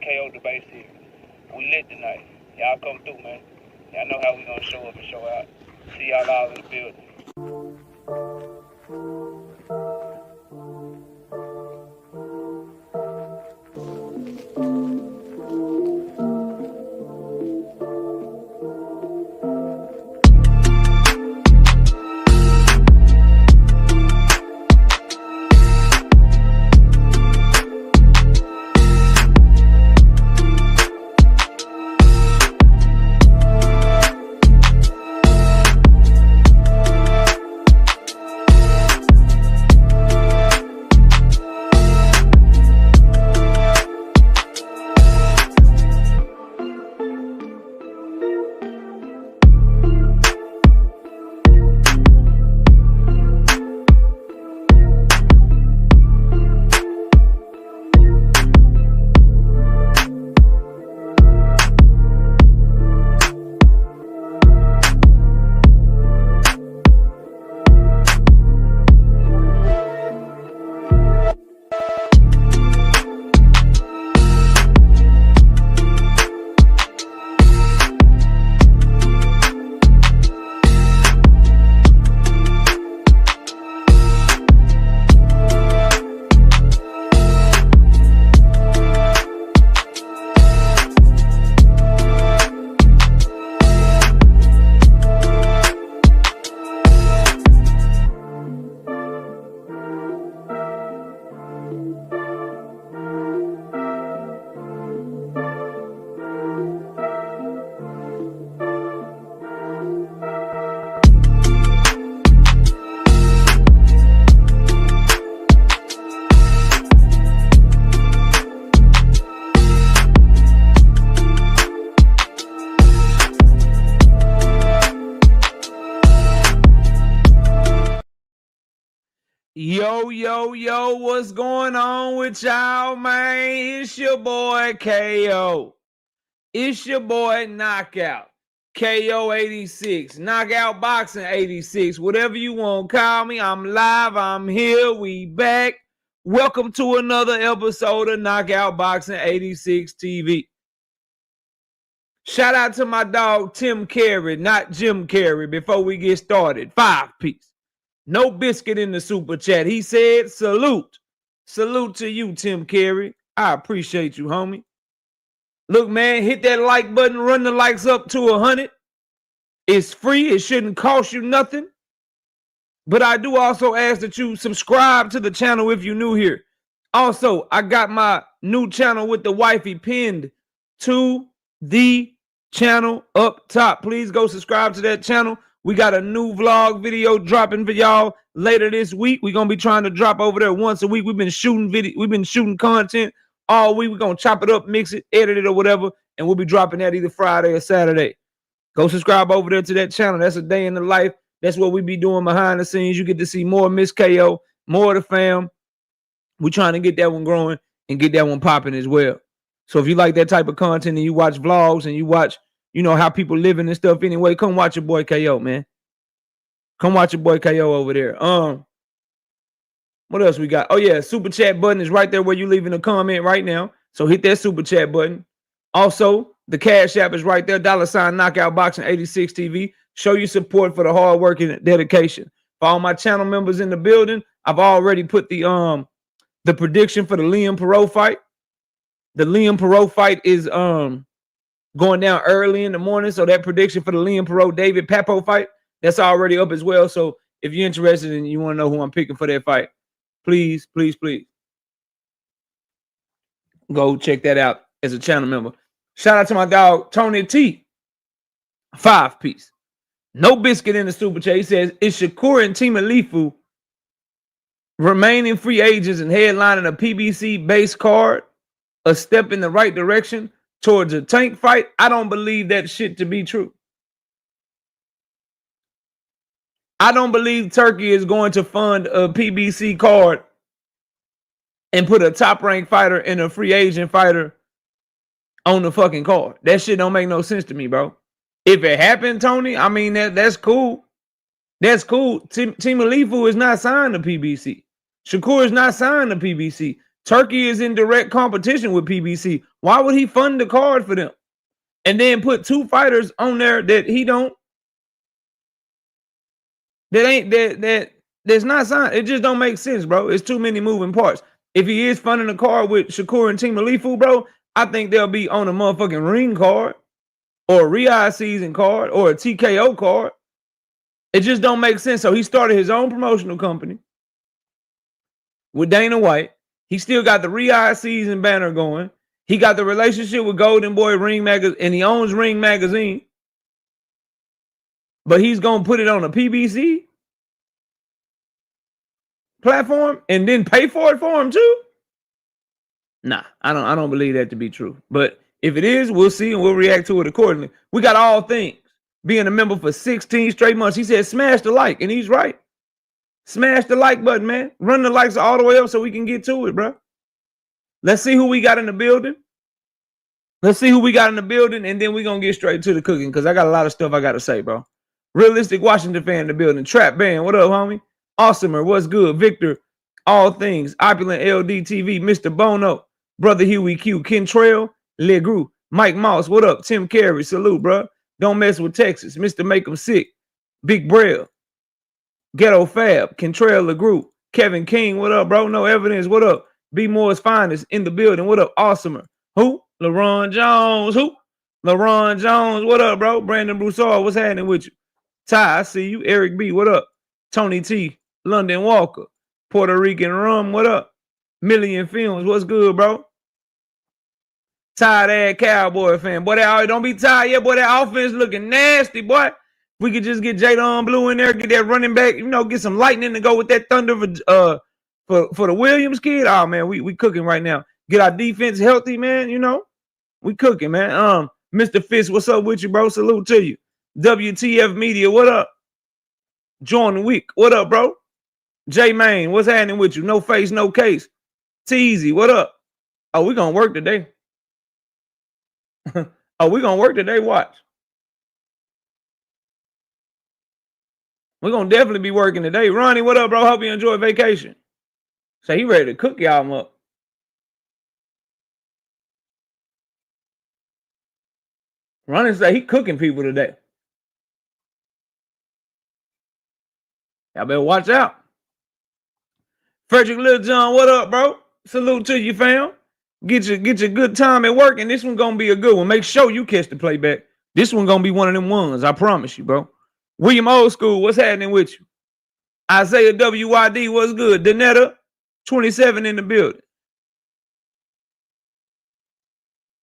KO debate series. We lit tonight. Y'all come through, man. Y'all know how we gonna show up and show out. See y'all all in the building. Yo, what's going on with y'all, man? It's your boy KO. It's your boy Knockout. KO 86. Knockout Boxing 86. Whatever you want, call me. I'm live. I'm here. We back. Welcome to another episode of Knockout Boxing 86 TV. Shout out to my dog Tim Carey, not Jim Carrey, before we get started. 5-piece. No biscuit in the super chat. He said, salute. Salute to you, Tim Carey. I appreciate you, homie. Look, man, hit that like button. Run the likes up to 100. It's free. It shouldn't cost you nothing. But I do also ask that you subscribe to the channel if you're new here. Also, I got my new channel with the wifey pinned to the channel up top. Please go subscribe to that channel. We got a new vlog video dropping for y'all later this week. We're gonna be trying to drop over there once a week. We've been shooting content all week. We're gonna chop it up, mix it, edit it, or whatever, and we'll be dropping that either Friday or Saturday. Go subscribe over there to that channel. That's a day in the life. That's what we be doing behind the scenes. You get to see more Miss KO, more of the fam. We're trying to get that one growing and get that one popping as well. So if you like that type of content and you watch vlogs and you watch, you know, how people living and stuff anyway, come watch your boy KO, man. Come watch your boy KO over there. What else we got? Oh, yeah, super chat button is right there where you leaving a comment right now. So hit that super chat button. Also, the Cash App is right there, $ Knockout Boxing 86 TV. Show your support for the hard work and dedication. For all my channel members in the building, I've already put the prediction for the Liam Perot fight. The Liam Perot fight is going down early in the morning. So that prediction for the Liam Perot David Papo fight, that's already up as well. So if you're interested and you want to know who I'm picking for that fight, please go check that out as a channel member. Shout out to my dog Tony T. 5-piece. No biscuit in the super chat. He says, is Shakur and Timalifu remaining free agents and headlining a PBC base card a step in the right direction towards a Tank fight? I don't believe that shit to be true. I don't believe Turkey is going to fund a PBC card and put a top-ranked fighter and a free agent fighter on the fucking card. That shit don't make no sense to me, bro. If it happened, Tony, I mean, that's cool. That's cool. Timalifu is not signed to PBC. Shakur is not signed to PBC. Turkey is in direct competition with PBC. Why would he fund the card for them? And then put 2 fighters on there that he don't, that's not signed. It just don't make sense, bro. It's too many moving parts. If he is funding a card with Shakur and Team Alifu, bro, I think they'll be on a motherfucking ring card or a Riyadh season card or a TKO card. It just don't make sense. So he started his own promotional company with Dana White. He still got the Riyadh season banner going. He got the relationship with Golden Boy Ring Magazine, and he owns Ring Magazine. But he's going to put it on a PBC platform and then pay for it for him too? Nah, I don't believe that to be true. But if it is, we'll see and we'll react to it accordingly. We got all things. Being a member for 16 straight months. He said smash the like, and he's right. Smash the like button, man. Run the likes all the way up so we can get to it, bro. Let's see who we got in the building. And then we're going to get straight to the cooking because I got a lot of stuff I got to say, bro. Realistic Washington fan in the building. Trap Band, what up, homie? Awesomer, what's good? Victor, all things. Opulent LDTV, Mr. Bono, Brother Huey Q, Kentrail, Legru, Mike Moss, what up? Tim Carey, salute, bro. Don't mess with Texas. Mr. Make 'em Sick, Big Braille, Ghetto Fab, Kentrail LeGru, Kevin King, what up, bro? No evidence, what up? B Moore's finest in the building, what up? Awesomer. Who? LaRon Jones, who? LaRon Jones, what up, bro? Brandon Broussard, what's happening with you? Ty, I see you. Eric B, what up? Tony T, London Walker, Puerto Rican Rum, what up? Million Films, what's good, bro? Tired ass Cowboy fan. Boy, don't be tired yet, boy. That offense looking nasty, boy. We could just get Jadon Blue in there, get that running back, get some lightning to go with that thunder for the Williams kid. Oh, man, we cooking right now. Get our defense healthy, man, We cooking, man. Mr. Fist, what's up with you, bro? Salute to you. WTF Media, what up? Jordan Wick, what up, bro? J Main, what's happening with you? No face, no case. Teasy, what up? Oh, we gonna work today. We gonna work today. Watch. We're gonna definitely be working today. Ronnie, what up, bro? Hope you enjoy vacation. So he ready to cook y'all up. Ronnie say he cooking people today. Y'all better watch out. Frederick Lil John, what up, bro? Salute to you, fam. Get your good time at work, and this one gonna be a good one. Make sure you catch the playback. This one gonna be one of them ones, I promise you, bro. William Old School, what's happening with you? Isaiah WYD, what's good? Danetta, 27 in the building.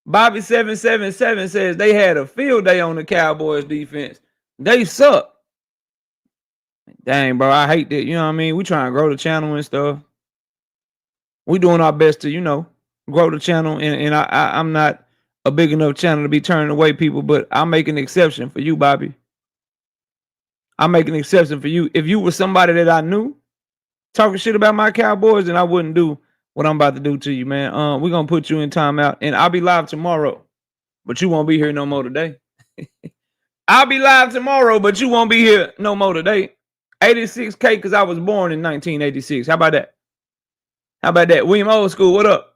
Bobby 777 says they had a field day on the Cowboys defense. They suck. Dang, bro, I hate that. You know what I mean? We trying to grow the channel and stuff. We doing our best to, grow the channel. And I'm not a big enough channel to be turning away people, but I'll make an exception for you, Bobby. I'll make an exception for you. If you were somebody that I knew talking shit about my Cowboys, then I wouldn't do what I'm about to do to you, man. We're going to put you in timeout, and I'll be live tomorrow, but you won't be here no more today. I'll be live tomorrow, but you won't be here no more today. 86K because I was born in 1986. How about that? William Old School, what up?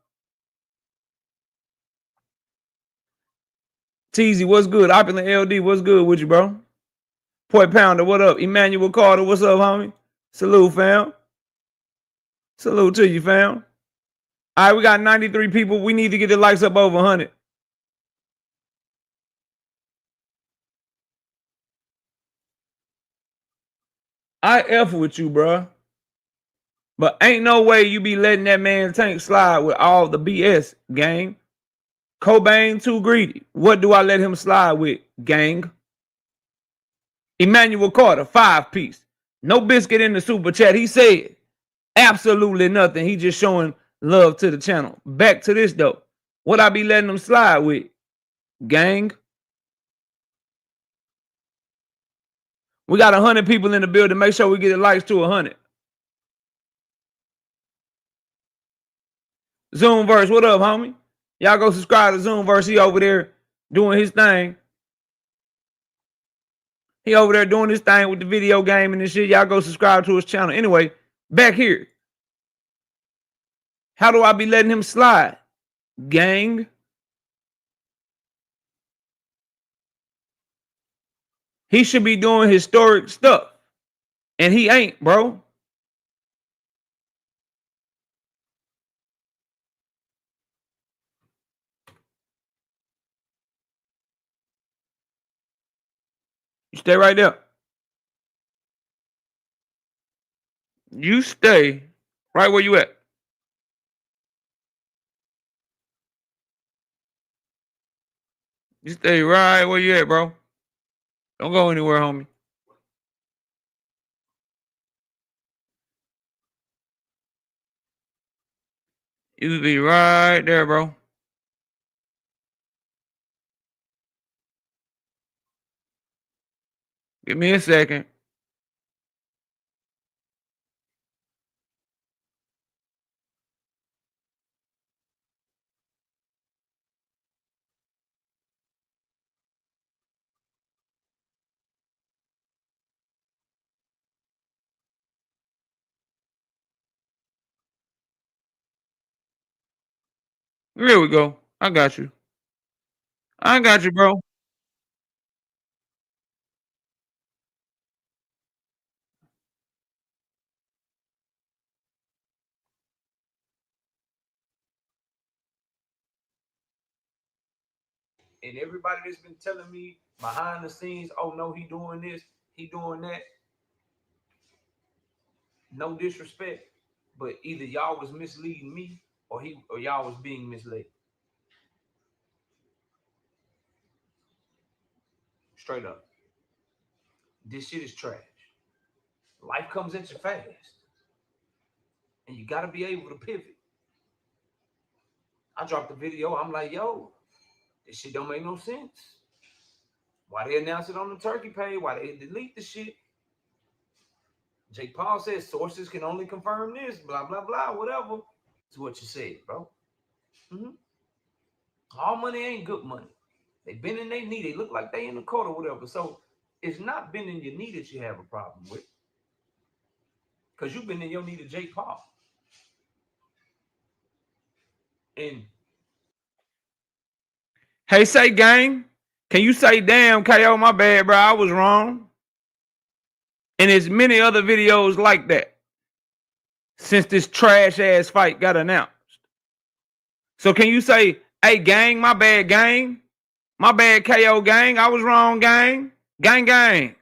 Teasy, what's good? Opulent LD, what's good with you, bro? Poi Pounder, what up? Emmanuel Carter, what's up, homie? Salute, fam. Salute to you, fam. All right, we got 93 people. We need to get the likes up over 100. I F with you, bro. But ain't no way you be letting that man Tank slide with all the BS, gang. Cobain too greedy. What do I let him slide with, gang? Emmanuel Carter, 5-piece. No biscuit in the super chat. He said absolutely nothing. He just showing love to the channel. Back to this, though. What I be letting him slide with, gang? We got 100 people in the building. Make sure we get the likes to 100. Zoomverse, what up, homie? Y'all go subscribe to Zoomverse. He over there doing his thing. He over there doing his thing with the video game and this shit. Y'all go subscribe to his channel. Anyway, back here. How do I be letting him slide? Gang. He should be doing historic stuff. And he ain't, bro. You stay right there. You stay right where you at. You stay right where you at, bro. Don't go anywhere, homie. You be right there, bro. Give me a second. Here we go. I got you. I got you, bro. And everybody that's been telling me behind the scenes, oh no, he doing this, he doing that. No disrespect, but either y'all was misleading me or y'all was being misled. Straight up. This shit is trash. Life comes at you fast. And you gotta be able to pivot. I dropped the video. I'm like, yo, this shit don't make no sense. Why they announce it on the turkey page? Why they delete the shit? Jake Paul says sources can only confirm this, blah, blah, blah, whatever. It's what you said, bro. Mm-hmm. All money ain't good money. They bend in their knee. They look like they in the court or whatever. So it's not bending your knee that you have a problem with. Because you've been in your knee to Jake Paul. And hey, say gang, can you say damn KO, my bad, bro? I was wrong. And there's many other videos like that since this trash ass fight got announced. So can you say, hey gang, my bad gang? My bad KO gang, I was wrong, gang. Gang gang.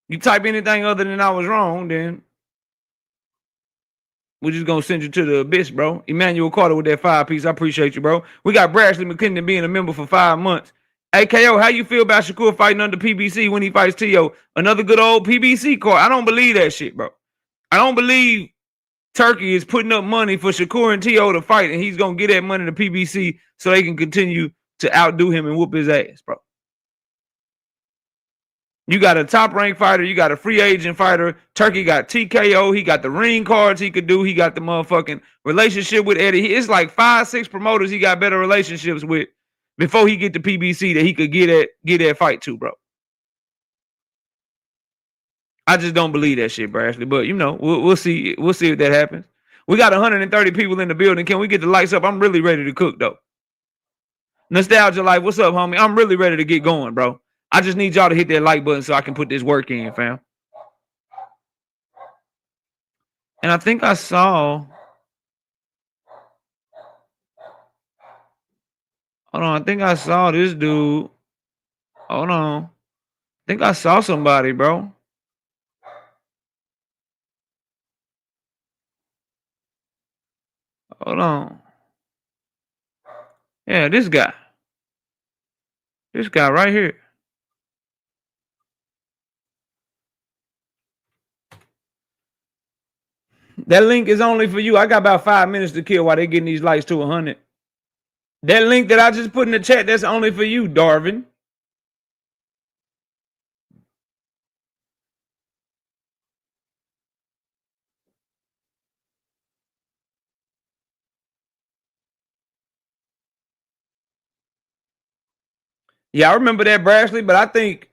You type anything other than I was wrong, then we're just gonna send you to the abyss, bro. Emmanuel Carter with that 5-piece. I appreciate you, bro. We got Brashley McClendon being a member for 5 months. Hey, KO, how you feel about Shakur fighting under PBC when he fights T.O.? Another good old PBC card. I don't believe that shit, bro. I don't believe Turkey is putting up money for Shakur and T.O. to fight, and he's gonna get that money to PBC so they can continue to outdo him and whoop his ass, bro. You got a top-ranked fighter. You got a free agent fighter. Turkey got TKO. He got the ring cards he could do. He got the motherfucking relationship with Eddie. It's like 5, 6 promoters he got better relationships with before he get to PBC that he could get that fight to, bro. I just don't believe that shit, Brashley. But you know, we'll see. We'll see if that happens. We got 130 people in the building. Can we get the lights up? I'm really ready to cook though. Nostalgia Life, what's up, homie? I'm really ready to get going, bro. I just need y'all to hit that like button so I can put this work in, fam. And I think I saw. Hold on, I think I saw this dude. Hold on. I think I saw somebody, bro. Hold on. Yeah, this guy. This guy right here. That link is only for you. I got about 5 minutes to kill while they getting these lights to 100. That link that I just put in the chat, that's only for you, Darvin. Yeah, I remember that, Brashley, but I think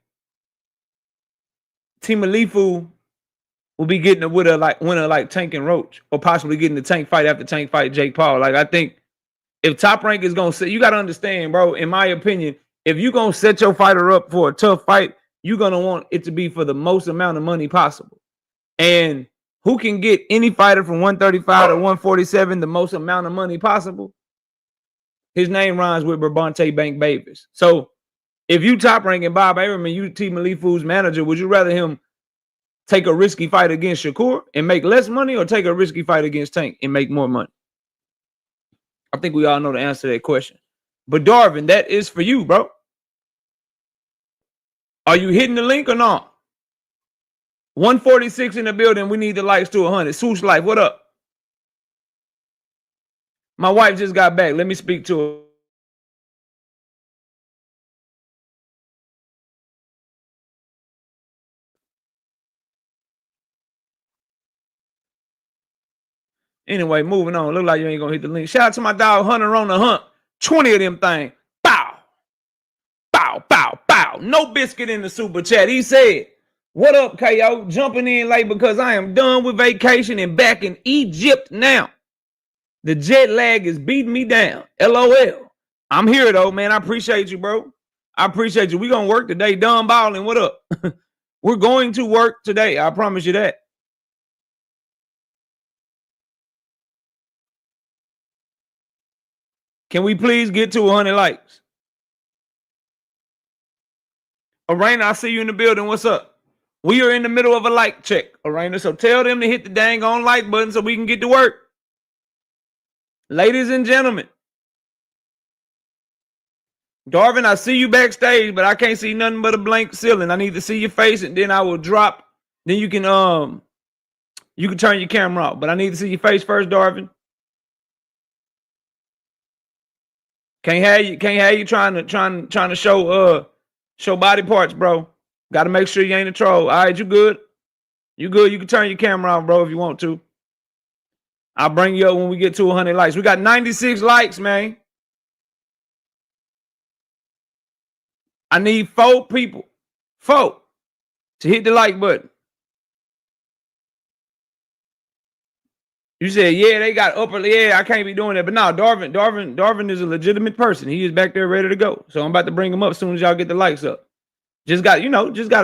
Team Alifu will be getting a winner like Tank and Roach, or possibly getting the Tank fight after Tank fight Jake Paul. Like, I think if Top Rank is gonna set, you gotta understand, bro. In my opinion, if you're gonna set your fighter up for a tough fight, you're gonna want it to be for the most amount of money possible. And who can get any fighter from 135 to 147 the most amount of money possible? His name rhymes with Brabante Bank Babies. So if you Top Rank and Bob Arum and you T. Malifu's manager, would you rather him take a risky fight against Shakur and make less money, or take a risky fight against Tank and make more money? I think we all know the answer to that question. But Darvin, that is for you, bro. Are you hitting the link or not? 146 in the building. We need the likes to 100. Swoosh Life, what up? My wife just got back. Let me speak to her. Anyway, moving on. Look like you ain't gonna hit the link. Shout out to my dog Hunter on the hunt. 20 of them things. Bow. Bow, bow, bow. No biscuit in the super chat. He said, what up, KO? Jumping in late because I am done with vacation and back in Egypt now. The jet lag is beating me down. LOL. I'm here though, man. I appreciate you, bro. I appreciate you. We gonna work today. Done balling. What up? We're going to work today. I promise you that. Can we please get to 100 likes? Arena, I see you in the building. What's up? We are in the middle of a like check, Arena. So tell them to hit the dang on like button so we can get to work. Ladies and gentlemen. Darvin, I see you backstage, but I can't see nothing but a blank ceiling. I need to see your face, and then I will drop. Then you can turn your camera off. But I need to see your face first, Darvin. Can't have you trying to show body parts, bro. Got to make sure you ain't a troll. All right, you good? You good? You can turn your camera off, bro, if you want to. I'll bring you up when we get to 100 likes. We got 96 likes, man. I need 4 people, 4, to hit the like button. You said, yeah, they got upper. Yeah, I can't be doing that. But no, Darvin is a legitimate person. He is back there ready to go. So I'm about to bring him up as soon as y'all get the likes up. Just got,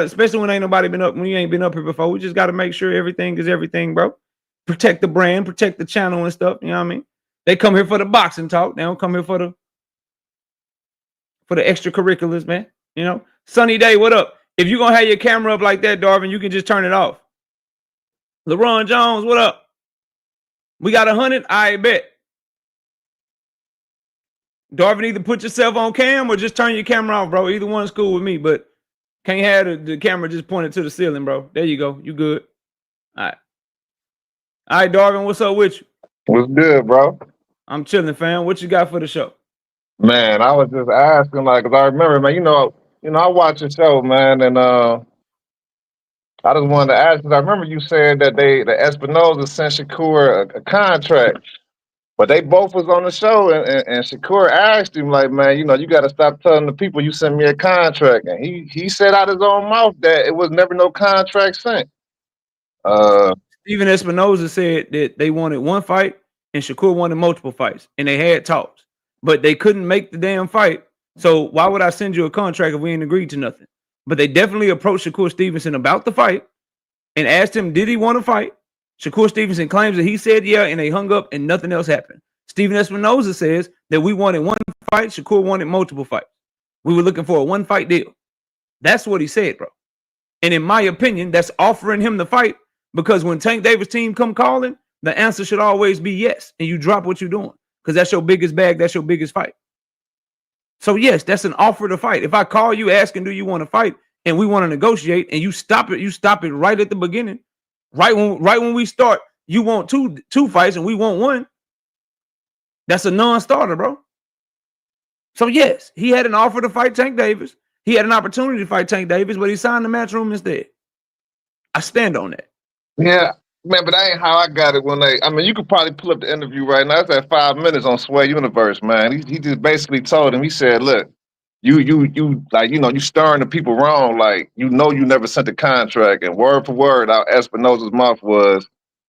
especially when ain't nobody been up, when you ain't been up here before. We just got to make sure everything is everything, bro. Protect the brand, protect the channel and stuff. You know what I mean? They come here for the boxing talk. They don't come here for the extracurriculars, man. You know, Sunny Day, what up? If you're gonna have your camera up like that, Darvin, you can just turn it off. LeBron Jones, what up? We got 100. I bet. Darvin, either put yourself on cam or just turn your camera off, bro. Either one's cool with me, but can't have the camera just pointed to the ceiling, bro. There you go. You good? All right, Darvin, what's up with you? What's good, bro? I'm chilling, fam. What you got for the show? Man, I was just asking, like, because I remember, man, you know, I watch the show, man, and I just wanted to ask, because I remember you said that the Espinosa sent Shakur a contract, but they both was on the show, and Shakur asked him, like, man, you know, you got to stop telling the people you sent me a contract, and he said out his own mouth that it was never no contract sent. Steven Espinosa said that they wanted one fight, and Shakur wanted multiple fights, and they had talks, but they couldn't make the damn fight. So why would I send you a contract if we ain't agreed to nothing? But they definitely approached Shakur Stevenson about the fight and asked him, did he want to fight? Shakur Stevenson claims that he said yeah, and they hung up and nothing else happened. Steven Espinosa says that we wanted one fight, Shakur wanted multiple fights. We were looking for a one-fight deal. That's what he said, bro. And in my opinion, that's offering him the fight, because when Tank Davis' team come calling, the answer should always be yes, and you drop what you're doing, because that's your biggest bag, that's your biggest fight. So yes, that's an offer to fight. If I call you asking, do you want to fight, and we want to negotiate, and you stop it right at the beginning, right when we start, you want two fights and we want one. That's a non-starter, bro. So yes, he had an offer to fight Tank Davis. He had an opportunity to fight Tank Davis, but he signed the Matchroom instead. I stand on that. Yeah, man, but that ain't how I got it. I mean, you could probably pull up the interview right now. It's at 5 minutes on Sway Universe, man. He just basically told him, he said, look, you like, you stirring the people wrong. Like, you never sent the contract, and word for word out Espinosa's mouth was,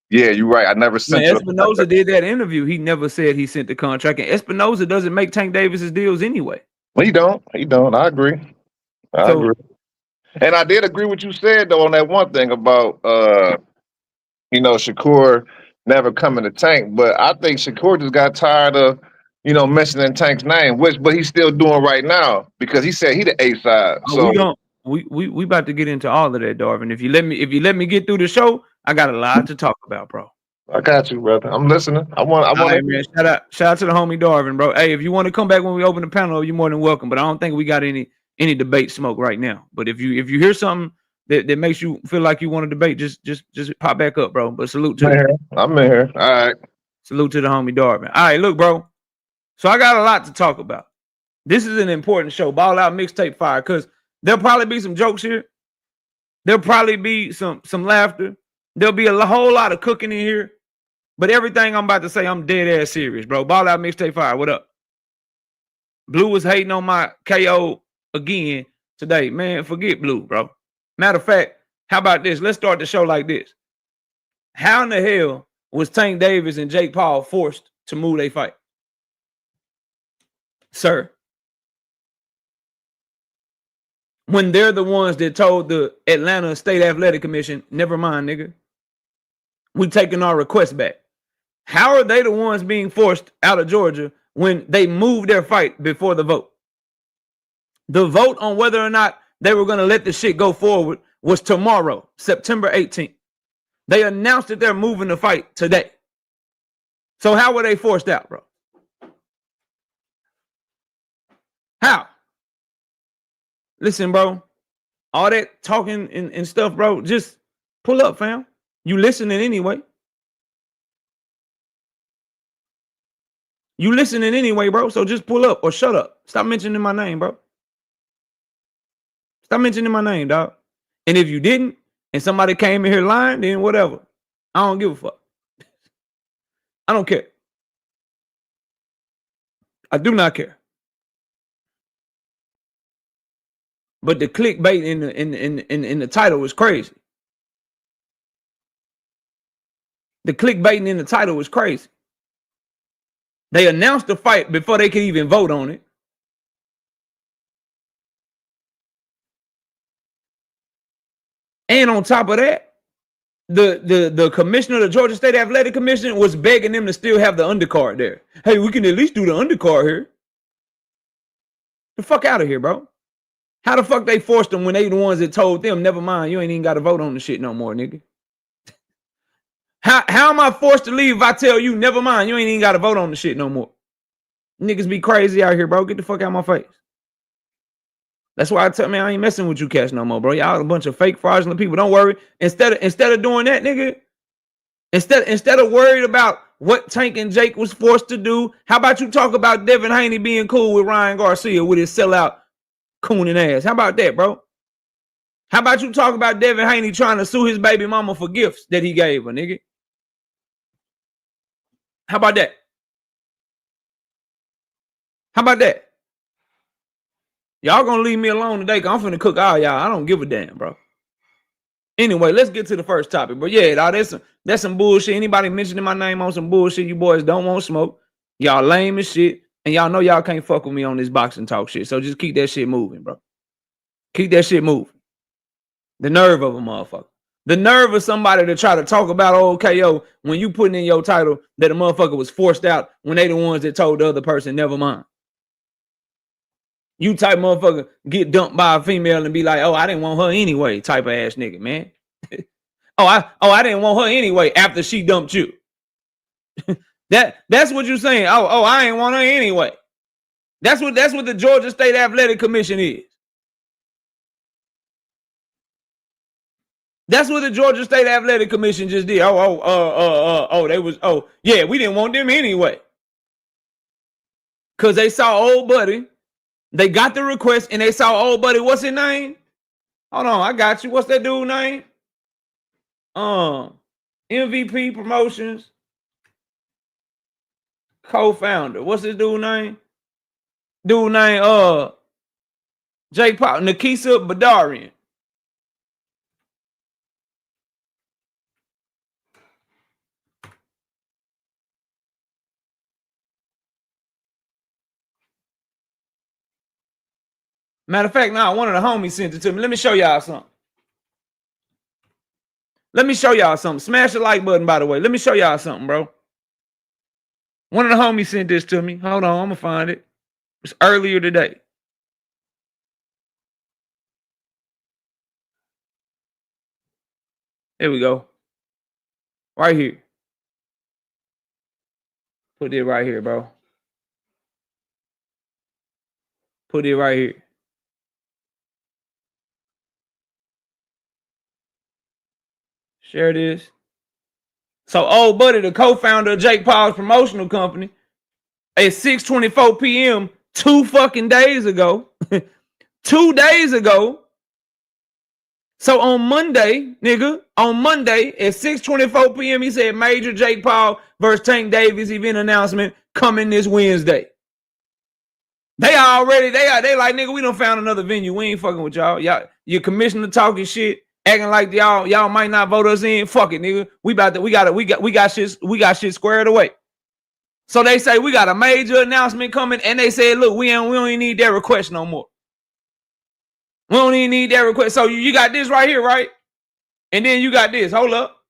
yeah, you're right. I never Man, sent you a Espinosa contract. did that interview. He never said he sent the contract, and Espinosa doesn't make Tank Davis's deals anyway. He don't. I agree. So And I did agree with you said though on that one thing about Shakur never coming to Tank, but I think Shakur just got tired of mentioning Tank's name, but he's still doing right now because he said he the A side. So we about to get into all of that, Darvin. If you let me get through the show, I got a lot to talk about, bro. I got you, brother. I'm listening. I want right, man. Shout out to the homie Darvin, bro. Hey, if you want to come back when we open the panel, you're more than welcome. But I don't think we got any debate smoke right now. But if you hear something that makes you feel like you want to debate, just pop back up, bro. But salute to you. I'm in here. All right. Salute to the homie Darvin. All right, look, bro. So I got a lot to talk about. This is an important show. Ball Out Mixtape Fire, because there'll probably be some jokes here. There'll probably be some laughter. There'll be a whole lot of cooking in here. But everything I'm about to say, I'm dead ass serious, bro. Ball Out Mixtape Fire, what up? Blue was hating on my KO again today. Man, forget Blue, bro. Matter of fact, how about this? Let's start the show like this. How in the hell was Tank Davis and Jake Paul forced to move their fight? Sir. When they're the ones that told the Atlanta State Athletic Commission, never mind, nigga. We taking our request back. How are they the ones being forced out of Georgia when they moved their fight before the vote? The vote on whether or not they were going to let the shit go forward was tomorrow, September 18th. They announced that they're moving the fight today. So how were they forced out, bro? How? Listen, bro, all that talking and stuff, bro, just pull up, fam. You listening anyway. You listening anyway, bro, so just pull up or shut up. Stop mentioning my name, bro. Stop mentioning my name, dog. And if you didn't, and somebody came in here lying, then whatever. I don't give a fuck. I don't care. I do not care. But the clickbait in the title was crazy. The clickbaiting in the title was crazy. They announced the fight before they could even vote on it. And on top of that, the commissioner of the Georgia State Athletic Commission was begging them to still have the undercard there. Hey, we can at least do the undercard here. The fuck out of here, bro. How the fuck they forced them when they the ones that told them, never mind, you ain't even got to vote on the shit no more, nigga? How am I forced to leave if I tell you, never mind, you ain't even got to vote on the shit no more? Niggas be crazy out here, bro. Get the fuck out of my face. That's why I tell me I ain't messing with you cats no more, bro. Y'all a bunch of fake fraudulent people. Don't worry. Instead of doing that, nigga, instead of worried about what Tank and Jake was forced to do, how about you talk about Devin Haney being cool with Ryan Garcia with his sellout cooning ass? How about that, bro? How about you talk about Devin Haney trying to sue his baby mama for gifts that he gave her, nigga? How about that? How about that? Y'all gonna leave me alone today because I'm finna cook all y'all. I don't give a damn, bro. Anyway, let's get to the first topic. But yeah, dog, that's some bullshit. Anybody mentioning my name on some bullshit, you boys don't want smoke. Y'all lame as shit. And y'all know y'all can't fuck with me on this boxing talk shit. So just keep that shit moving, bro. Keep that shit moving. The nerve of a motherfucker. The nerve of somebody to try to talk about old KO when you putting in your title that a motherfucker was forced out when they the ones that told the other person, never mind. You type motherfucker get dumped by a female and be like, oh, I didn't want her anyway, type of ass nigga, man. I didn't want her anyway after she dumped you. That's what you're saying. Oh, I ain't want her anyway. That's what the Georgia State Athletic Commission is. That's what the Georgia State Athletic Commission just did. Yeah, we didn't want them anyway. Cause they saw old buddy. They got the request and they saw old buddy. What's his name? Hold on, I got you. What's that dude name? MVP Promotions co-founder. What's his dude name? Jake Paul, Nikisa Badarian. Matter of fact, one of the homies sent it to me. Let me show y'all something. Smash the like button, by the way. Let me show y'all something, bro. One of the homies sent this to me. Hold on, I'm going to find it. It's earlier today. Here we go. Right here. Put it right here, bro. Put it right here. Share this. So, old buddy, the co-founder of Jake Paul's promotional company, at 6:24 p.m. 2 fucking days ago. 2 days ago. So on Monday, nigga, at 6:24 p.m., he said major Jake Paul versus Tank Davis event announcement coming this Wednesday. They like, nigga, we done found another venue. We ain't fucking with y'all. Your commissioner talking shit, acting like y'all might not vote us in. Fuck it, nigga. We got shit squared away. So they say we got a major announcement coming, and they said, look, we don't even need that request no more. We don't even need that request. So you got this right here, right? And then you got this. Hold up.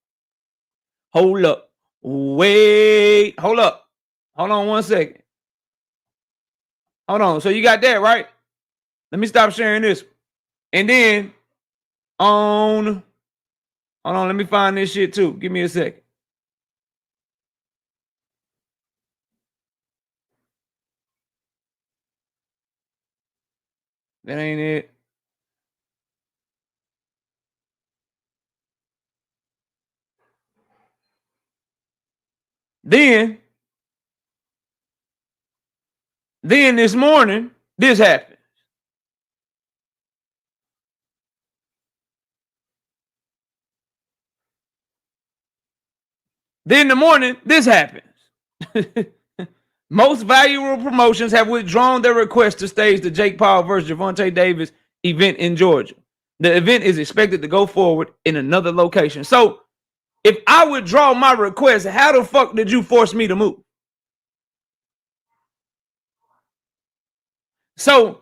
Wait. Hold up. Hold on 1 second. Hold on. So you got that, right? Let me stop sharing this. And then hold on, let me find this shit too. Give me a second. That ain't it. Then this morning, this happened. Then in the morning, this happens. Most valuable promotions have withdrawn their request to stage the Jake Paul versus Gervonta Davis event in Georgia. The event is expected to go forward in another location. So if I withdraw my request, how the fuck did you force me to move? So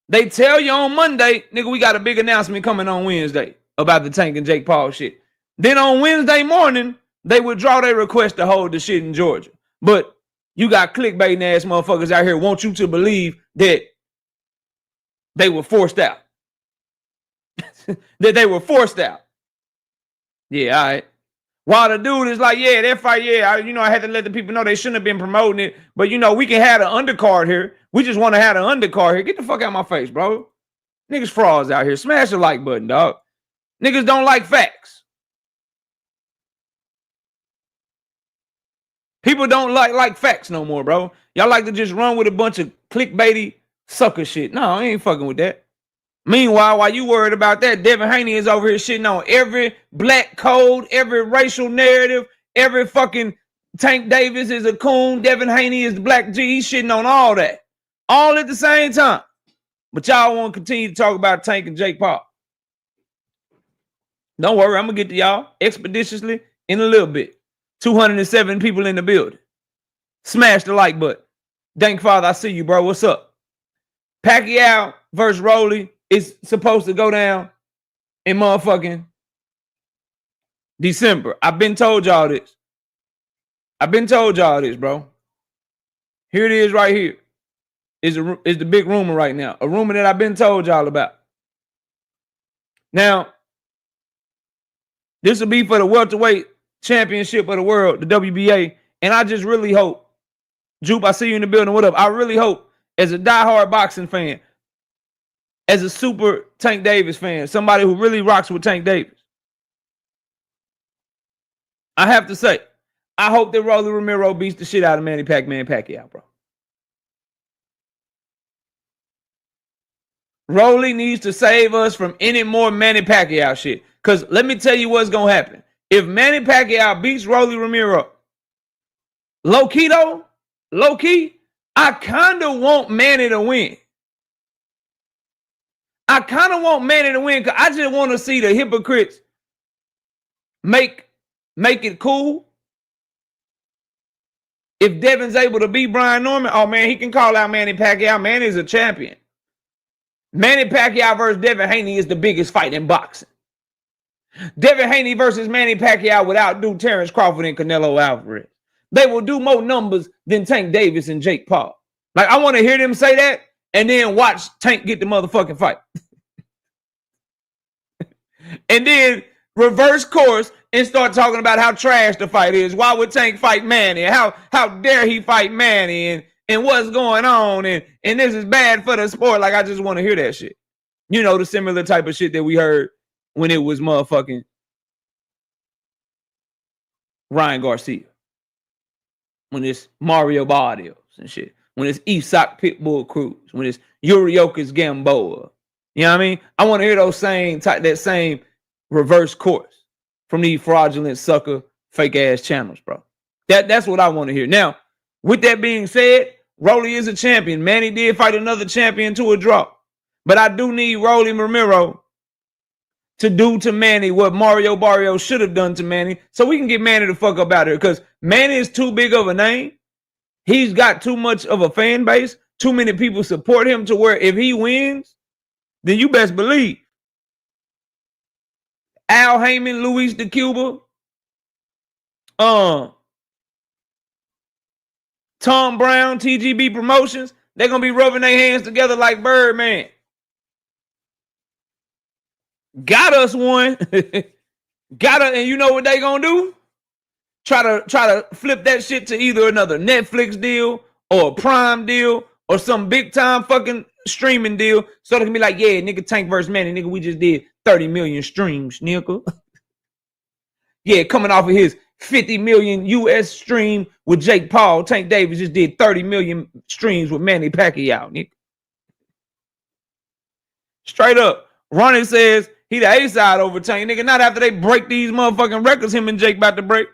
they tell you on Monday, nigga, we got a big announcement coming on Wednesday about the Tank and Jake Paul shit. Then on Wednesday morning, they withdraw their request to hold the shit in Georgia. But you got clickbaiting ass motherfuckers out here want you to believe that they were forced out. That they were forced out. Yeah, all right. While the dude is like, yeah, that fight, I had to let the people know they shouldn't have been promoting it. But, we can have an undercard here. We just want to have an undercard here. Get the fuck out of my face, bro. Niggas frauds out here. Smash the like button, dog. Niggas don't like facts. People don't like facts no more, bro. Y'all like to just run with a bunch of clickbaity sucker shit. No, I ain't fucking with that. Meanwhile, while you worried about that, Devin Haney is over here shitting on every black code, every racial narrative, every fucking Tank Davis is a coon, Devin Haney is the black G. He's shitting on all that. All at the same time. But y'all want to continue to talk about Tank and Jake Paul. Don't worry, I'm going to get to y'all expeditiously in a little bit. 207 people in the building. Smash the like button. Dank Father, I see you, bro. What's up? Pacquiao versus Rolly is supposed to go down in motherfucking December. I've been told y'all this. Bro. Here it is right here. Is the big rumor right now. A rumor that I've been told y'all about. Now, this will be for the welterweight championship of the world, the WBA. And I just really hope, Jupe, I see you in the building. What up? I really hope, as a diehard boxing fan, as a super Tank Davis fan, somebody who really rocks with Tank Davis, I have to say, I hope that Rolly Romero beats the shit out of Manny Pacquiao, bro. Rolly needs to save us from any more Manny Pacquiao shit. Because let me tell you what's going to happen. If Manny Pacquiao beats Rolly Romero, low-key, I kind of want Manny to win. kind of want Manny to win because I just want to see the hypocrites make it cool. If Devin's able to beat Brian Norman, oh man, he can call out Manny Pacquiao. Manny's a champion. Manny Pacquiao versus Devin Haney is the biggest fight in boxing. Devin Haney versus Manny Pacquiao would outdo Terrence Crawford and Canelo Alvarez. They will do more numbers than Tank Davis and Jake Paul. Like, I want to hear them say that and then watch Tank get the motherfucking fight. And then reverse course and start talking about how trash the fight is. Why would Tank fight Manny? How dare he fight Manny? And what's going on? And this is bad for the sport. Like, I just want to hear that shit. You know, the similar type of shit that we heard when it was motherfucking Ryan Garcia. When it's Mario Barrios and shit. When it's Isak Pitbull Cruz. When it's Yuriokas Gamboa. You know what I mean? I want to hear that same reverse course from these fraudulent sucker fake ass channels, bro. That's what I want to hear. Now, with that being said, Rolly is a champion. Manny did fight another champion to a draw. But I do need Rolly Romero to do to Manny what Mario Barrios should have done to Manny so we can get Manny the fuck up out of here. Because Manny is too big of a name. He's got too much of a fan base. Too many people support him to where if he wins, then you best believe Al Heyman, Luis de Cuba, Tom Brown, TGB Promotions, they're going to be rubbing their hands together like Birdman. Got us one. And you know what they going to do? Try to flip that shit to either another Netflix deal or a Prime deal or some big time fucking streaming deal. So they can be like, yeah, nigga, Tank versus Manny, nigga, we just did 30 million streams, nigga. Yeah, coming off of his 50 million US stream with Jake Paul, Tank Davis just did 30 million streams with Manny Pacquiao, nigga. Straight up. Ronnie says he the A-side over Tank, nigga. Not after they break these motherfucking records him and Jake about to break.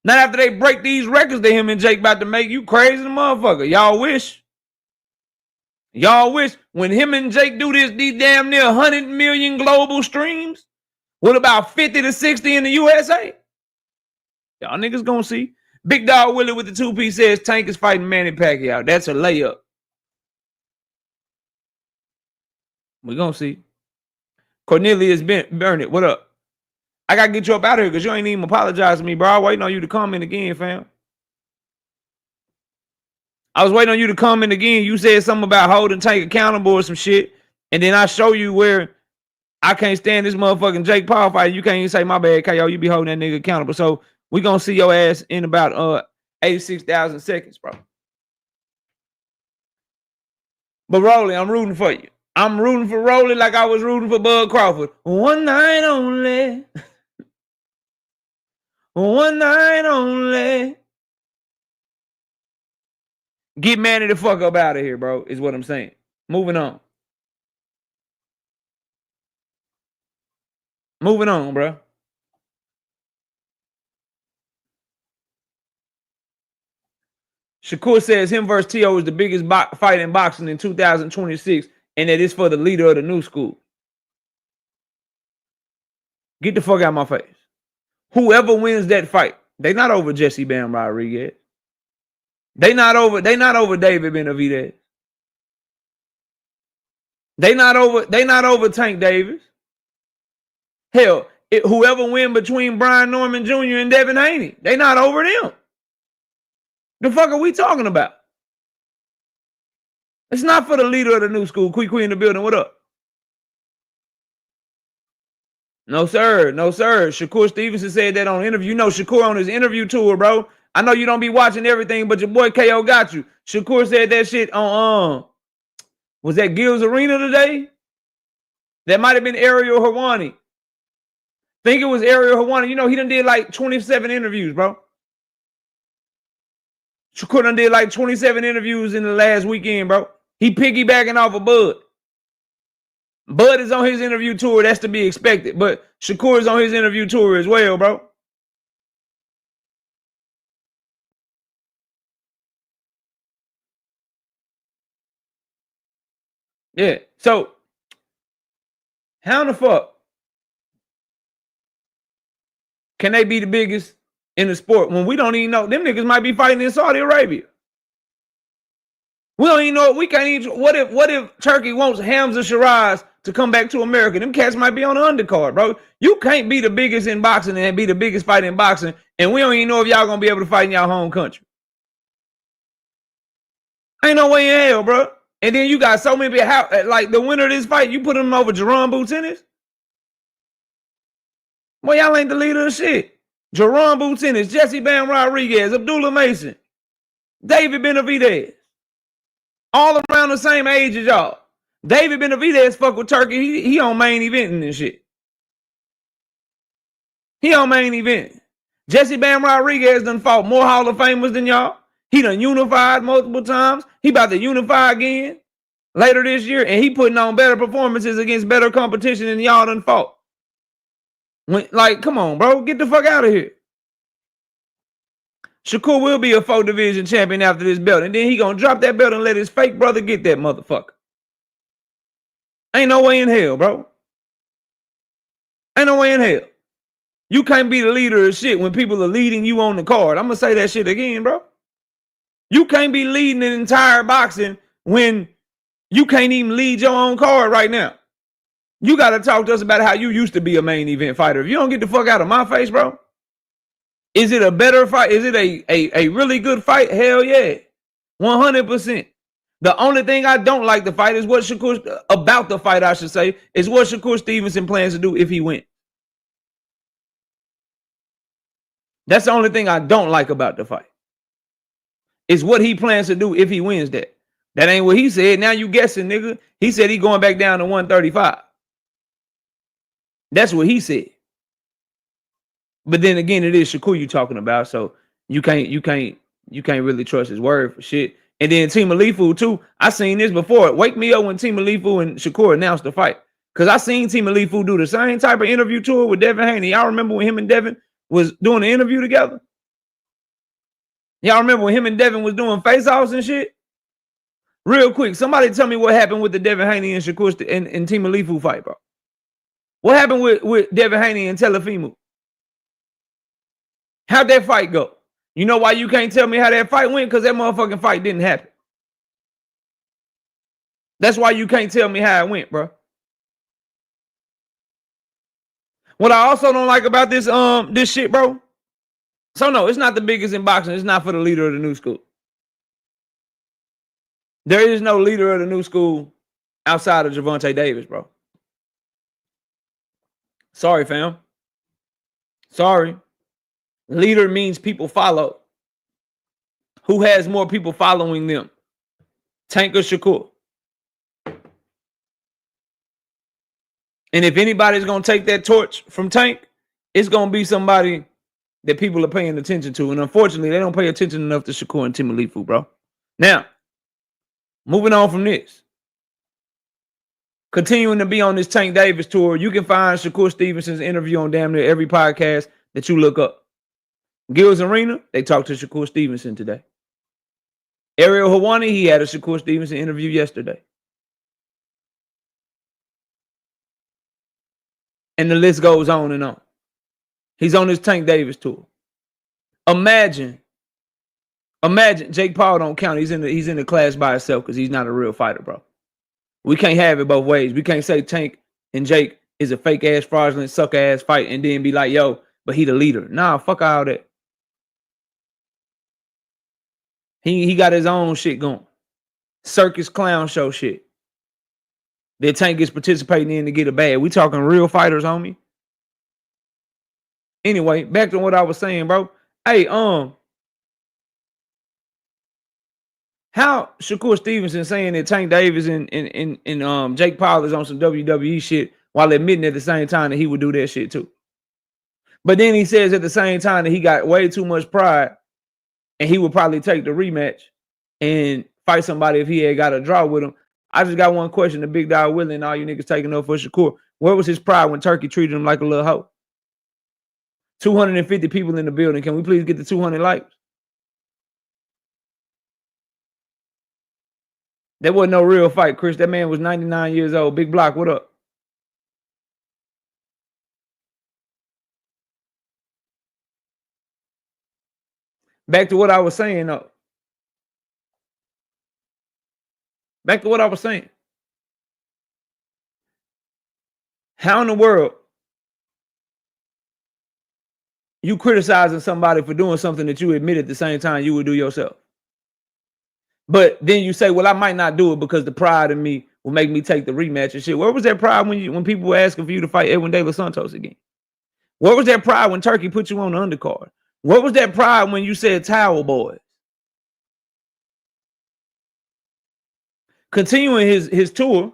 Not after they break these records that him and Jake about to make. You crazy motherfucker. Y'all wish. Y'all wish when him and Jake do these damn near 100 million global streams with about 50 to 60 in the USA. Y'all niggas gonna see. Big Dog Willie with the 2-piece says Tank is fighting Manny Pacquiao. That's a layup. We gonna see. Cornelius Burnett, what up? I gotta get you up out of here because you ain't even apologize to me, bro. I'm waiting on you to comment again, fam. I was waiting on you to comment again. You said something about holding Tank accountable or some shit. And then I show you where I can't stand this motherfucking Jake Paul fight. You can't even say, my bad, KO. You be holding that nigga accountable. So we gonna see your ass in about 86,000 seconds, bro. But Rolly, I'm rooting for you. I'm rooting for Rolly like I was rooting for Bud Crawford. One night only. One night only. Get Manny the fuck up out of here, bro, is what I'm saying. Moving on. Moving on, bro. Shakur says him versus T.O. is the biggest fight in boxing in 2026, and that is for the leader of the new school. Get the fuck out of my face. Whoever wins that fight, they not over Jesse Bam Rodriguez. They not over David Benavidez. They not over Tank Davis. Hell, whoever win between Brian Norman Jr. and Devin Haney, they not over them. The fuck are we talking about? It's not for the leader of the new school. Quee in the building. What up? No, sir. No, sir. Shakur Stevenson said that on interview. You know Shakur on his interview tour, bro. I know you don't be watching everything, but your boy KO got you. Shakur said that shit on, was that Gil's Arena today? That might have been Ariel Hawani. Think it was Ariel Hawani. You know, he done did like 27 interviews, bro. Shakur done did like 27 interviews in the last weekend, bro. He piggybacking off of Bud. Bud is on his interview tour. That's to be expected. But Shakur is on his interview tour as well, bro. Yeah. So How the fuck can they be the biggest in the sport when we don't even know? Them niggas might be fighting in Saudi Arabia. We don't even know. We can't even. What if Turkey wants Hamza Shiraz to come back to America? Them cats might be on the undercard, bro. You can't be the biggest in boxing and be the biggest fight in boxing, and we don't even know if y'all gonna be able to fight in y'all home country. Ain't no way in hell, bro. And then you got so many, like the winner of this fight, you put him over Jerome Boutennis? Boy, y'all ain't the leader of shit. Jerome Boutennis, Jesse Bam Rodriguez, Abdullah Mason, David Benavidez. All around the same age as y'all. David Benavidez fuck with Turkey. He on main eventing and shit. He on main event. Jesse Bam Rodriguez done fought more Hall of Famers than y'all. He done unified multiple times. He about to unify again later this year, and he putting on better performances against better competition than y'all done fought. Like, come on, bro. Get the fuck out of here. Shakur will be a 4-division champion after this belt, and then he gonna drop that belt and let his fake brother get that motherfucker. Ain't no way in hell, bro. Ain't no way in hell. You can't be the leader of shit when people are leading you on the card. I'm gonna say that shit again, bro. You can't be leading an entire boxing when you can't even lead your own card right now. You gotta talk to us about how you used to be a main event fighter. If you don't get the fuck out of my face, bro. Is it a better fight? Is it a really good fight? Hell yeah. 100%. The only thing I don't like the fight is what about the fight, I should say, is what Shakur Stevenson plans to do if he wins. That's the only thing I don't like about the fight. Is what he plans to do if he wins that. That ain't what he said. Now you guessing, nigga. He said he going back down to 135. That's what he said. But then again, it is Shakur you talking about, so you can't really trust his word for shit. And then Team Alifu too. I seen this before. Wake me up when Team Alifu and Shakur announced the fight, because I seen Team Alifu do the same type of interview tour with Devin Haney. Y'all remember when him and Devin was doing the interview together? Y'all remember when him and Devin was doing face-offs and shit? Real quick, somebody tell me what happened with the Devin Haney and Shakur and Team Alifu fight, bro. What happened with Devin Haney and Telefimu? How'd that fight go? You know why you can't tell me how that fight went? Because that motherfucking fight didn't happen. That's why you can't tell me how it went, bro. What I also don't like about this shit, bro. So no, it's not the biggest in boxing. It's not for the leader of the new school. There is no leader of the new school outside of Gervonta Davis, bro. Sorry, fam. Sorry. Leader means people follow. Who has more people following them? Tank or Shakur? And if anybody's going to take that torch from Tank, it's going to be somebody that people are paying attention to. And unfortunately, they don't pay attention enough to Shakur and Tim Alifu, bro. Now, moving on from this. Continuing to be on this Tank Davis tour, you can find Shakur Stevenson's interview on damn near every podcast that you look up. Gil's Arena, they talked to Shakur Stevenson today. Ariel Helwani, he had a Shakur Stevenson interview yesterday. And the list goes on and on. He's on this Tank Davis tour. Imagine Jake Paul don't count. He's in the class by himself because he's not a real fighter, bro. We can't have it both ways. We can't say Tank and Jake is a fake ass, fraudulent, suck ass fight and then be like, yo, but he the leader. Nah, fuck all that. He got his own shit going. Circus clown show shit. That Tank is participating in to get a bag. We talking real fighters, homie. Anyway, back to what I was saying, bro. Hey, how Shakur Stevenson saying that Tank Davis and Jake Paul is on some WWE shit while admitting at the same time that he would do that shit too. But then he says at the same time that he got way too much pride and he would probably take the rematch and fight somebody if he had got a draw with him. I just got one question to Big Dog Willie and all you niggas taking up for Shakur. Where was his pride when Turkey treated him like a little hoe? 250 people in the building. Can we please get the 200 likes? That wasn't no real fight, Chris. That man was 99 years old. Big Block, what up? Back to what I was saying, though. Back to what I was saying. How in the world you criticizing somebody for doing something that you admit at the same time you would do yourself? But then you say, well, I might not do it because the pride in me will make me take the rematch and shit. Where was that pride when people were asking for you to fight Edwin De Los Santos again? Where was that pride when Turkey put you on the undercard? What was that pride when you said Towel Boys? Continuing his tour,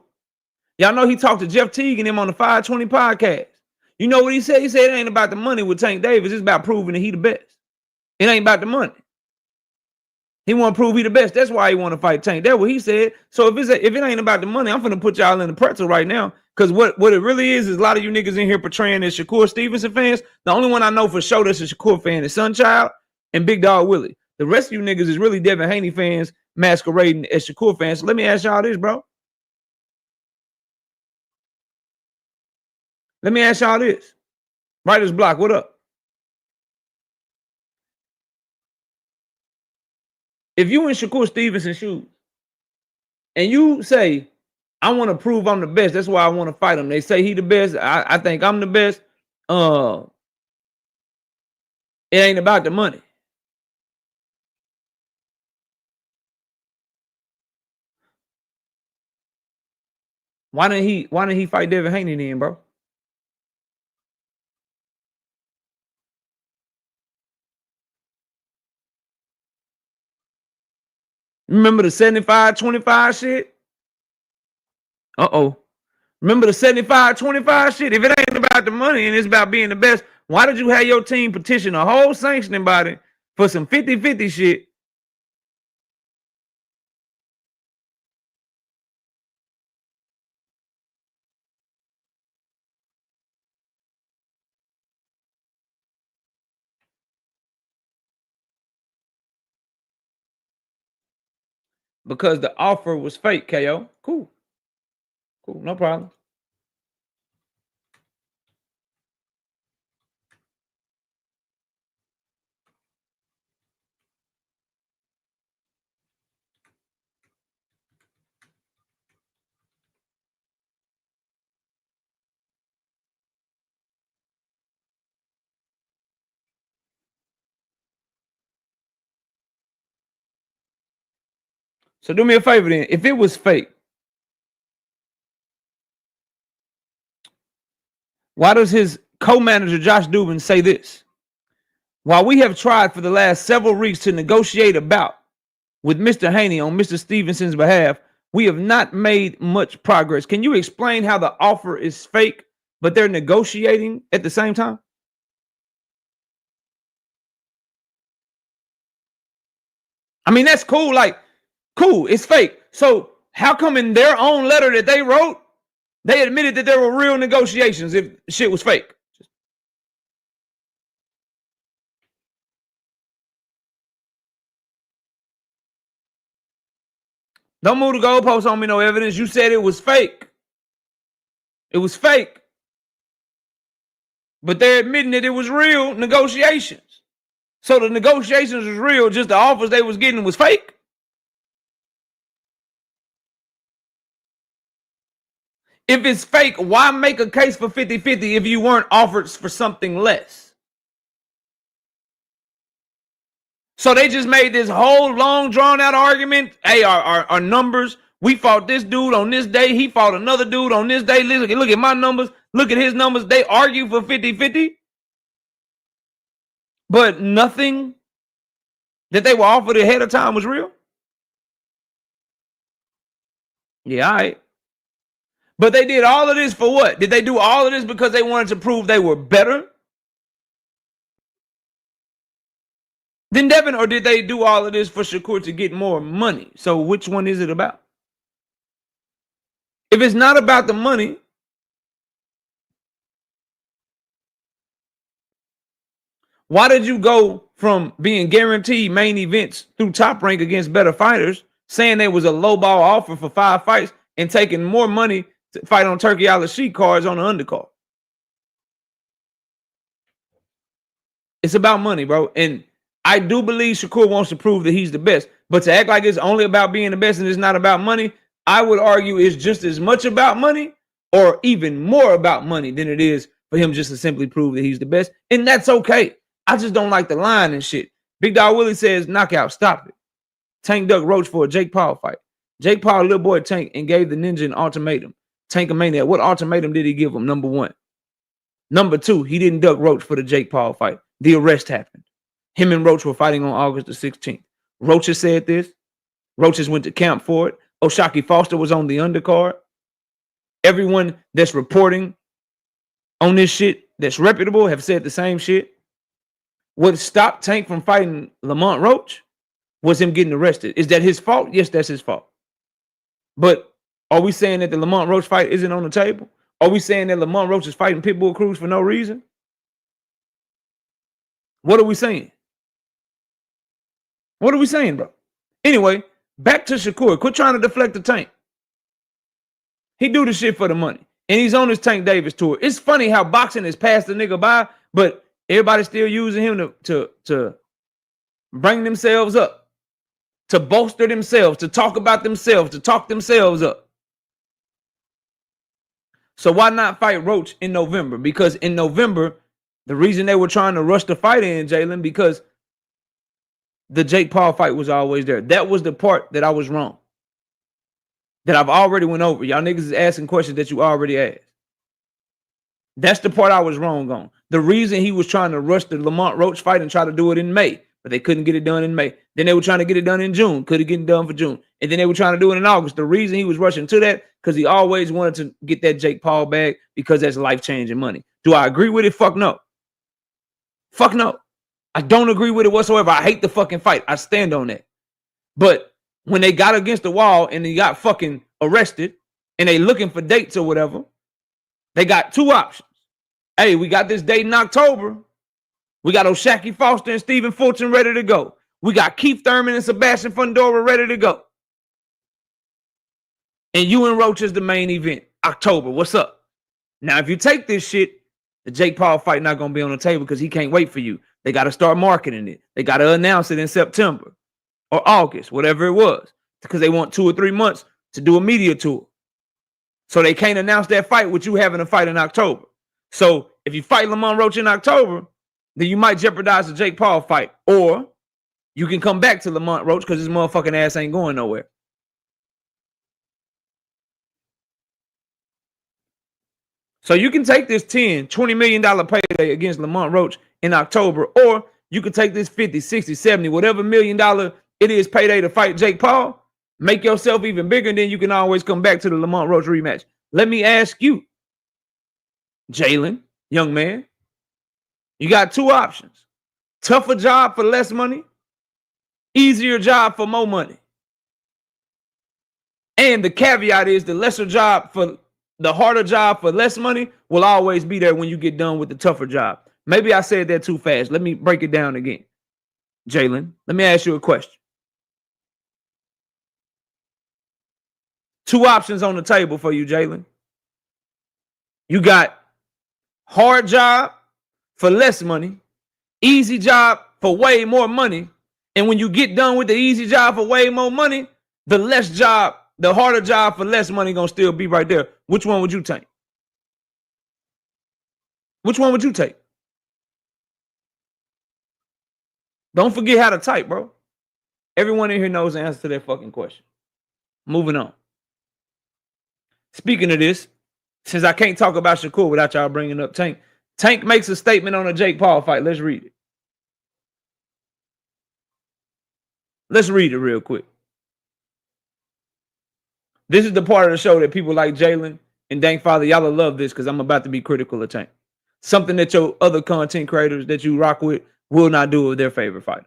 y'all know he talked to Jeff Teague and him on the 520 podcast. You know what he said? He said it ain't about the money with Tank Davis. It's about proving that he the best. It ain't about the money. He want to prove he the best. That's why he want to fight Tank. That's what he said. So if it ain't about the money, I'm finna put y'all in the pretzel right now. Because what it really is a lot of you niggas in here portraying as Shakur Stevenson fans. The only one I know for sure that's a Shakur fan is Sunchild and Big Dog Willie. The rest of you niggas is really Devin Haney fans masquerading as Shakur fans. So let me ask y'all this, bro. Let me ask y'all this. Writer's Block, what up? If you in Shakur Stevenson's shoes and you say, I want to prove I'm the best, that's why I want to fight him. They say he the best. I think I'm the best. It ain't about the money. Why didn't he fight Devin Haney then, bro? Remember the 75-25 shit? Uh-oh. Remember the 75-25 shit? If it ain't about the money and it's about being the best, why did you have your team petition a whole sanctioning body for some 50-50 shit? Because the offer was fake, KO. Cool. Cool, no problem. So do me a favor then. If it was fake, why does his co-manager Josh Dubin say this? While we have tried for the last several weeks to negotiate a bout with Mr. Haney on Mr. Stevenson's behalf, we have not made much progress. Can you explain how the offer is fake, but they're negotiating at the same time? I mean, that's cool. Like, cool, it's fake. So how come in their own letter that they wrote, they admitted that there were real negotiations if shit was fake? Don't move the goalposts on me, no evidence. You said it was fake. It was fake. But they're admitting that it was real negotiations. So the negotiations was real, just the offers they was getting was fake. If it's fake, why make a case for 50-50 if you weren't offered for something less? So they just made this whole long drawn out argument. Hey, our numbers, we fought this dude on this day. He fought another dude on this day. Look at my numbers. Look at his numbers. They argue for 50-50. But nothing that they were offered ahead of time was real? Yeah, all right. But they did all of this for what? Did they do all of this because they wanted to prove they were better than Devin? Or did they do all of this for Shakur to get more money? So which one is it about? If it's not about the money, why did you go from being guaranteed main events through Top Rank against better fighters, saying there was a low ball offer for 5 fights, and taking more money to fight on Turkey Al-Sheikh cards on the undercard? It's about money, bro. And I do believe Shakur wants to prove that he's the best, but to act like it's only about being the best and it's not about money, I would argue it's just as much about money or even more about money than it is for him just to simply prove that he's the best. And that's okay. I just don't like the line and shit. Big Dog Willie says, knockout, stop it. Tank Duck Roach for a Jake Paul fight. Jake Paul, little boy Tank, and gave the ninja an ultimatum. Tank a maniac. What ultimatum did he give him? Number one. Number two, he didn't duck Roach for the Jake Paul fight. The arrest happened. Him and Roach were fighting on August the 16th. Roach has said this. Roaches went to camp for it. O'Shaquie Foster was on the undercard. Everyone that's reporting on this shit that's reputable have said the same shit. What stopped Tank from fighting Lamont Roach was him getting arrested. Is that his fault? Yes, that's his fault. But are we saying that the Lamont Roach fight isn't on the table? Are we saying that Lamont Roach is fighting Pitbull Cruz for no reason? What are we saying? What are we saying, bro? Anyway, back to Shakur. Quit trying to deflect the Tank. He do the shit for the money. And he's on his Tank Davis tour. It's funny how boxing has passed the nigga by, but everybody's still using him to bring themselves up, to bolster themselves, to talk about themselves, to talk themselves up. So why not fight Roach in November? Because in November, the reason they were trying to rush the fight in, Jalen, because the Jake Paul fight was always there. That was the part that I was wrong. That I've already went over. Y'all niggas is asking questions that you already asked. That's the part I was wrong on. The reason he was trying to rush the Lamont Roach fight and try to do it in May, but they couldn't get it done in May. Then they were trying to get it done in June. Couldn't get it done for June. And then they were trying to do it in August. The reason he was rushing to that, because he always wanted to get that Jake Paul bag because that's life-changing money. Do I agree with it? Fuck no. Fuck no. I don't agree with it whatsoever. I hate the fucking fight. I stand on that. But when they got against the wall and they got fucking arrested and they looking for dates or whatever, they got two options. Hey, we got this date in October. We got O'Shaquie Foster and Stephen Fulton ready to go. We got Keith Thurman and Sebastian Fundora ready to go. And you and Roach is the main event. October, what's up? Now, if you take this shit, the Jake Paul fight not going to be on the table because he can't wait for you. They got to start marketing it. They got to announce it in September or August, whatever it was, because they want 2 or 3 months to do a media tour. So they can't announce that fight with you having a fight in October. So if you fight Lamont Roach in October, then you might jeopardize the Jake Paul fight. Or you can come back to Lamont Roach because his motherfucking ass ain't going nowhere. So you can take this $20 million payday against Lamont Roach in October, or you can take this 50, 60, 70, whatever $1 million it is payday to fight Jake Paul, make yourself even bigger, and then you can always come back to the Lamont Roach rematch. Let me ask you, Jalen, young man, you got two options. Tougher job for less money, easier job for more money. And the caveat is the harder job for less money will always be there when you get done with the tougher job. Maybe I said that too fast. Let me break it down again. Jalen, let me ask you a question. Two options on the table for you, Jalen. You got hard job for less money, easy job for way more money. And when you get done with the easy job for way more money, the harder job for less money gonna still be right there. Which one would you take? Which one would you take? Don't forget how to type, bro. Everyone in here knows the answer to that fucking question. Moving on. Speaking of this, since I can't talk about Shakur without y'all bringing up Tank, Tank makes a statement on a Jake Paul fight. Let's read it. Let's read it real quick. This is the part of the show that people like Jalen and Dank Father, y'all will love this because I'm about to be critical of Tank. Something that your other content creators that you rock with will not do with their favorite fighter.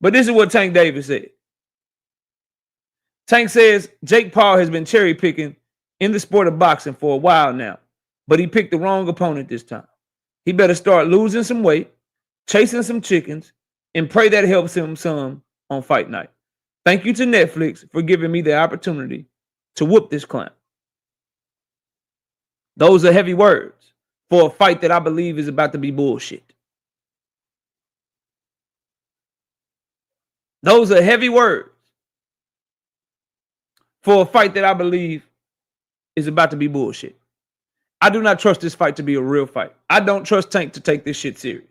But this is what Tank Davis said. Tank says, Jake Paul has been cherry picking in the sport of boxing for a while now, but he picked the wrong opponent this time. He better start losing some weight, chasing some chickens, and pray that helps him some on fight night. Thank you to Netflix for giving me the opportunity to whoop this clown. Those are heavy words for a fight that I believe is about to be bullshit. Those are heavy words for a fight that I believe is about to be bullshit. I do not trust this fight to be a real fight. I don't trust Tank to take this shit serious.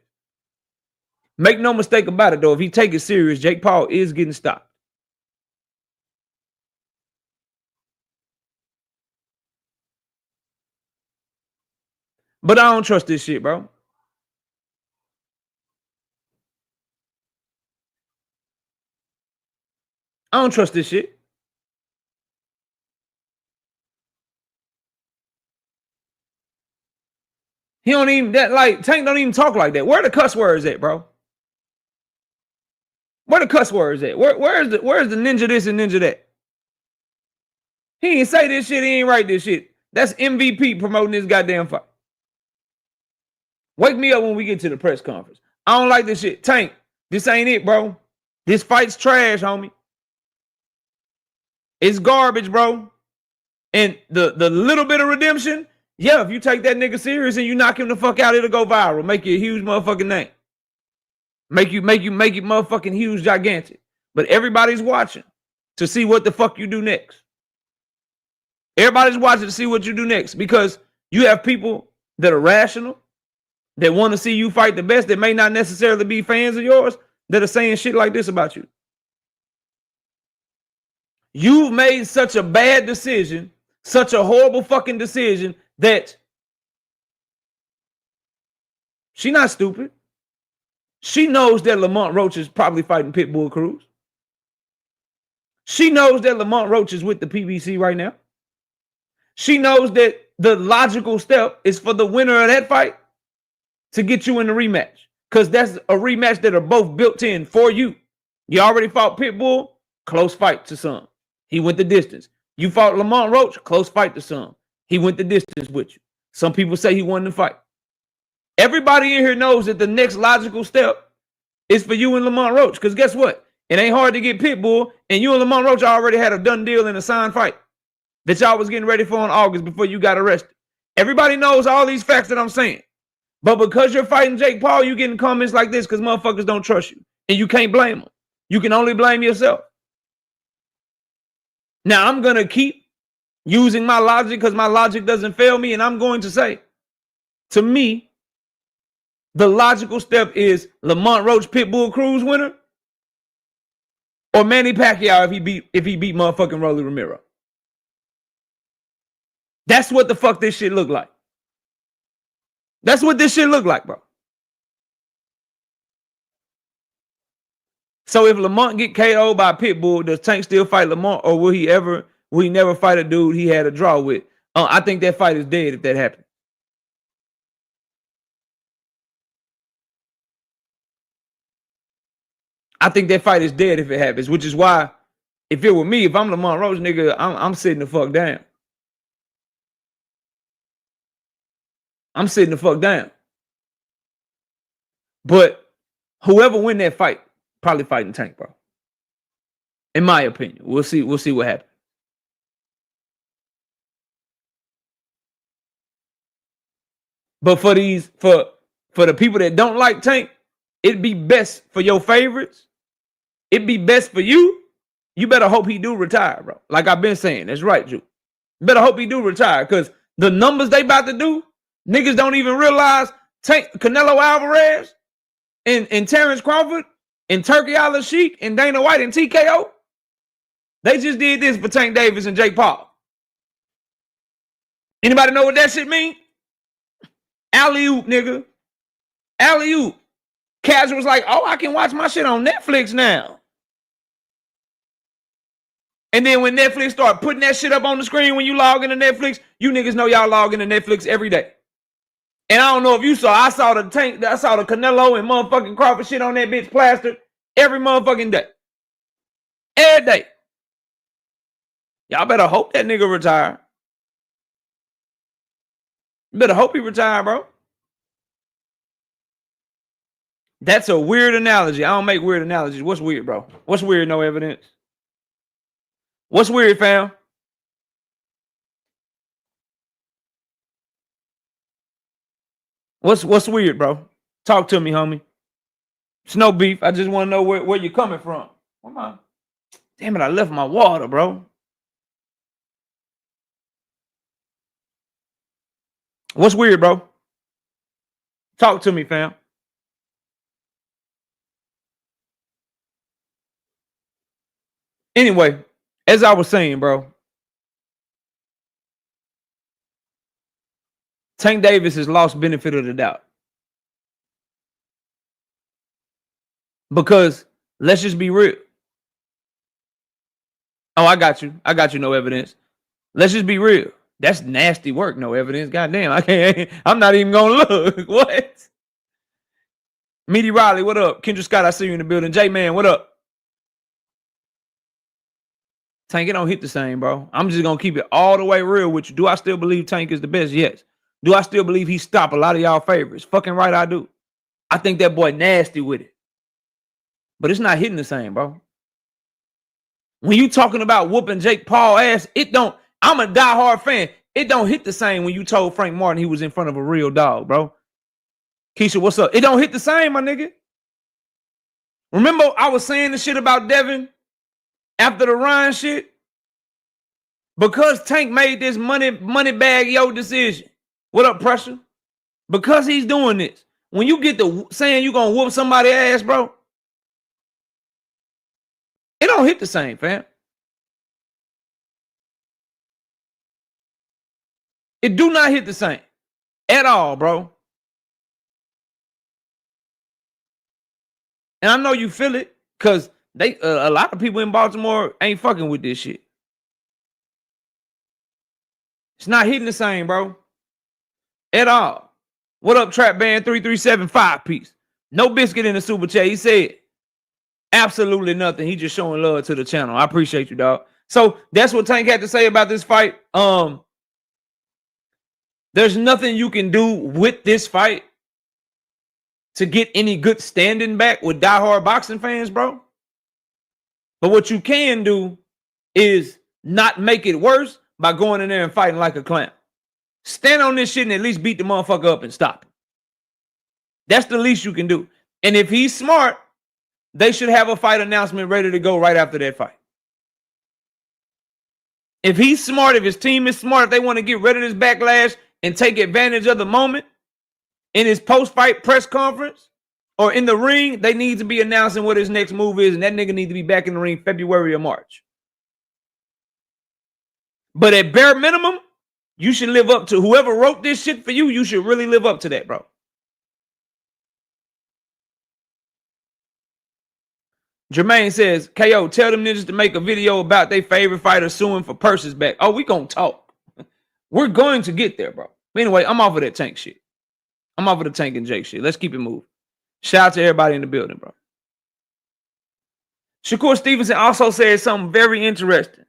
Make no mistake about it, though. If he take it serious, Jake Paul is getting stopped. But I don't trust this shit, bro. I don't trust this shit. He don't even Tank don't even talk like that. Where the cuss words at, bro? Where the cuss words at? Where's the ninja this and ninja that? He ain't say this shit. He ain't write this shit. That's MVP promoting this goddamn fight. Wake me up when we get to the press conference. I don't like this shit. Tank, this ain't it, bro. This fight's trash, homie. It's garbage, bro. And the little bit of redemption, yeah, if you take that nigga serious and you knock him the fuck out, it'll go viral. Make you a huge motherfucking name. Make you motherfucking huge, gigantic. But everybody's watching to see what the fuck you do next. Everybody's watching to see what you do next because you have people that are rational, that want to see you fight the best, that may not necessarily be fans of yours, that are saying shit like this about you. You've made such a bad decision, such a horrible fucking decision that she not stupid. She knows that Lamont Roach is probably fighting Pitbull Cruz. She knows that Lamont Roach is with the PBC right now. She knows that the logical step is for the winner of that fight to get you in the rematch. Because that's a rematch that are both built in for you. You already fought Pitbull, close fight to some. He went the distance. You fought Lamont Roach, close fight to some. He went the distance with you. Some people say he won the fight. Everybody in here knows that the next logical step is for you and Lamont Roach. Because guess what? It ain't hard to get Pitbull, and you and Lamont Roach already had a done deal in a signed fight that y'all was getting ready for in August before you got arrested. Everybody knows all these facts that I'm saying. But because you're fighting Jake Paul, you getting comments like this because motherfuckers don't trust you. And you can't blame them. You can only blame yourself. Now, I'm going to keep using my logic because my logic doesn't fail me. And I'm going to say, to me, the logical step is Lamont Roach Pitbull Cruz winner or Manny Pacquiao if he beat motherfucking Rolly Romero. That's what the fuck this shit look like. That's what this shit look like, bro. So if Lamont get KO'd by Pitbull, does Tank still fight Lamont, or will he never fight a dude he had a draw with? I think that fight is dead if that happens. I think that fight is dead if it happens, which is why, if it were me, if I'm Lamont Roach, nigga, I'm sitting the fuck down. I'm sitting the fuck down. But whoever win that fight, probably fighting Tank, bro. In my opinion. We'll see what happens. But for the people that don't like Tank, it'd be best for your favorites. It'd be best for you. You better hope he do retire, bro. Like I've been saying. That's right, Drew. You better hope he do retire. Because the numbers they about to do, niggas don't even realize Tank, Canelo Alvarez, and Terrence Crawford, and Turkey Al-Sheikh, and Dana White, and TKO. They just did this for Tank Davis and Jake Paul. Anybody know what that shit mean? Alley-oop, nigga. Alley-oop. Casual's like, oh, I can watch my shit on Netflix now. And then when Netflix start putting that shit up on the screen when you log into Netflix, you niggas know y'all log into Netflix every day. And I don't know if you saw, I saw the Canelo and motherfucking Crawford shit on that bitch plastered every motherfucking day. Every day. Y'all better hope that nigga retire. You better hope he retire, bro. That's a weird analogy. I don't make weird analogies. What's weird, bro? What's weird? No evidence. What's weird, fam? What's weird, bro? Talk to me, homie. It's no beef. I just want to know where you're coming from. Where my? Damn it! I left my water, bro. What's weird, bro? Talk to me, fam. Anyway, as I was saying, bro, Tank Davis has lost benefit of the doubt. Because let's just be real. Oh, I got you. I got you. No evidence. Let's just be real. That's nasty work. No evidence. Goddamn. I can't. I'm not even gonna look. What? Meaty Riley, what up? Kendra Scott, I see you in the building. J Man, what up? Tank, it don't hit the same, bro. I'm just gonna keep it all the way real with you. Do I still believe Tank is the best? Yes. Do I still believe he stopped a lot of y'all favorites? Fucking right, I do. I think that boy nasty with it. But it's not hitting the same, bro. When you talking about whooping Jake Paul ass, it don't. I'm a diehard fan. It don't hit the same when you told Frank Martin he was in front of a real dog, bro. Keisha, what's up? It don't hit the same, my nigga. Remember I was saying the shit about Devin after the Ryan shit? Because Tank made this money bag yo decision. What up, Pressure? Because he's doing this. When you get to saying you gonna whoop somebody's ass, bro, it don't hit the same, fam. It do not hit the same at all, bro. And I know you feel it because they a lot of people in Baltimore ain't fucking with this shit. It's not hitting the same, bro. At all. What up, Trap Band 3375 piece? No biscuit in the super chat. He said absolutely nothing. He just showing love to the channel. I appreciate you, dog. So that's what Tank had to say about this fight. There's nothing you can do with this fight to get any good standing back with diehard boxing fans, bro. But what you can do is not make it worse by going in there and fighting like a clown. Stand on this shit and at least beat the motherfucker up and stop him. That's the least you can do. And if he's smart, they should have a fight announcement ready to go right after that fight. If he's smart, if his team is smart, if they want to get rid of this backlash and take advantage of the moment in his post-fight press conference or in the ring, they need to be announcing what his next move is, and that nigga need to be back in the ring February or March. But at bare minimum, you should live up to whoever wrote this shit for you. You should really live up to that, bro. Jermaine says, KO, tell them niggas to make a video about their favorite fighter suing for purses back. Oh, we gonna talk. We're going to get there, bro. But anyway, I'm off of that Tank shit. I'm off of the Tank and Jake shit. Let's keep it moving. Shout out to everybody in the building, bro. Shakur Stevenson also said something very interesting.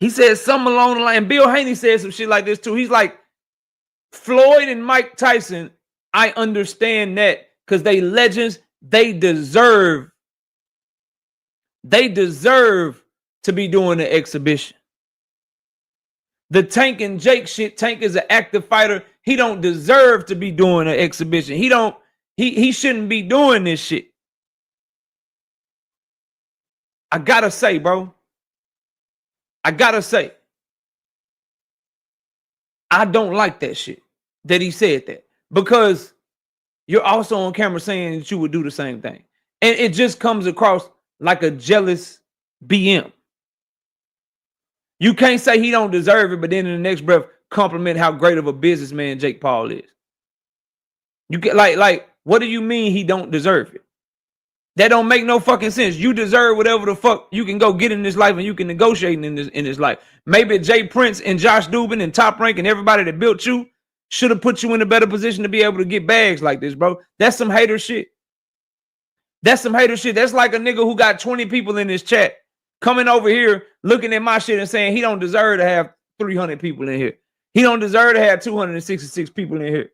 He said something along the line. Bill Haney said some shit like this too. He's like, Floyd and Mike Tyson, I understand that because they legends, they deserve to be doing the exhibition. The Tank and Jake shit, Tank is an active fighter. He don't deserve to be doing an exhibition. He shouldn't be doing this shit. I gotta say, bro. I don't like that shit that he said that, because you're also on camera saying that you would do the same thing. And it just comes across like a jealous BM. You can't say he don't deserve it, but then in the next breath compliment how great of a businessman Jake Paul is. You get like, what do you mean he don't deserve it? That don't make no fucking sense. You deserve whatever the fuck you can go get in this life, and you can negotiate in this life. Maybe Jay Prince and Josh Dubin and Top Rank and everybody that built you should have put you in a better position to be able to get bags like this, bro. That's some hater shit. That's some hater shit. That's like a nigga who got 20 people in his chat coming over here looking at my shit and saying he don't deserve to have 300 people in here. He don't deserve to have 266 people in here.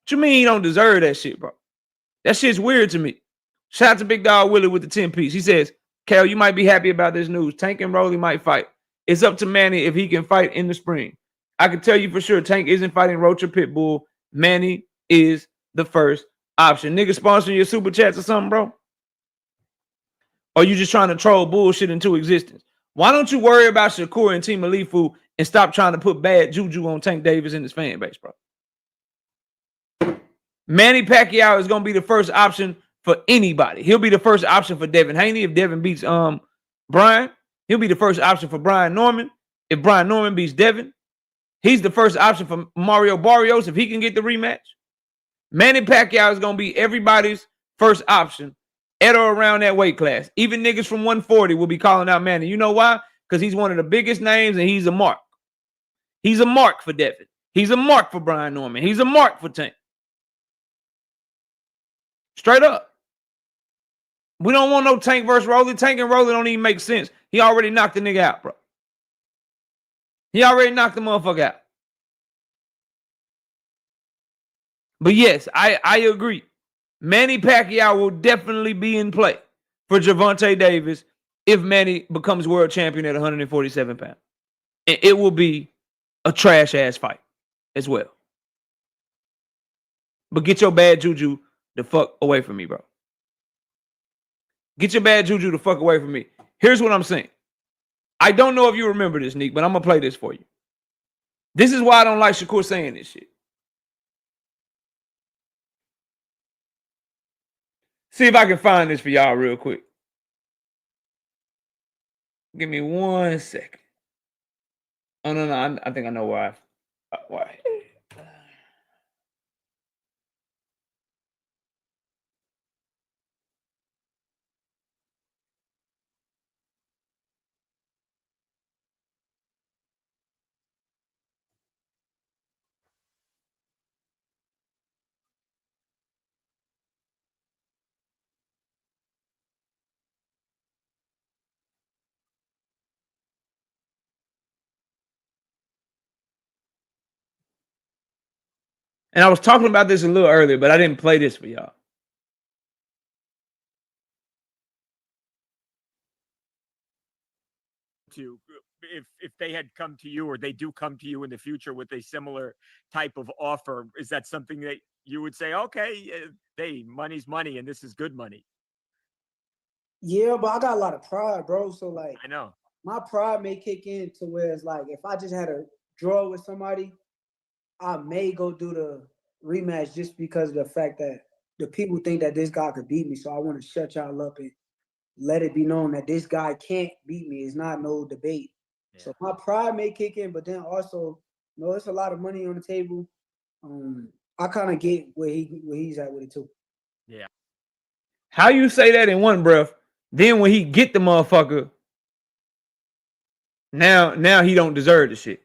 What you mean he don't deserve that shit, bro? That shit's weird to me. Shout out to Big Dog Willie with the 10 piece. He says, Cal, you might be happy about this news. Tank and Rolly might fight. It's up to Manny if he can fight in the spring. I can tell you for sure Tank isn't fighting Roach or Pitbull. Manny is the first option. Nigga sponsoring your super chats or something, bro? Or you just trying to troll bullshit into existence? Why don't you worry about Shakur and Team Alifu and stop trying to put bad juju on Tank Davis and his fan base, bro? Manny Pacquiao is going to be the first option for anybody. He'll be the first option for Devin Haney if Devin beats Brian. He'll be the first option for Brian Norman if Brian Norman beats Devin. He's the first option for Mario Barrios if he can get the rematch. Manny Pacquiao is going to be everybody's first option at or around that weight class. Even niggas from 140 will be calling out Manny. You know why? Because he's one of the biggest names and he's a mark. He's a mark for Devin. He's a mark for Brian Norman. He's a mark for Tank. Straight up. We don't want no Tank versus Rolly. Tank and Rolly don't even make sense. He already knocked the nigga out, bro. He already knocked the motherfucker out. But yes, I agree. Manny Pacquiao will definitely be in play for Gervonta Davis if Manny becomes world champion at 147 pounds. And it will be a trash-ass fight as well. But get your bad juju the fuck away from me, bro. Get your bad juju the fuck away from me. Here's what I'm saying. I don't know if you remember this, Nick, but I'm going to play this for you. This is why I don't like Shakur saying this shit. See if I can find this for y'all real quick. Give me 1 second. Oh, no. I think I know why. Why? And I was talking about this a little earlier, but I didn't play this for y'all. If they had come to you or they do come to you in the future with a similar type of offer, is that something that you would say, okay, hey, money's money and this is good money? Yeah, but I got a lot of pride, bro. So like, I know my pride may kick in to where it's like, if I just had a draw with somebody, I may go do the rematch just because of the fact that the people think that this guy could beat me. So I want to shut y'all up and let it be known that this guy can't beat me. It's not no debate. Yeah. So my pride may kick in, but then also, you know, it's a lot of money on the table. I kind of get where he's at with it too. Yeah. How you say that in one breath, then when he get the motherfucker, now he don't deserve the shit.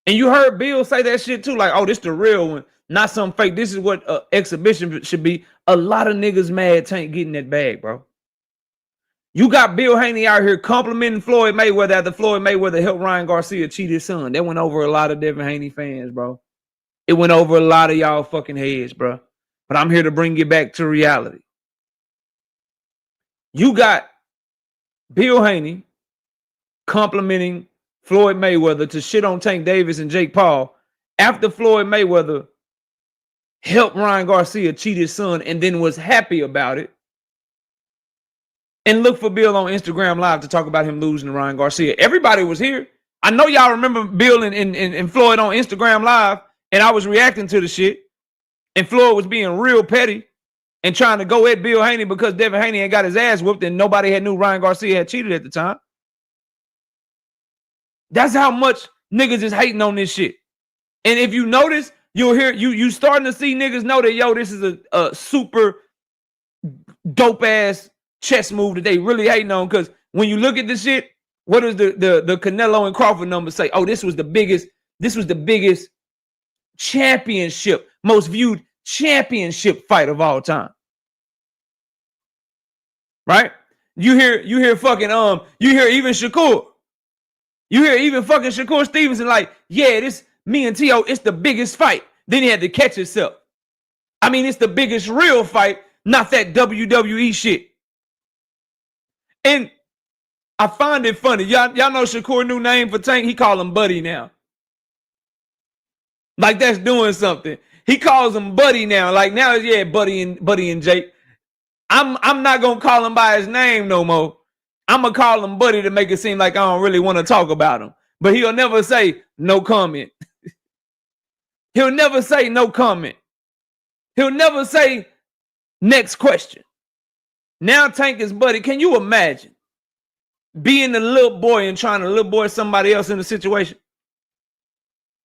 And you heard Bill say that shit too, like, oh, this the real one, not some fake. This is what exhibition should be. A lot of niggas mad Tank getting that bag, bro. You got Bill Haney out here complimenting Floyd Mayweather after Floyd Mayweather helped Ryan Garcia cheat his son. That went over a lot of Devin Haney fans, bro. It went over a lot of y'all fucking heads, bro. But I'm here to bring you back to reality. You got Bill Haney complimenting Floyd Mayweather to shit on Tank Davis and Jake Paul after Floyd Mayweather helped Ryan Garcia cheat his son and then was happy about it. And look for Bill on Instagram Live to talk about him losing to Ryan Garcia. Everybody was here. I know y'all remember Bill and Floyd on Instagram Live, and I was reacting to the shit. And Floyd was being real petty and trying to go at Bill Haney because Devin Haney had got his ass whooped and nobody had knew Ryan Garcia had cheated at the time. That's how much niggas is hating on this shit. And if you notice, you'll hear you starting to see niggas know that, yo, this is a super dope ass chess move that they really hating on. Because when you look at this shit, what does the Canelo and Crawford numbers say? Oh, this was the biggest championship, most viewed championship fight of all time. Right? You hear fucking you hear even Shakur. You hear even fucking Shakur Stevenson like, yeah, this me and T.O., it's the biggest fight. Then he had to catch himself. I mean, it's the biggest real fight, not that WWE shit. And I find it funny. Y'all know Shakur's new name for Tank? He call him Buddy now. Like that's doing something. He calls him Buddy now. Like now, yeah, Buddy and Jake. I'm not gonna call him by his name no more. I'm gonna call him Buddy to make it seem like I don't really want to talk about him. But he'll never say no comment. He'll never say no comment. He'll never say next question. Now Tank is Buddy. Can you imagine being a little boy and trying to little boy somebody else in the situation?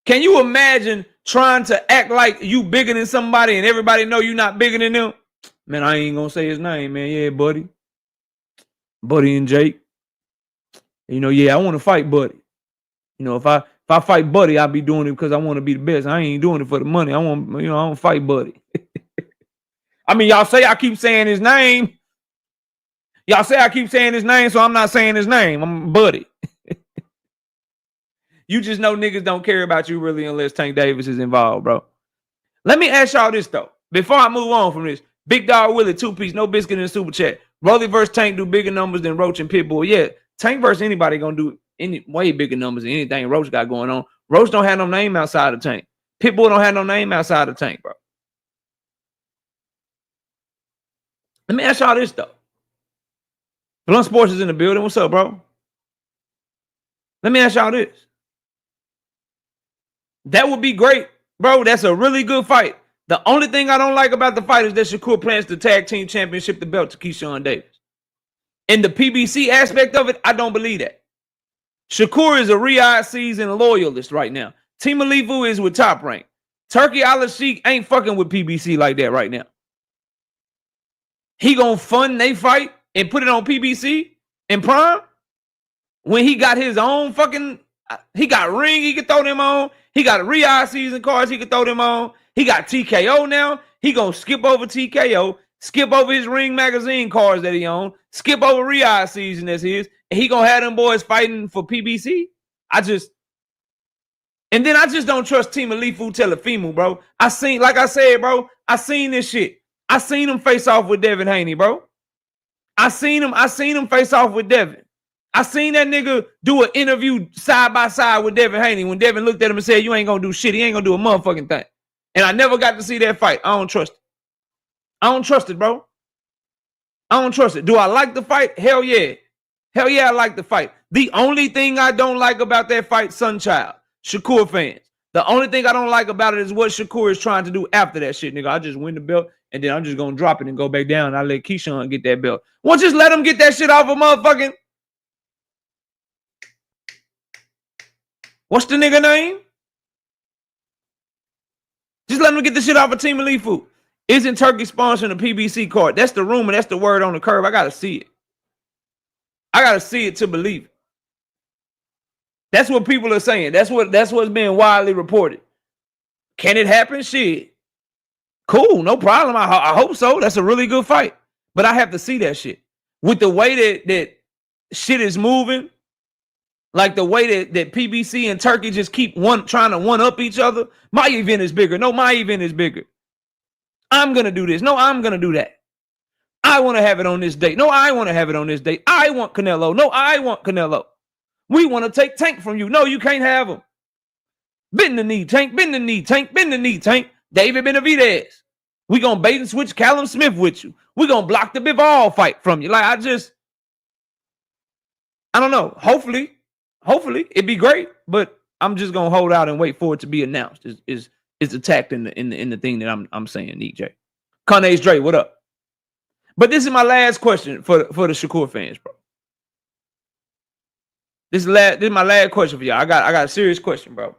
Can you imagine trying to act like you bigger than somebody and everybody know you not bigger than them? Man, I ain't gonna say his name, man. Yeah, Buddy. Buddy and Jake. You know, yeah, I want to fight Buddy. You know, if I fight Buddy, I'll be doing it because I want to be the best. I ain't doing it for the money. I want to fight Buddy. I mean, y'all say I keep saying his name. Y'all say I keep saying his name, so I'm not saying his name. I'm Buddy. You just know niggas don't care about you really unless Tank Davis is involved, bro. Let me ask y'all this, though. Before I move on from this, Big Dog Willie, 2-piece, no biscuit in the super chat. Rolly versus Tank do bigger numbers than Roach and Pitbull. Yeah, Tank versus anybody gonna do any way bigger numbers than anything Roach got going on. Roach don't have no name outside of Tank. Pitbull don't have no name outside of Tank, bro. Let me ask y'all this, though. Blunt Sports is in the building. What's up, bro? Let me ask y'all this. That would be great, bro. That's a really good fight. The only thing I don't like about the fight is that Shakur plans to tag team championship the belt to Keyshawn Davis. In the PBC aspect of it, I don't believe that. Shakur is a Riyadh season loyalist right now. Team Alifu is with Top Rank. Turkey Al-Sheikh ain't fucking with PBC like that right now. He gonna fund they fight and put it on PBC in Prime when he got his own fucking, he got ring he could throw them on. He got Riyadh season cards he could throw them on. He got TKO now. He gonna skip over TKO, skip over his Ring magazine cards that he own, skip over Riyadh season as his, and he gonna have them boys fighting for PBC. And then I just don't trust Team Alifu Telefimu, bro. Like I said, bro, I seen this shit. I seen him face off with Devin Haney, bro. I seen him face off with Devin. I seen that nigga do an interview side by side with Devin Haney when Devin looked at him and said, you ain't gonna do shit. He ain't gonna do a motherfucking thing. And I never got to see that fight. I don't trust it. I don't trust it, bro. I don't trust it. Do I like the fight? Hell yeah. Hell yeah, I like the fight. The only thing I don't like about that fight, Sunchild, Shakur fans. The only thing I don't like about it is what Shakur is trying to do after that shit, nigga. I just win the belt, and then I'm just going to drop it and go back down, and I let Keyshawn get that belt. Well, just let him get that shit off of motherfucking... What's the nigga name? Just let him get the shit off of Team Alifu. Isn't Turkey sponsoring the PBC card? That's the rumor. That's the word on the curve. I got to see it. I got to see it to believe it. That's what people are saying. That's what's being widely reported. Can it happen? Shit. Cool, no problem. I hope so. That's a really good fight. But I have to see that shit. With the way that shit is moving, like the way that PBC and Turkey just keep trying to one-up each other. My event is bigger. No, my event is bigger. I'm going to do this. No, I'm going to do that. I want to have it on this date. No, I want to have it on this date. I want Canelo. No, I want Canelo. We want to take Tank from you. No, you can't have him. Bend the knee, Tank. Bend the knee, Tank. Bend the knee, Tank. David Benavidez. We going to bait and switch Callum Smith with you. We going to block the Bivol fight from you. Like, I don't know. Hopefully, it'd be great, but I'm just going to hold out and wait for it to be announced. Is attacked in the thing that I'm saying, DJ. Kanye Dre, what up? But this is my last question for the Shakur fans, bro. This is my last question for y'all. I got a serious question, bro.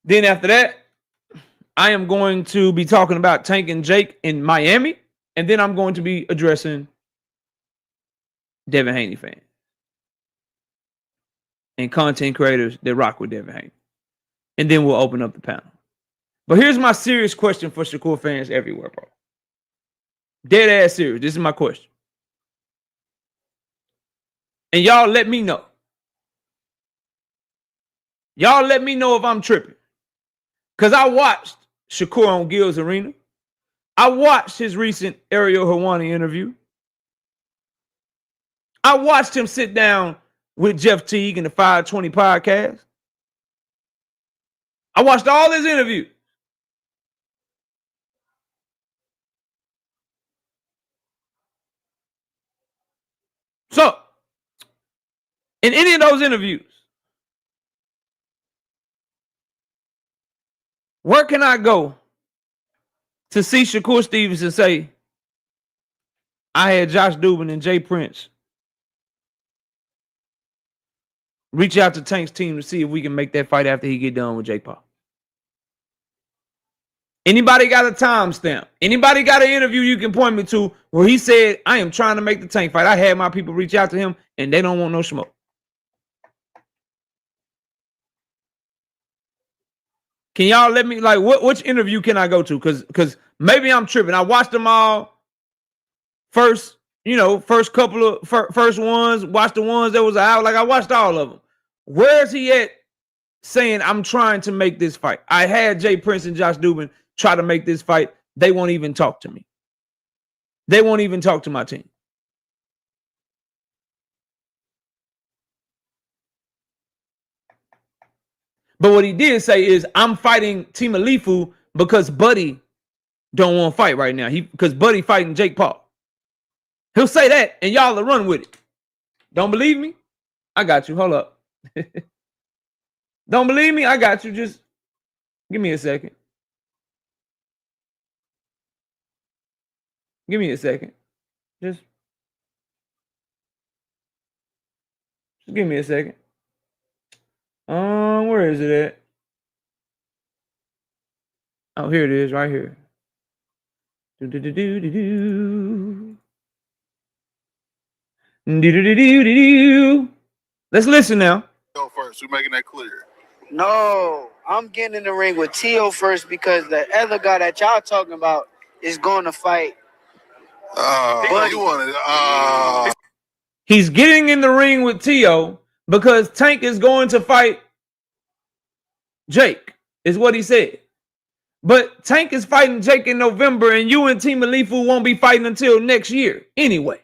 Then after that, I am going to be talking about Tank and Jake in Miami, and then I'm going to be addressing Devin Haney fans and content creators that rock with Devin Haney. And then we'll open up the panel. But here's my serious question for Shakur fans everywhere, bro. Dead ass serious. This is my question. And y'all let me know. Y'all let me know if I'm tripping. Because I watched Shakur on Gil's Arena. I watched his recent Ariel Helwani interview. I watched him sit down with Jeff Teague in the 520 podcast. I watched all his interviews. So, in any of those interviews, where can I go to see Shakur Stevenson say, I had Josh Dubin and Jay Prince reach out to Tank's team to see if we can make that fight after he get done with Jake Paul? Anybody got a timestamp? Anybody got an interview you can point me to where he said, I am trying to make the Tank fight. I had my people reach out to him and they don't want no smoke. Can y'all let me, like, which interview can I go to? Because maybe I'm tripping. I watched them all first, first couple of first ones, watched the ones that was out. Like, I watched all of them. Where's he at saying, I'm trying to make this fight? I had Jay Prince and Josh Dubin try to make this fight. They won't even talk to me. They won't even talk to my team. But what he did say is, I'm fighting Team Alifu because Buddy don't want to fight right now. Because Buddy fighting Jake Paul. He'll say that, and y'all will run with it. Don't believe me? I got you. Hold up. Don't believe me? I got you. Just give me a second. Give me a second. Just give me a second. Where is it at? Oh, here it is, right here. Let's listen now. Go first. We're making that clear. No, I'm getting in the ring with Tio first because the other guy that y'all talking about is going to fight. You wanted. He's getting in the ring with Tio because Tank is going to fight Jake, is what he said. But Tank is fighting Jake in November, and you and Team Alifu won't be fighting until next year anyway.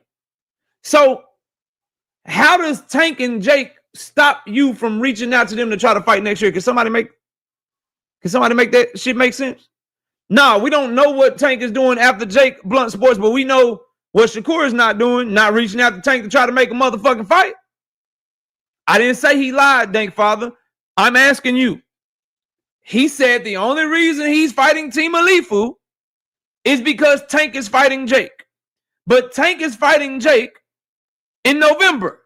So how does Tank and Jake stop you from reaching out to them to try to fight next year? Can somebody make that shit make sense? No, we don't know what Tank is doing after Jake Blunt Sports, but we know what Shakur is not doing, not reaching out to Tank to try to make a motherfucking fight. I didn't say he lied, Dank Father. I'm asking you. He said the only reason he's fighting Team Alifu is because Tank is fighting Jake. But Tank is fighting Jake in November.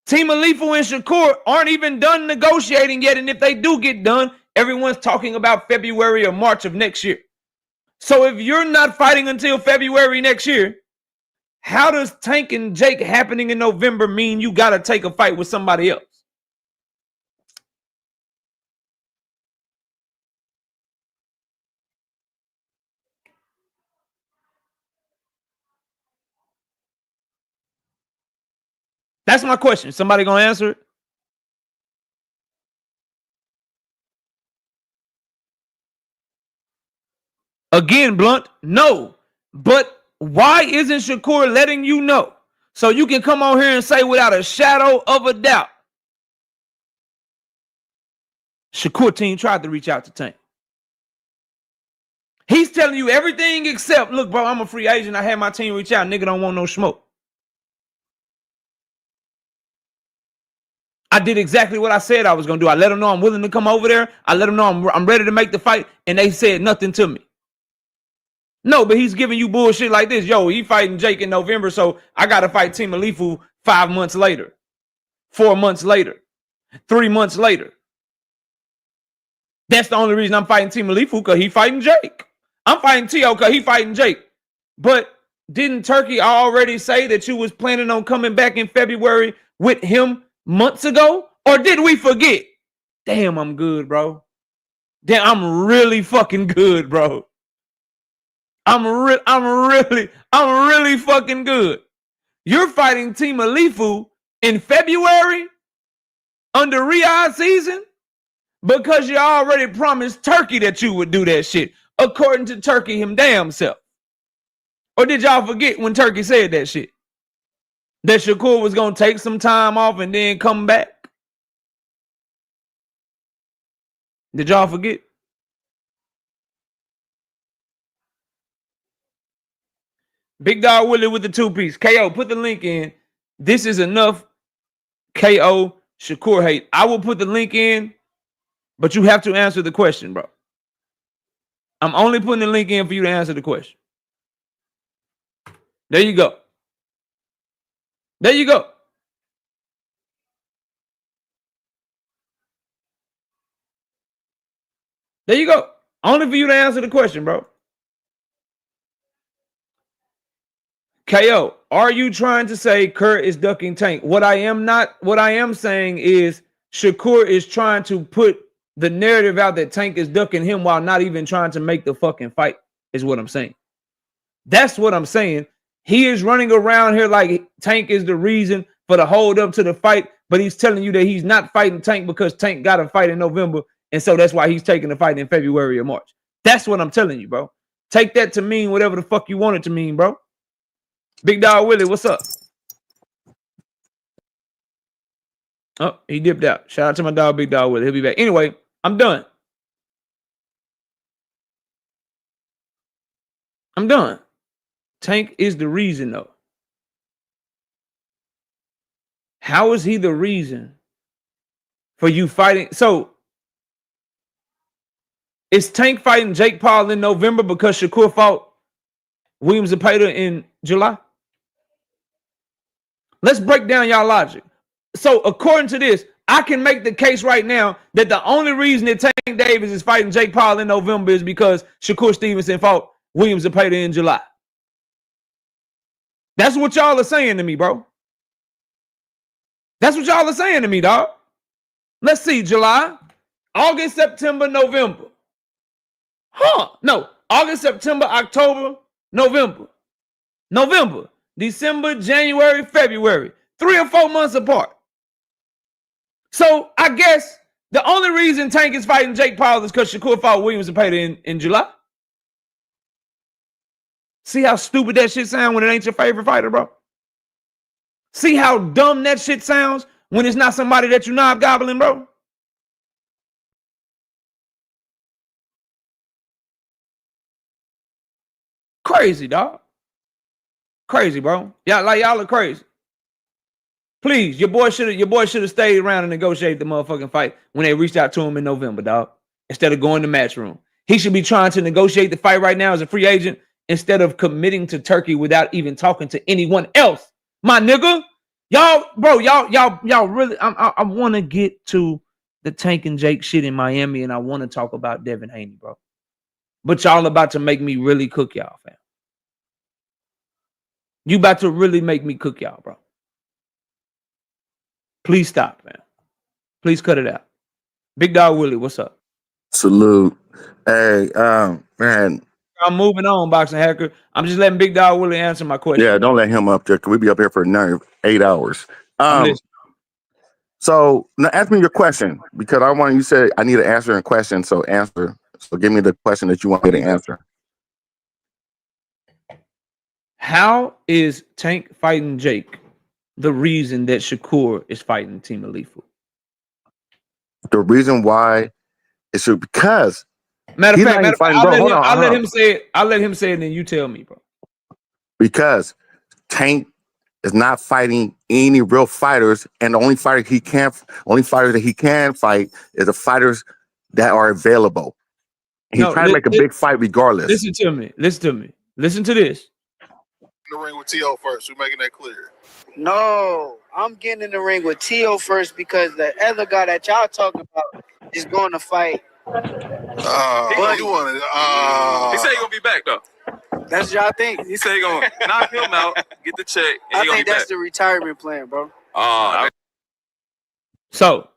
Team Alifu and Shakur aren't even done negotiating yet, and if they do get done, everyone's talking about February or March of next year. So if you're not fighting until February next year, how does Tank and Jake happening in November mean you got to take a fight with somebody else? That's my question. Somebody gonna answer it? Again, Blunt, no. But why isn't Shakur letting you know? So you can come on here and say without a shadow of a doubt, Shakur team tried to reach out to Tank. He's telling you everything except, look, bro, I'm a free agent. I had my team reach out. Nigga don't want no smoke. I did exactly what I said I was going to do. I let them know I'm willing to come over there. I let them know I'm ready to make the fight, and they said nothing to me. No, but he's giving you bullshit like this. Yo, he fighting Jake in November, so I got to fight Team Alifu 5 months later, 4 months later, 3 months later. That's the only reason I'm fighting Team Alifu, because he fighting Jake. I'm fighting Tio because he fighting Jake. But didn't Turkey already say that you was planning on coming back in February with him months ago? Or did we forget? Damn, I'm good, bro. Damn, I'm really fucking good, bro. I'm really fucking good. You're fighting Team Alifu in February under Riyadh season because you already promised Turkey that you would do that shit, according to Turkey him damn self. Or did y'all forget when Turkey said that shit? That Shakur was going to take some time off and then come back? Did y'all forget? Big Dog Willie with the 2-piece. KO, put the link in. This is enough KO Shakur hate. I will put the link in, but you have to answer the question, bro. I'm only putting the link in for you to answer the question. There you go. There you go. There you go. Only for you to answer the question, bro. KO, are you trying to say Kurt is ducking Tank? What I am saying is Shakur is trying to put the narrative out that Tank is ducking him while not even trying to make the fucking fight, is what I'm saying. That's what I'm saying. He is running around here like Tank is the reason for the hold up to the fight, but he's telling you that he's not fighting Tank because Tank got a fight in November, and so that's why he's taking the fight in February or March. That's what I'm telling you, bro. Take that to mean whatever the fuck you want it to mean, bro. Big Dog Willie, what's up? Oh, he dipped out. Shout out to my dog, Big Dog Willie. He'll be back. Anyway, I'm done. I'm done. Tank is the reason, though. How is he the reason for you fighting? So, is Tank fighting Jake Paul in November because Shakur fought Williams Zepeda in July? Let's break down y'all logic. So, according to this, I can make the case right now that the only reason that Tank Davis is fighting Jake Paul in November is because Shakur Stevenson fought Williams Zepeda in July. That's what y'all are saying to me, bro. That's what y'all are saying to me, dog. Let's see, July, August, September, November. No, August, September, October, November. November, December, January, February. 3 or 4 months apart. So I guess the only reason Tank is fighting Jake Paul is because Shakur fought Williams Zepeda in July. See how stupid that shit sounds when it ain't your favorite fighter, bro? See how dumb that shit sounds when it's not somebody that you knob gobbling, bro? Crazy, dog. Crazy, bro. Y'all are crazy. Please, your boy should have stayed around and negotiated the motherfucking fight when they reached out to him in November, dog. Instead of going to match room. He should be trying to negotiate the fight right now as a free agent instead of committing to Turkey without even talking to anyone else. My nigga, y'all really, I want to get to the Tank and Jake shit in Miami, and I want to talk about Devin Haney, bro. But y'all about to make me really cook y'all, fam. You about to really make me cook y'all, bro. Please stop, man. Please cut it out. Big Dog Willie, what's up? Salute. Hey, man. I'm moving on, Boxing Hacker. I'm just letting Big Dog Willie answer my question. Yeah, don't let him up there, because we'll be up here for 8 hours. So now ask me your question, because you said I need to answer a question, so answer. So give me the question that you want me to answer. How is Tank fighting Jake the reason that Shakur is fighting Team Alifu? The reason why is because matter of fact, I'll let him say it. I'll let him say it, and then you tell me, bro. Because Tank is not fighting any real fighters, and the only fighters that he can fight is the fighters that are available. He's trying to make a big fight regardless. Listen to me. Listen to this. In the ring with T.O. first. We're making that clear. No, I'm getting in the ring with T.O. first because the other guy that y'all talking about is going to fight. But you wanted. He said he gonna be back though. That's what y'all think. He said he gonna knock him out, get the check. And I think that's the retirement plan, bro. So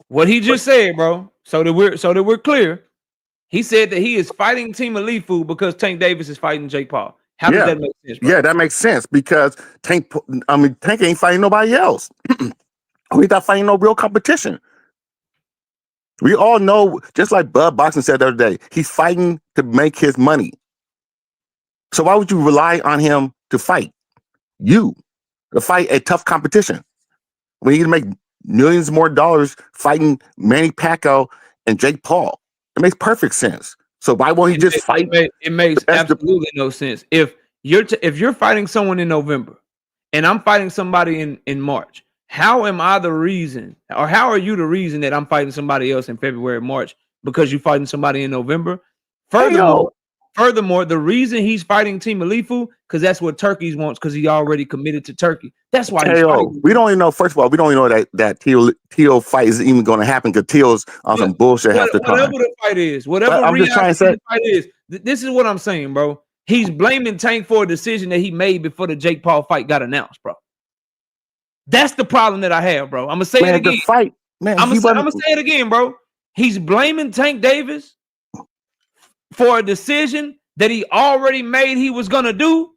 what he just said, bro. So that we're clear. He said that he is fighting Team Alifu because Tank Davis is fighting Jake Paul. How does that make sense, bro? Yeah, that makes sense because Tank ain't fighting nobody else. He's not fighting no real competition. We all know, just like Bud Boxing said the other day, he's fighting to make his money. So why would you rely on him to fight you? To fight a tough competition when he can make millions more dollars fighting Manny Pacquiao and Jake Paul. It makes perfect sense. So why won't he just fight? It makes absolutely no sense. If you're fighting someone in November and I'm fighting somebody in March, how am I the reason, or how are you the reason that I'm fighting somebody else in February, March, because you're fighting somebody in November? Furthermore, the reason he's fighting Team Alifu, because that's what Turkey wants, because he already committed to Turkey. That's why he's fighting. We don't even know. First of all, we don't even know that Teo fight is even going to happen, because Teo's on some bullshit half the time. Whatever the fight is, whatever I'm just trying to say, the fight is, this is what I'm saying, bro. He's blaming Tank for a decision that he made before the Jake Paul fight got announced, bro. That's the problem that I have, bro. I'm gonna say it again. The fight, man. I'm gonna say it again, bro. He's blaming Tank Davis for a decision that he already made he was gonna do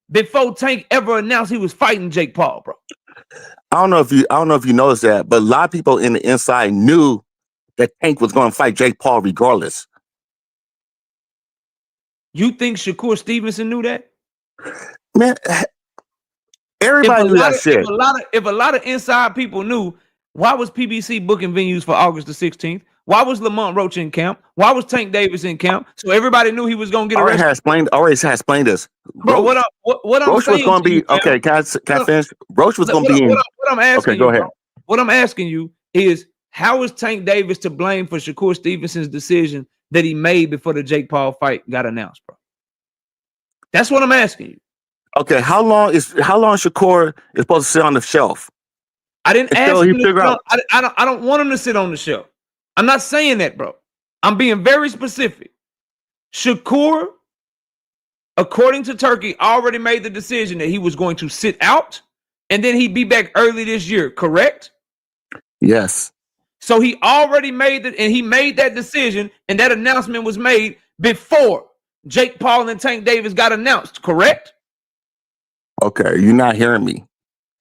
before Tank ever announced he was fighting Jake Paul, bro. I don't know if you noticed that, but a lot of people in the inside knew that Tank was going to fight Jake Paul regardless. You think Shakur Stevenson knew that? Man, everybody knew that shit. If a lot of inside people knew, why was PBC booking venues for August the 16th? Why was Lamont Roach in camp? Why was Tank Davis in camp? So everybody knew he was going to get arrested. Already has explained this. Bro, what I'm Roach saying was going to be, okay, can I finish? Roach was going to be in. What I'm asking okay, go ahead. Bro, what I'm asking you is, how is Tank Davis to blame for Shakur Stevenson's decision that he made before the Jake Paul fight got announced, bro? That's what I'm asking you. Okay, how long Shakur is supposed to sit on the shelf? I didn't ask him to sit on, I don't want him to sit on the shelf. I'm not saying that, bro. I'm being very specific. Shakur, according to Turkey, already made the decision that he was going to sit out and then he'd be back early this year, correct? Yes. So he already made it, and he made that decision, and that announcement was made before Jake Paul and Tank Davis got announced, correct? Okay, you're not hearing me.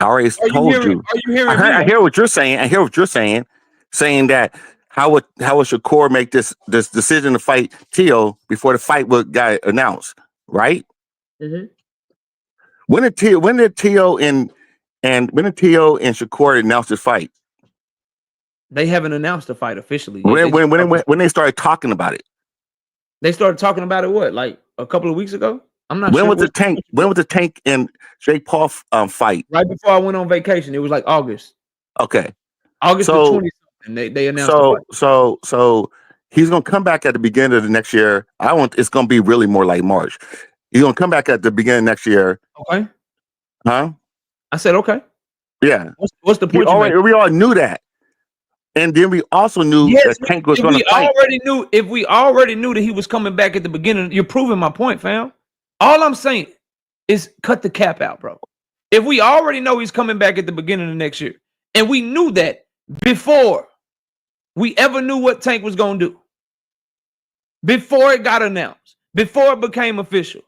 I already told you. Are you hearing me? I hear what you're saying. Saying that how would Shakur make this decision to fight Teo before the fight got announced, right? Mm-hmm. When did Teo and Shakur announce the fight? They haven't announced the fight officially. When they started talking about it? They started talking about it what, like a couple of weeks ago? I'm not sure. When was the Tank and Jake Paul fight? Right before I went on vacation. It was like August. Okay. August the 20th. And they announced the fight. So he's gonna come back at the beginning of the next year. It's gonna be really more like March. He's gonna come back at the beginning of next year. Okay. Huh? I said okay. Yeah. What's the point? We all knew that. And then we also knew that Tank was going to fight. If we already knew that he was coming back at the beginning, you're proving my point, fam. All I'm saying is cut the cap out, bro. If we already know he's coming back at the beginning of next year, and we knew that before we ever knew what Tank was going to do, before it got announced, before it became official,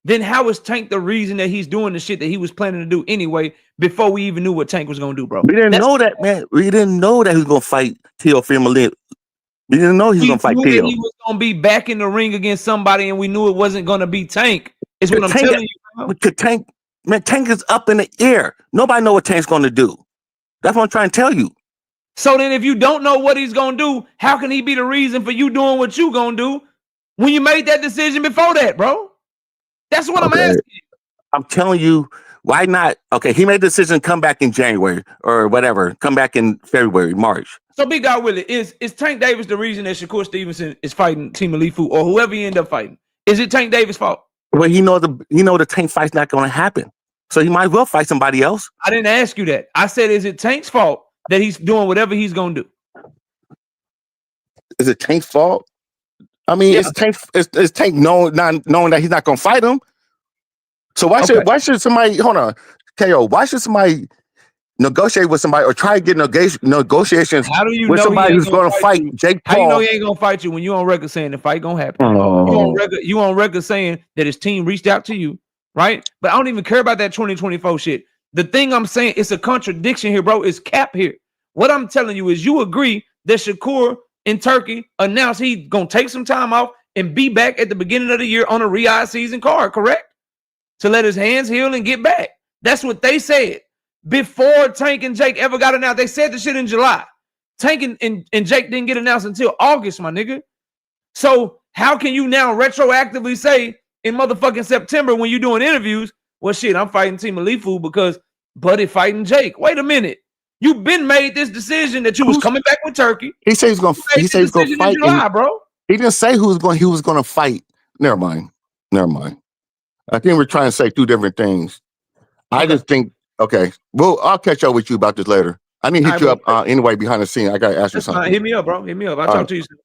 then how is Tank the reason that he's doing the shit that he was planning to do anyway before we even knew what Tank was going to do, bro? We didn't know that, man. We didn't know that he was going to fight Teo Family. We didn't know he was going to fight Teo. He was going to be back in the ring against somebody, and we knew it wasn't going to be Tank. Is what I'm telling you. Tank is up in the air. Nobody know what Tank's going to do. That's what I'm trying to tell you. So then if you don't know what he's going to do, how can he be the reason for you doing what you going to do when you made that decision before that, bro? That's what I'm asking you. I'm telling you, why not? Okay, he made the decision to come back in January or whatever. Come back in February, March. So, Big Guy Willie, is Tank Davis the reason that Shakur Stevenson is fighting Team Alifu or whoever he end up fighting? Is it Tank Davis' fault? Well, the Tank fight's not going to happen. So he might as well fight somebody else. I didn't ask you that. I said, is it Tank's fault that he's doing whatever he's going to do? Is it Tank's fault? I mean, it's Tank knowing that he's not going to fight him. So why should somebody, hold on, KO, why should somebody negotiate with somebody or try to get negotiations with somebody who's going to fight Jake Paul? How you know he ain't going to fight you when you on record saying the fight going to happen? Oh. You on record saying that his team reached out to you, right? But I don't even care about that 2024 shit. The thing I'm saying, it's a contradiction here, bro. It's cap here. What I'm telling you is you agree that Shakur in Turkey announced he's going to take some time off and be back at the beginning of the year on a Riyadh season card, correct? To let his hands heal and get back. That's what they said. Before Tank and Jake ever got announced, they said the shit in July. Tank and Jake didn't get announced until August, my nigga. So how can you now retroactively say in motherfucking September when you're doing interviews, well, shit, I'm fighting Team Alifu because Buddy fighting Jake. Wait a minute. You've been made this decision that you was coming back with Turkey. He said he's gonna. He said he's gonna fight in July, bro. He didn't say he was going to fight. Never mind. I think we're trying to say two different things. Okay. I just think. Okay. Well, I'll catch up with you about this later. I need to hit you up anyway behind the scene. I gotta ask you something. Hit me up, bro. Hit me up. I'll talk to you soon.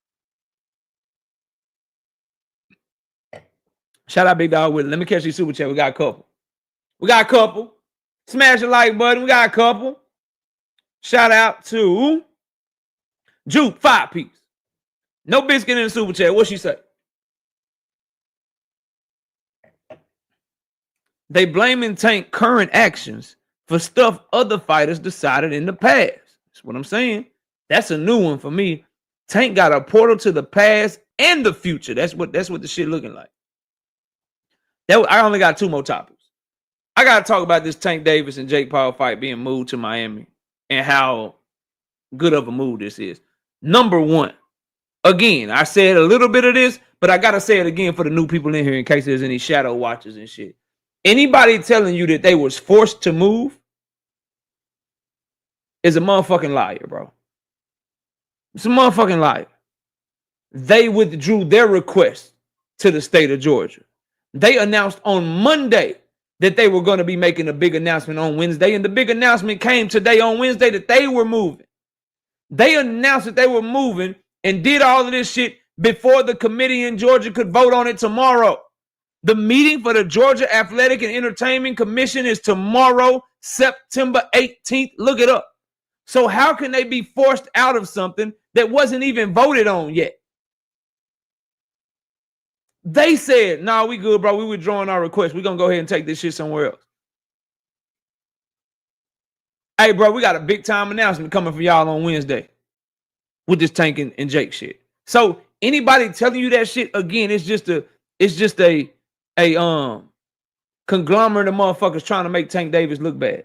Shout out Big Dog with it. Let me catch you super chat. We got a couple. Smash the like button. We got a couple. Shout out to Juke 5-piece. No biscuit in the super chat. What she say? They blaming Tank current actions for stuff other fighters decided in the past. That's what I'm saying. That's a new one for me. Tank got a portal to the past and the future. That's what the shit looking like. I only got 2 more topics. I got to talk about this Tank Davis and Jake Paul fight being moved to Miami and how good of a move this is. Number 1, again, I said a little bit of this, but I got to say it again for the new people in here in case there's any shadow watchers and shit. Anybody telling you that they was forced to move is a motherfucking liar, bro. It's a motherfucking liar. They withdrew their request to the state of Georgia. They announced on Monday that they were going to be making a big announcement on Wednesday, and the big announcement came today on Wednesday that they were moving. They announced that they were moving and did all of this shit before the committee in Georgia could vote on it tomorrow. The meeting for the Georgia Athletic and Entertainment Commission is tomorrow, September 18th. Look it up. So how can they be forced out of something that wasn't even voted on yet? They said, nah, we good, bro. We withdrawing our request. We're going to go ahead and take this shit somewhere else. Hey, bro, we got a big time announcement coming for y'all on Wednesday with this Tank and Jake shit. So anybody telling you that shit, again, it's just a conglomerate of motherfuckers trying to make Tank Davis look bad.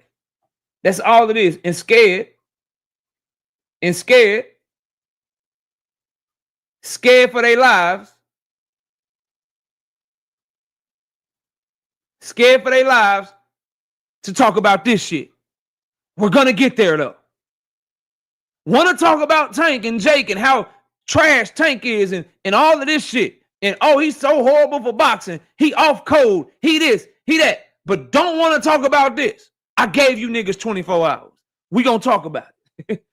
That's all it is. And scared for their lives. Scared for their lives to talk about this shit. We're going to get there, though. Want to talk about Tank and Jake and how trash Tank is and all of this shit. And, oh, he's so horrible for boxing. He off code. He this, he that. But don't want to talk about this. I gave you niggas 24 hours. We going to talk about it.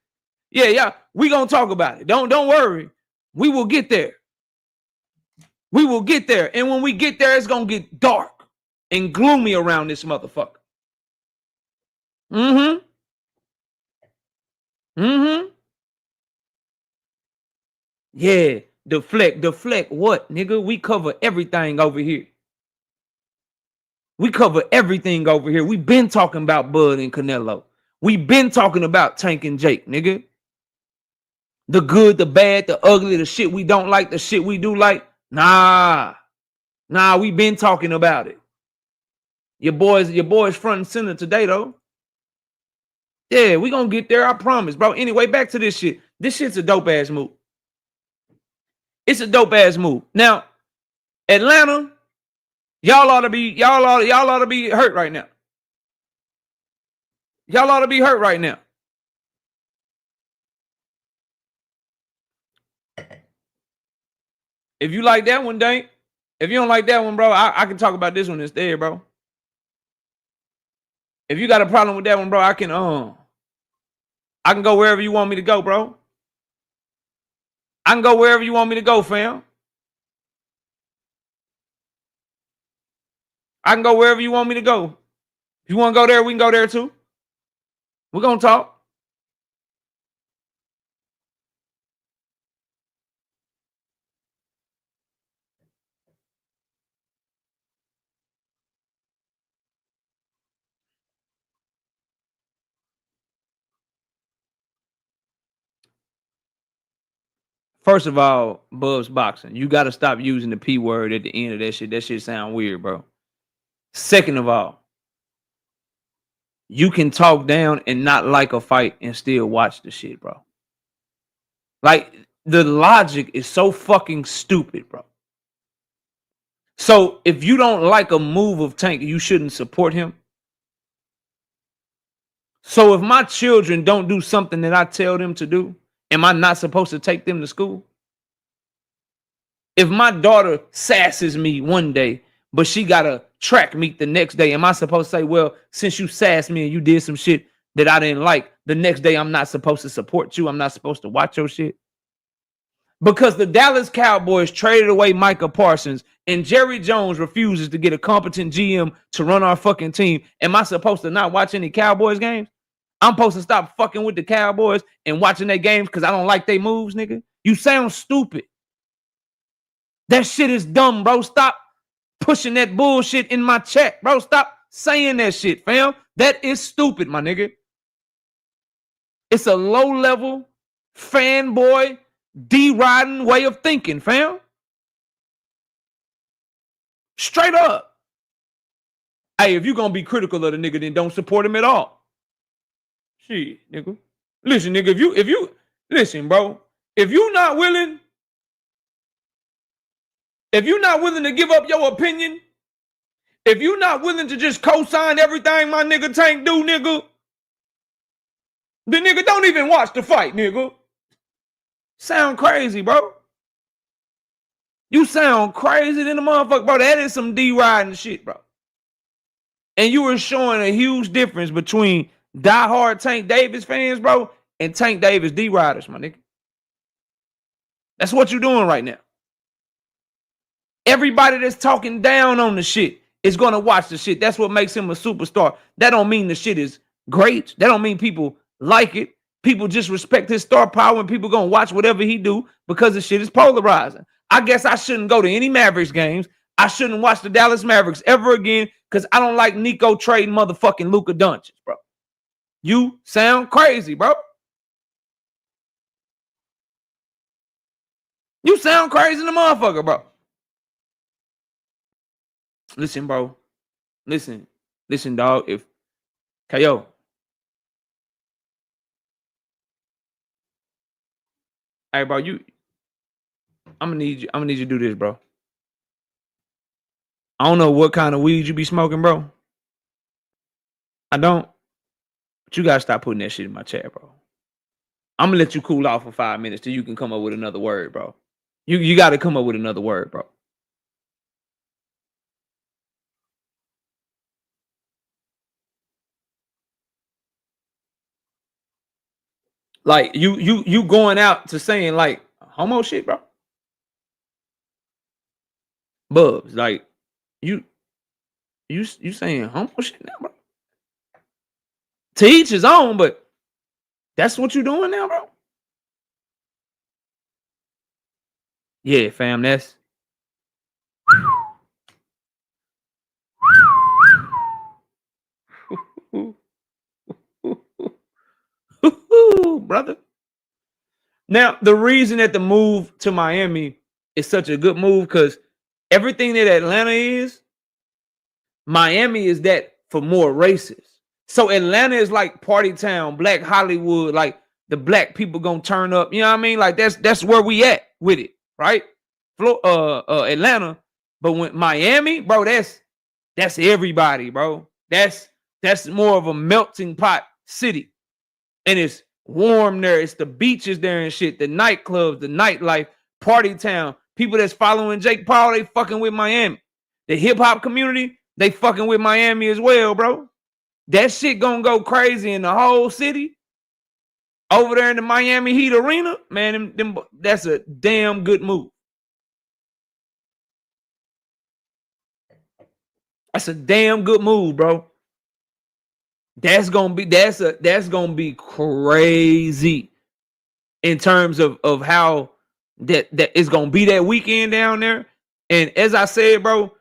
yeah, we going to talk about it. Don't worry. We will get there. We will get there. And when we get there, it's going to get dark and gloomy around this motherfucker. Yeah, deflect what, nigga? We cover everything over here. We been talking about Bud and Canelo. We been talking about Tank and Jake, nigga. The good, the bad, the ugly, the shit we don't like, the shit we do like. Nah, we been talking about it. Your boys front and center today, though. Yeah, we gonna get there, I promise, bro. Anyway, back to this shit. This shit's a dope ass move. It's a dope ass move. Now, Atlanta, y'all ought to be hurt right now. Y'all ought to be hurt right now. If you like that one, Dank. If you don't like that one, bro, I can talk about this one instead, bro. If you got a problem with that one, bro, I can go wherever you want me to go, bro. I can go wherever you want me to go, fam. I can go wherever you want me to go. If you want to go there, we can go there too. We're going to talk. First of all, Bub's boxing. You got to stop using the P word at the end of that shit. That shit sound weird, bro. Second of all, you can talk down and not like a fight and still watch the shit, bro. Like, the logic is so fucking stupid, bro. So if you don't like a move of Tank, you shouldn't support him. So if my children don't do something that I tell them to do, am I not supposed to take them to school? If my daughter sasses me one day, but she got a track meet the next day, am I supposed to say, well, since you sassed me and you did some shit that I didn't like, the next day I'm not supposed to support you? I'm not supposed to watch your shit? Because the Dallas Cowboys traded away Micah Parsons and Jerry Jones refuses to get a competent GM to run our fucking team, am I supposed to not watch any Cowboys games? I'm supposed to stop fucking with the Cowboys and watching their games because I don't like their moves, nigga? You sound stupid. That shit is dumb, bro. Stop pushing that bullshit in my chat, bro. Stop saying that shit, fam. That is stupid, my nigga. It's a low-level, fanboy, D-riding way of thinking, fam. Straight up. Hey, if you're going to be critical of the nigga, then don't support him at all. Shit, nigga. Listen, nigga, if you listen, bro. If you're not willing to give up your opinion, if you're not willing to just co-sign everything my nigga Tank do, nigga, then nigga don't even watch the fight, nigga. Sound crazy, bro. You sound crazy than the motherfucker, bro. That is some D-riding shit, bro. And you were showing a huge difference between diehard Tank Davis fans, bro, and Tank Davis D-riders, my nigga. That's what you're doing right now. Everybody that's talking down on the shit is going to watch the shit. That's what makes him a superstar. That don't mean the shit is great. That don't mean people like it. People just respect his star power and people going to watch whatever he do because the shit is polarizing. I guess I shouldn't go to any Mavericks games. I shouldn't watch the Dallas Mavericks ever again because I don't like Nico trading motherfucking Luka Doncic, bro. You sound crazy, bro. You sound crazy in the motherfucker, bro. Listen, bro. Listen, dog. If KO, hey, bro, I'm gonna need you to do this, bro. I don't know what kind of weed you be smoking, bro. I don't. But you gotta stop putting that shit in my chat, bro. I'm gonna let you cool off for 5 minutes till you can come up with another word, bro. You gotta come up with another word, bro. Like you going out to saying like homo shit, bro. Bubs, like you saying homo shit now, bro. To each his own, but that's what you doing now, bro. Yeah, fam, that's brother. Now, the reason that the move to Miami is such a good move, because everything that Atlanta is, Miami is that for more races. So Atlanta is like party town, Black Hollywood, like the black people gonna turn up. You know what I mean? Like that's where we at with it, right? Atlanta, but when Miami, bro, that's everybody, bro. That's more of a melting pot city, and it's warm there. It's the beaches there and shit, the nightclubs, the nightlife, party town. People that's following Jake Paul, they fucking with Miami. The hip hop community, they fucking with Miami as well, bro. That shit gonna go crazy in the whole city. Over there in the Miami Heat Arena, man, that's a damn good move. That's a damn good move, bro. That's gonna be crazy in terms of how that is gonna be that weekend down there. And as I said, bro,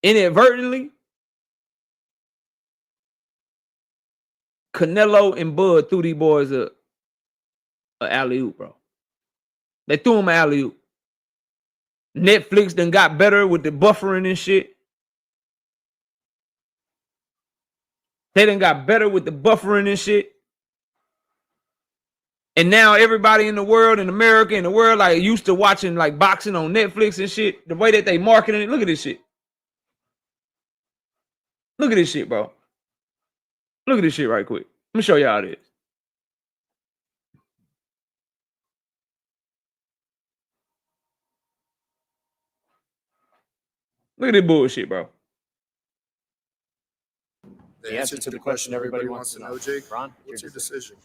inadvertently, Canelo and Bud threw these boys a alley-oop, bro. They threw him an alley-oop. Netflix done got better with the buffering and shit. They done got better with the buffering and shit. And now everybody in the world, in America, in the world, like used to watching like boxing on Netflix and shit. The way that they marketing it. Look at this shit. Look at this shit, bro. Look at this shit right quick. Let me show y'all this. Look at this bullshit, bro. The answer to the question everybody wants to know, Jake. Ron, what's your decision?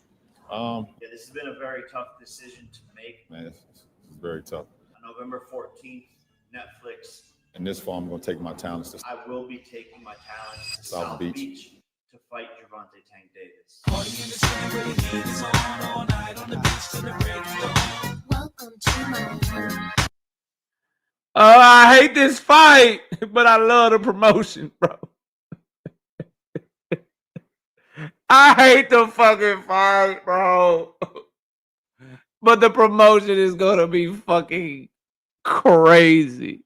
Yeah, this has been a very tough decision to make. Man, it's very tough. On November 14th, Netflix. In this fall, I'm going to take my talents to I will be taking my talents to South Beach to fight Gervonta Tank Davis. Welcome to my Oh, I hate this fight, but I love the promotion, bro. I hate the fucking fight, bro. But the promotion is gonna be fucking crazy.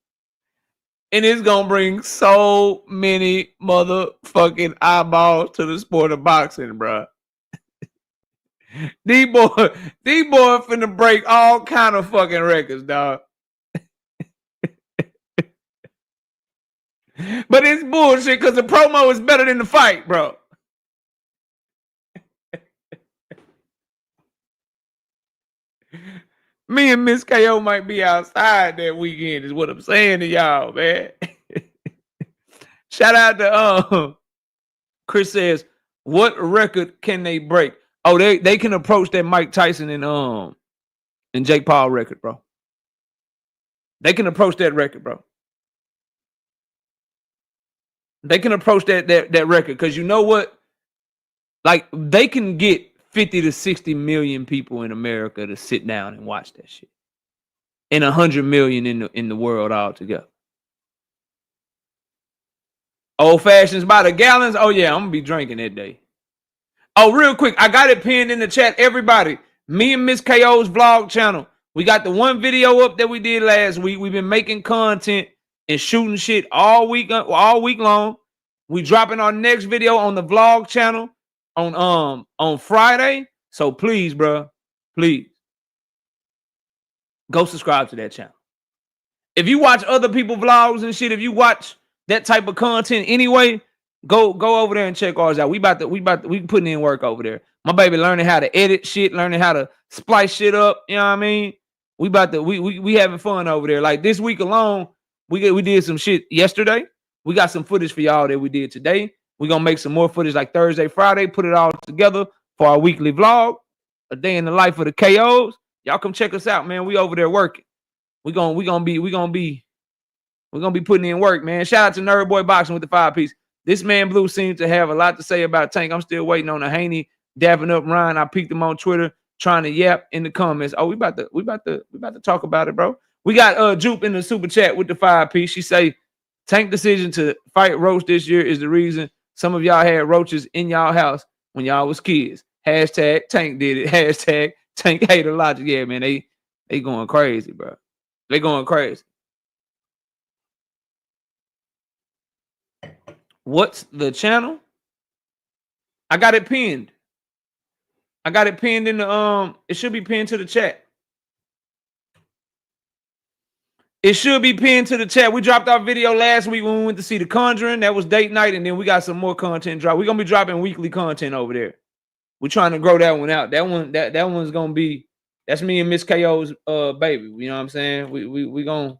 And it's gonna bring so many motherfucking eyeballs to the sport of boxing, bro. D-boy finna break all kind of fucking records, dog. But it's bullshit because the promo is better than the fight, bro. Me and Miss KO might be outside that weekend, is what I'm saying to y'all, man. Shout out to Chris says, what record can they break? Oh, they can approach that Mike Tyson and Jake Paul record, bro. They can approach that record, bro. They can approach that record because you know what? Like they can get 50 to 60 million people in America to sit down and watch that shit, and 100 million in the world altogether. Old fashions by the gallons. Oh yeah, I'm gonna be drinking that day. Oh, real quick, I got it pinned in the chat. Everybody, me and Miss KO's vlog channel. We got the one video up that we did last week. We've been making content and shooting shit all week long. We dropping our next video on the vlog channel on Friday. So please, bro, please go subscribe to that channel. If you watch other people vlogs and shit, if you watch that type of content anyway, go over there and check ours out. We putting in work over there. My baby learning how to edit shit, learning how to splice shit up. You know what I mean? We having fun over there. Like this week alone, we did some shit yesterday. We got some footage for y'all that we did today. We're gonna make some more footage like Thursday, Friday, put it all together for our weekly vlog, a day in the life of the KOs. Y'all come check us out, man. We over there working. We're gonna be putting in work, man. Shout out to Nerd Boy Boxing with the 5-piece. This man Blue seems to have a lot to say about Tank. I'm still waiting on the Haney dapping up Ryan. I peeked him on Twitter trying to yap in the comments. Oh, we about to talk about it, bro. We got Jupe in the super chat with the 5-piece. She say Tank decision to fight Roach this year is the reason some of y'all had roaches in y'all house when y'all was kids. Hashtag Tank did it. Hashtag Tank hater logic. Yeah, man, they going crazy, bro. They going crazy. What's the channel? I got it pinned. I got it pinned in the it should be pinned to the chat. It should be pinned to the chat. We dropped our video last week when we went to see The Conjuring. That was date night, and then we got some more content drop. We're gonna be dropping weekly content over there. We're trying to grow that one out. That one's gonna be, that's me and Miss KO's baby. You know what I'm saying? We gonna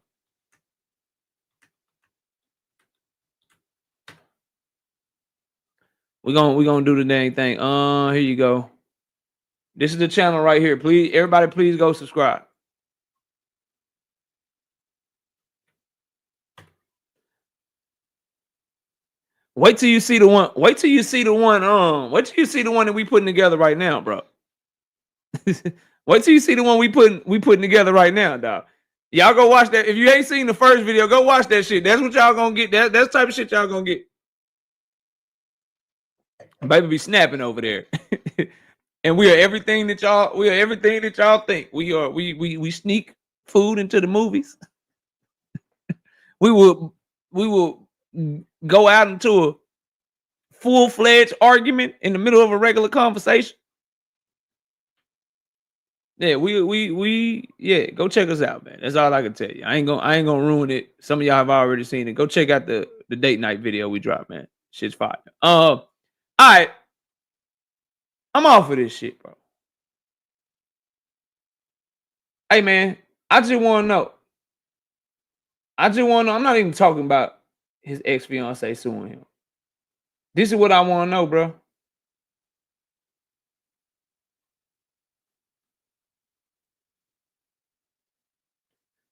We're gonna do the dang thing. Here you go. This is the channel right here. Please, everybody, please go subscribe. Wait till you see the one. Wait till you see the one. Wait till you see the one that we putting together right now, bro. Wait till you see the one we putting together right now, dog. Y'all go watch that. If you ain't seen the first video, go watch that shit. That's what y'all gonna get. That's the type of shit y'all gonna get. Baby be snapping over there. And we are everything that y'all think. We sneak food into the movies. we will go out into a full-fledged argument in the middle of a regular conversation. Yeah, yeah, go check us out, man. That's all I can tell you. I ain't gonna ruin it. Some of y'all have already seen it. Go check out the date night video we dropped, man. Shit's fire. All right. I'm off of this shit, bro. Hey, man, I just want to know. I'm not even talking about his ex-fiance suing him. This is what I want to know, bro.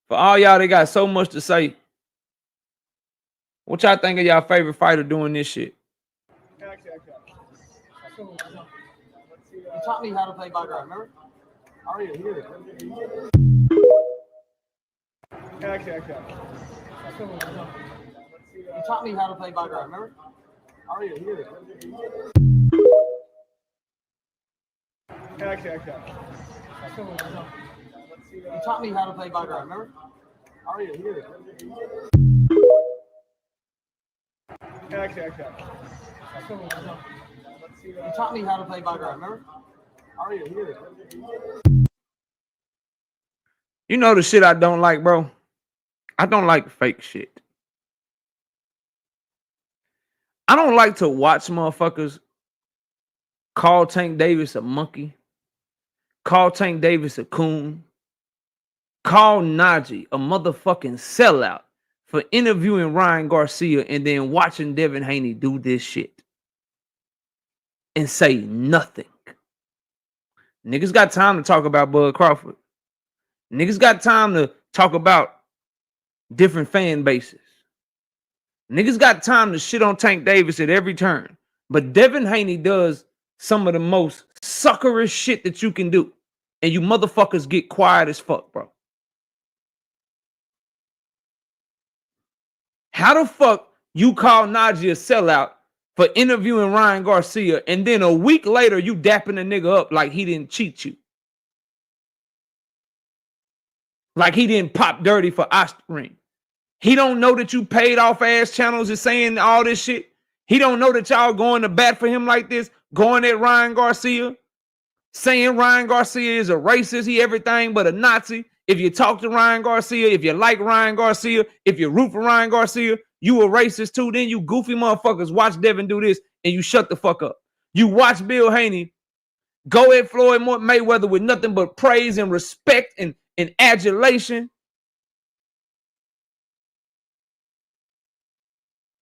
For all y'all that got so much to say, what y'all think of y'all favorite fighter doing this shit? You taught me how to play Baccarat, remember? I already hear it. You taught me how to play Baccarat, remember? I already hear it. You taught me how to play Baccarat, remember? I already hear it. You taught me how to play Baccarat, remember? I already hear it. You know the shit I don't like, bro? I don't like fake shit. I don't like to watch motherfuckers call Tank Davis a monkey, call Tank Davis a coon, call Najee a motherfucking sellout for interviewing Ryan Garcia and then watching Devin Haney do this shit and say nothing. Niggas got time to talk about Bud Crawford. Niggas got time to talk about different fan bases. Niggas got time to shit on Tank Davis at every turn. But Devin Haney does some of the most suckerish shit that you can do. And you motherfuckers get quiet as fuck, bro. How the fuck you call Najee a sellout for interviewing Ryan Garcia and then a week later you dapping a nigga up like he didn't cheat you? Like he didn't pop dirty for Ostring. He don't know that you paid off ass channels and saying all this shit. He don't know that y'all going to bat for him like this, going at Ryan Garcia, saying Ryan Garcia is a racist, he everything but a Nazi. If you talk to Ryan Garcia, if you like Ryan Garcia, if you root for Ryan Garcia, you a racist too. Then you goofy motherfuckers watch Devin do this and you shut the fuck up. You watch Bill Haney go at Floyd Mayweather with nothing but praise and respect and adulation.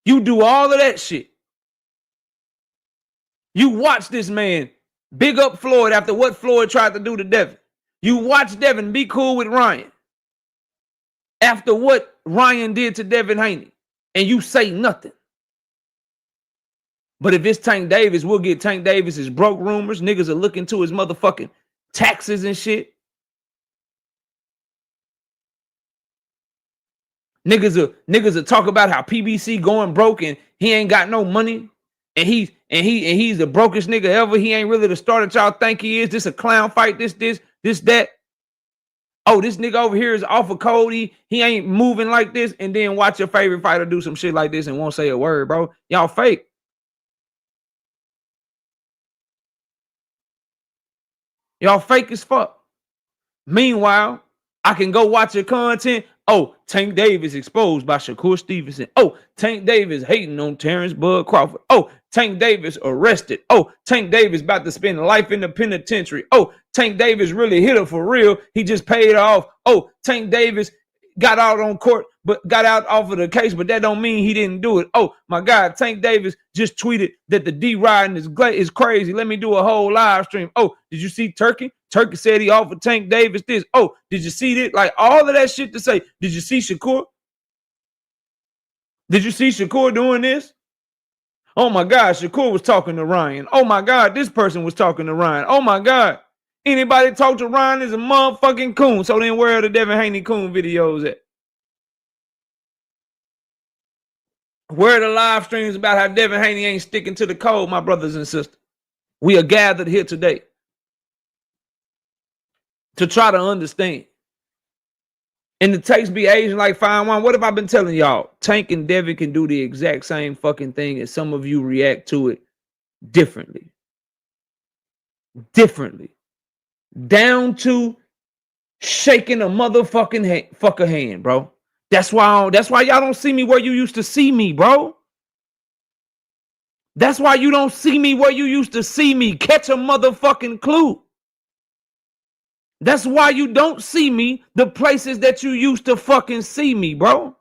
You do all of that shit. You watch this man big up Floyd after what Floyd tried to do to Devin. You watch Devin be cool with Ryan after what Ryan did to Devin Haney, and you say nothing. But if it's Tank Davis, we'll get Tank Davis's broke rumors. Niggas are looking to his motherfucking taxes and shit. Niggas will talk about how PBC going broke and he ain't got no money, and he's the brokest nigga ever. He ain't really the star that y'all think he is. This a clown fight. This that. Oh, this nigga over here is off of code. He ain't moving like this. And then watch your favorite fighter do some shit like this and won't say a word, bro. Y'all fake. Y'all fake as fuck. Meanwhile, I can go watch your content. Oh, Tank Davis exposed by Shakur Stevenson. Oh, Tank Davis hating on Terrence Bud Crawford. Oh, Tank Davis arrested. Oh, Tank Davis about to spend life in the penitentiary. Oh, Tank Davis really hit her for real. He just paid her off. Oh, Tank Davis got out on court, but got out off of the case, but that don't mean he didn't do it. Oh, my God, Tank Davis just tweeted that the D-riding is crazy. Let me do a whole live stream. Oh, did you see Turkey? Turkey said he offered Tank Davis this. Oh, did you see this? Like all of that shit to say. Did you see Shakur? Did you see Shakur doing this? Oh my God, Shakur was talking to Ryan. Oh my God, this person was talking to Ryan. Oh my God, anybody talk to Ryan is a motherfucking coon. So then where are the Devin Haney coon videos at? Where are the live streams about how Devin Haney ain't sticking to the code, my brothers and sisters? We are gathered here today to try to understand. And the takes be Asian like fine wine. What have I been telling y'all? Tank and Devin can do the exact same fucking thing, and some of you react to it differently. Differently. down to shaking a motherfucking fucker hand, bro. That's why y'all don't see me where you used to see me, bro. That's why you don't see me where you used to see me. Catch a motherfucking clue. That's why you don't see me the places that you used to fucking see me, bro.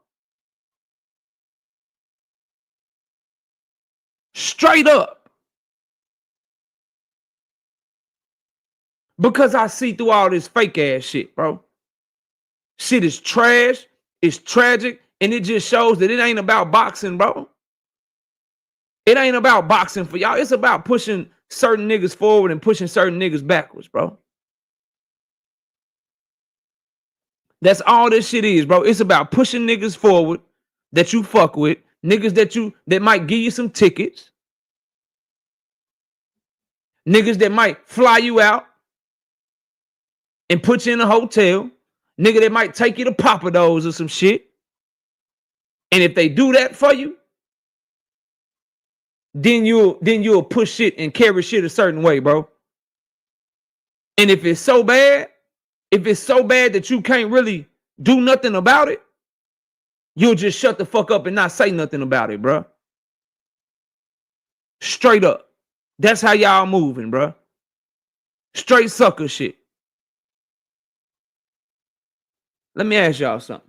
Straight up. Because I see through all this fake ass shit, bro. Shit is trash, it's tragic, and it just shows that it ain't about boxing, bro. It ain't about boxing for y'all. It's about pushing certain niggas forward and pushing certain niggas backwards, bro. That's all this shit is, bro. It's about pushing niggas forward that you fuck with, niggas that might give you some tickets, niggas that might fly you out and put you in a hotel, nigga that might take you to Papados or some shit. And if they do that for you, then you'll push shit and carry shit a certain way, bro. And if it's so bad that you can't really do nothing about it, you'll just shut the fuck up and not say nothing about it, bro. Straight up. That's how y'all moving, bro. Straight sucker shit. Let me ask y'all something.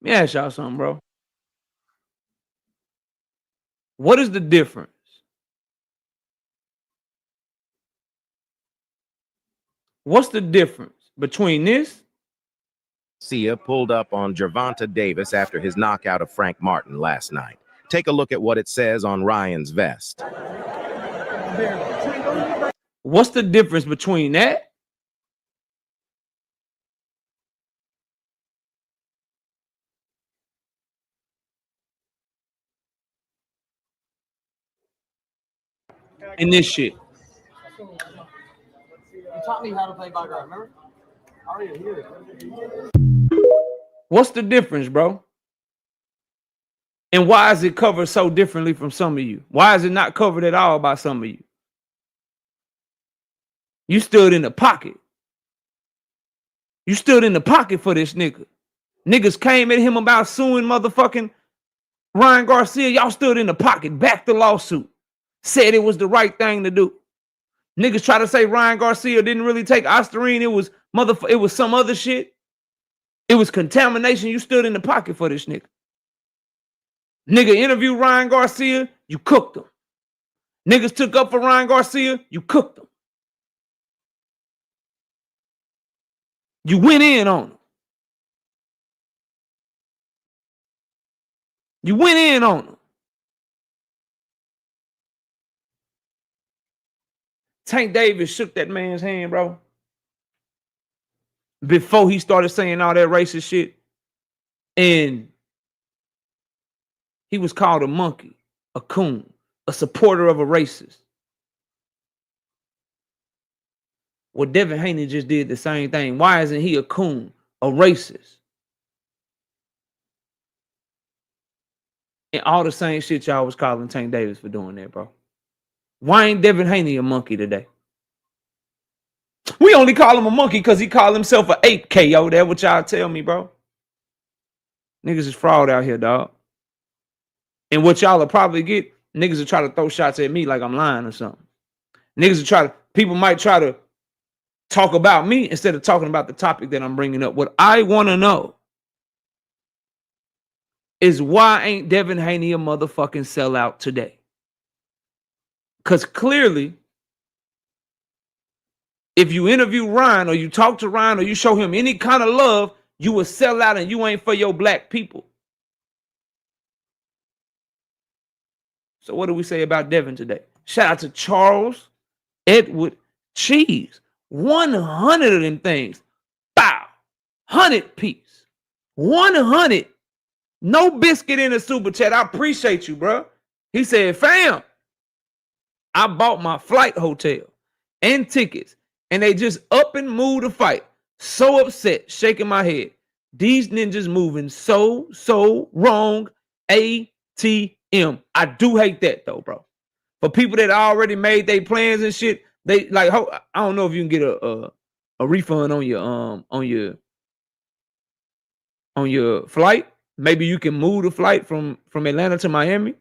Let me ask y'all something, bro. What is the difference? What's the difference between this? Garcia pulled up on Gervonta Davis after his knockout of Frank Martin last night. Take a look at what it says on Ryan's vest. What's the difference between that and this shit? You taught me how to play by guard, remember? Already here. What's the difference, bro? And why is it covered so differently from some of you? Why is it not covered at all by some of you? You stood in the pocket. You stood in the pocket for this nigga. Niggas came at him about suing motherfucking Ryan Garcia. Y'all stood in the pocket, backed the lawsuit, said it was the right thing to do. Niggas try to say Ryan Garcia didn't really take Ostarine. It was some other shit. It was contamination. You stood in the pocket for this nigga. Nigga interviewed Ryan Garcia, you cooked him. Niggas took up for Ryan Garcia, you cooked him. You went in on him. You went in on him. Tank Davis shook that man's hand, bro. Before he started saying all that racist shit. And he was called a monkey, a coon, a supporter of a racist. Well, Devin Haney just did the same thing. Why isn't he a coon, a racist? And all the same shit y'all was calling Tank Davis for doing that, bro. Why ain't Devin Haney a monkey today? We only call him a monkey because he called himself an ape, KO. That's what y'all tell me, bro. Niggas is fraud out here, dog. And what y'all will probably get, niggas will try to throw shots at me like I'm lying or something. People might try to talk about me instead of talking about the topic that I'm bringing up. What I want to know is why ain't Devin Haney a motherfucking sellout today? Because clearly, if you interview Ryan or you talk to Ryan or you show him any kind of love, you will sell out and you ain't for your black people. So what do we say about Devin today? Shout out to Charles Edward Cheese. 100 of them things. Bow. 100 piece. 100. No biscuit in the super chat. I appreciate you, bro. He said, fam, I bought my flight hotel and tickets, and they just up and moved the fight. So upset, shaking my head. These ninjas moving so wrong. ATM. I do hate that though, bro. For people that already made their plans and shit, they like. I don't know if you can get a refund on your flight. Maybe you can move the flight from Atlanta to Miami,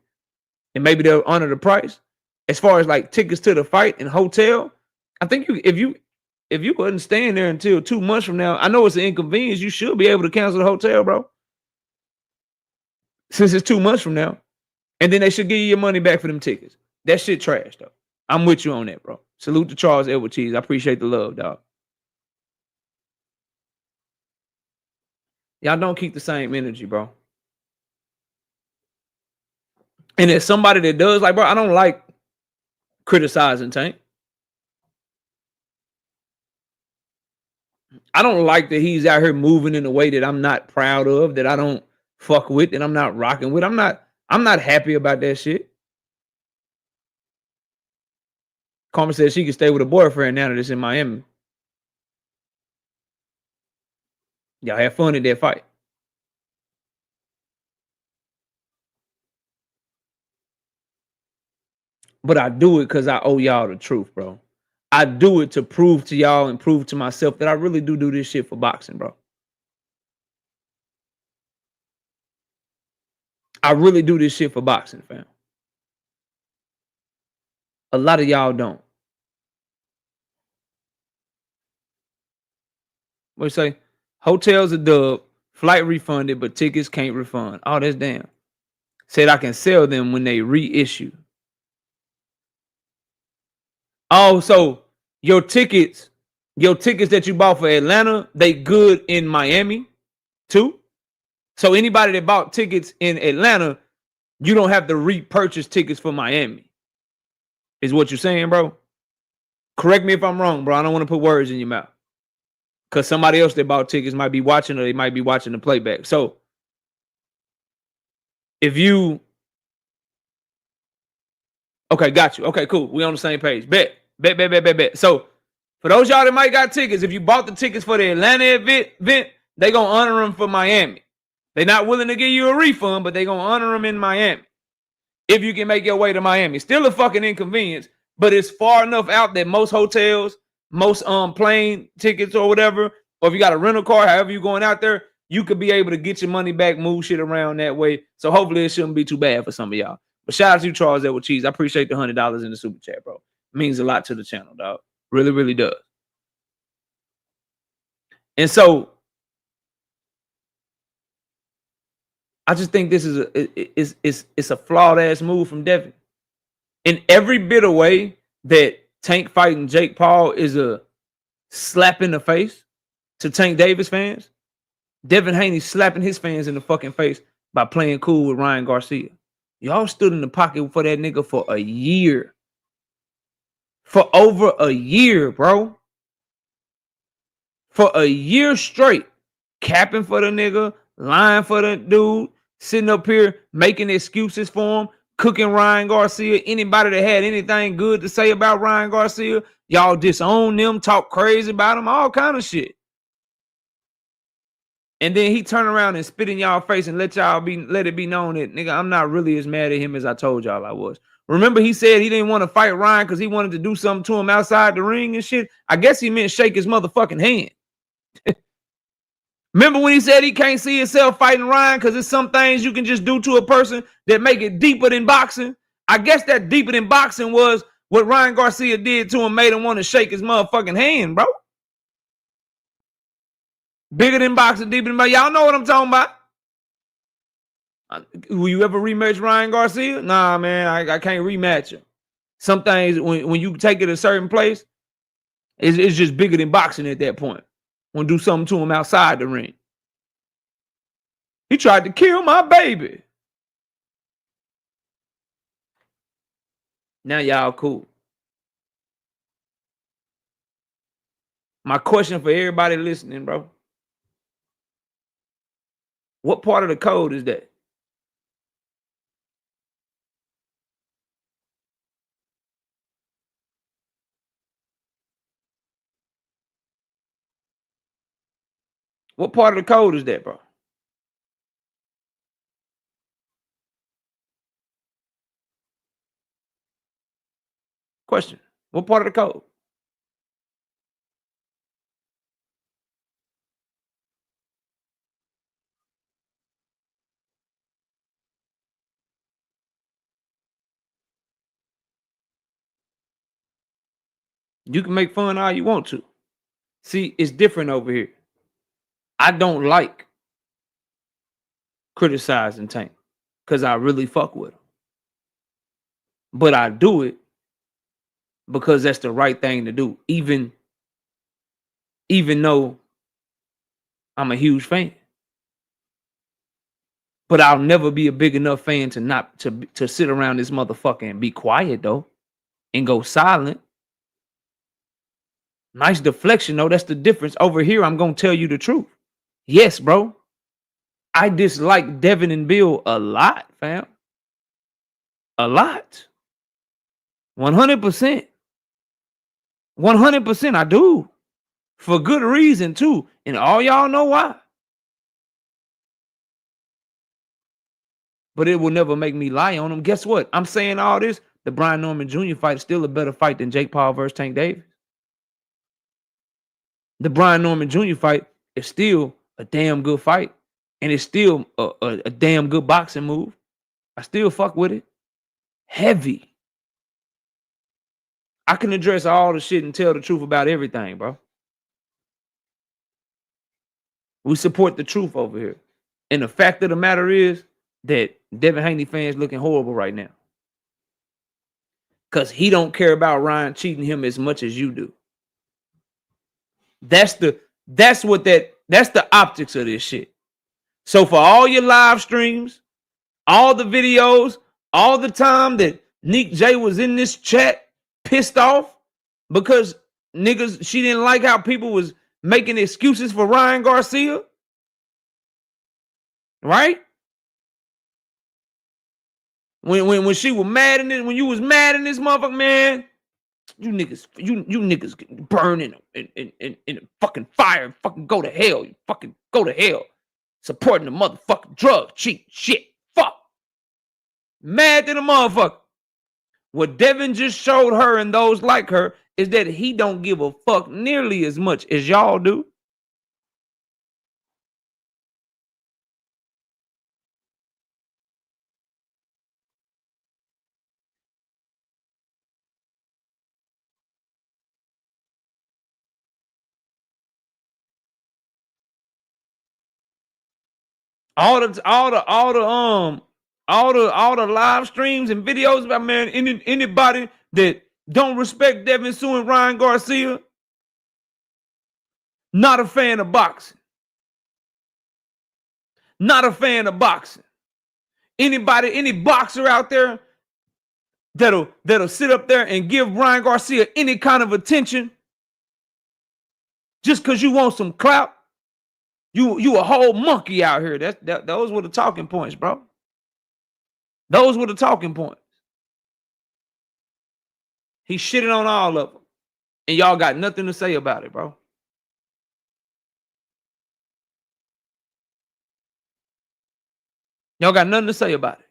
and maybe they'll honor the price. As far as like tickets to the fight and hotel, I think if you wasn't staying there until 2 months from now, I know it's an inconvenience. You should be able to cancel the hotel, bro. Since it's 2 months from now, and then they should give you your money back for them tickets. That shit trash though. I'm with you on that, bro. Salute to Charles Edward Cheese. I appreciate the love, dog. Y'all don't keep the same energy, bro. And as somebody that does, like, bro, I don't like criticizing Tank. I don't like that he's out here moving in a way that I'm not proud of, that I don't fuck with, that I'm not rocking with. I'm not happy about that shit. Carmen says she can stay with a boyfriend now that it's in Miami. Y'all have fun at that fight. But I do it because I owe y'all the truth, bro. I do it to prove to y'all and prove to myself that I really do this shit for boxing, bro. I really do this shit for boxing, fam. A lot of y'all don't. What you say? Hotels are dub, flight refunded, but tickets can't refund. Oh, that's damn. Said I can sell them when they reissue. Oh, so your tickets that you bought for Atlanta, they good in Miami too? So anybody that bought tickets in Atlanta, you don't have to repurchase tickets for Miami. Is what you're saying, bro? Correct me if I'm wrong, bro. I don't want to put words in your mouth. Because somebody else that bought tickets might be watching, or they might be watching the playback. So if you... Okay, got you. Okay, cool. We on the same page. Bet. So for those y'all that might got tickets, if you bought the tickets for the Atlanta event, they gonna honor them for Miami. They're not willing to give you a refund, but they gonna honor them in Miami. If you can make your way to Miami. Still a fucking inconvenience, but it's far enough out that most hotels, most plane tickets or whatever, or if you got a rental car, however you going out there, you could be able to get your money back, move shit around that way. So hopefully it shouldn't be too bad for some of y'all. But shout out to you, Charles Edward Cheese. I appreciate the $100 in the super chat, bro. It means a lot to the channel, dog. Really, really does. And so I just think this is it's a flawed ass move from Devin. In every bit of way that Tank fighting Jake Paul is a slap in the face to Tank Davis fans, Devin Haney slapping his fans in the fucking face by playing cool with Ryan Garcia. Y'all stood in the pocket for that nigga for a year. For over a year, bro. For a year straight. Capping for the nigga, lying for the dude, sitting up here making excuses for him, cooking Ryan Garcia. Anybody that had anything good to say about Ryan Garcia, y'all disown them, talk crazy about him, all kind of shit. And then he turn around and spit in y'all face and let it be known that, nigga, I'm not really as mad at him as I told y'all I was. Remember he said he didn't want to fight Ryan because he wanted to do something to him outside the ring and shit? I guess he meant shake his motherfucking hand. Remember when he said he can't see himself fighting Ryan because there's some things you can just do to a person that make it deeper than boxing? I guess that deeper than boxing was what Ryan Garcia did to him, made him want to shake his motherfucking hand, bro. Bigger than boxing, deeper than boxing. Y'all know what I'm talking about. Will you ever rematch Ryan Garcia? Nah, man, I can't rematch him. Some things, when you take it a certain place, it's just bigger than boxing at that point. Want to do something to him outside the ring. He tried to kill my baby. Now y'all cool. My question for everybody listening, bro. What part of the code is that? What part of the code is that, bro? Question. What part of the code? You can make fun all you want to. See, it's different over here. I don't like criticizing Tank because I really fuck with him. But I do it because that's the right thing to do, even though I'm a huge fan. But I'll never be a big enough fan to not to sit around this motherfucker and be quiet though and go silent. Nice deflection though. That's the difference. Over here, I'm gonna tell you the truth. Yes, bro. I dislike Devin and Bill a lot, fam. A lot. 100%. 100% I do. For good reason too. And all y'all know why. But it will never make me lie on them. Guess what? I'm saying all this. The Brian Norman Jr. fight is still a better fight than Jake Paul versus Tank Davis. The Brian Norman Jr. fight is still a damn good fight. And it's still a damn good boxing move. I still fuck with it. Heavy. I can address all the shit and tell the truth about everything, bro. We support the truth over here. And the fact of the matter is that Devin Haney fans looking horrible right now. Because he don't care about Ryan cheating him as much as you do. That's the optics of this shit. So for all your live streams, all the videos, all the time that Nick J was in this chat pissed off because niggas, she didn't like how people was making excuses for Ryan Garcia. Right? When she was mad in it, when you was mad in this motherfucker, man, you niggas get burned in fucking fire, fucking go to hell. You fucking go to hell. Supporting the motherfucking drug, cheat, shit, fuck. Mad to the motherfucker. What Devin just showed her and those like her is that he don't give a fuck nearly as much as y'all do. All the live streams and videos about, man, anybody that don't respect Devin Sue and Ryan Garcia, not a fan of boxing. Not a fan of boxing. Any boxer out there that'll sit up there and give Ryan Garcia any kind of attention just because you want some clout, you a whole monkey out here. Those were the talking points, bro. Those were the talking points. He shitted on all of them. And y'all got nothing to say about it, bro. Y'all got nothing to say about it.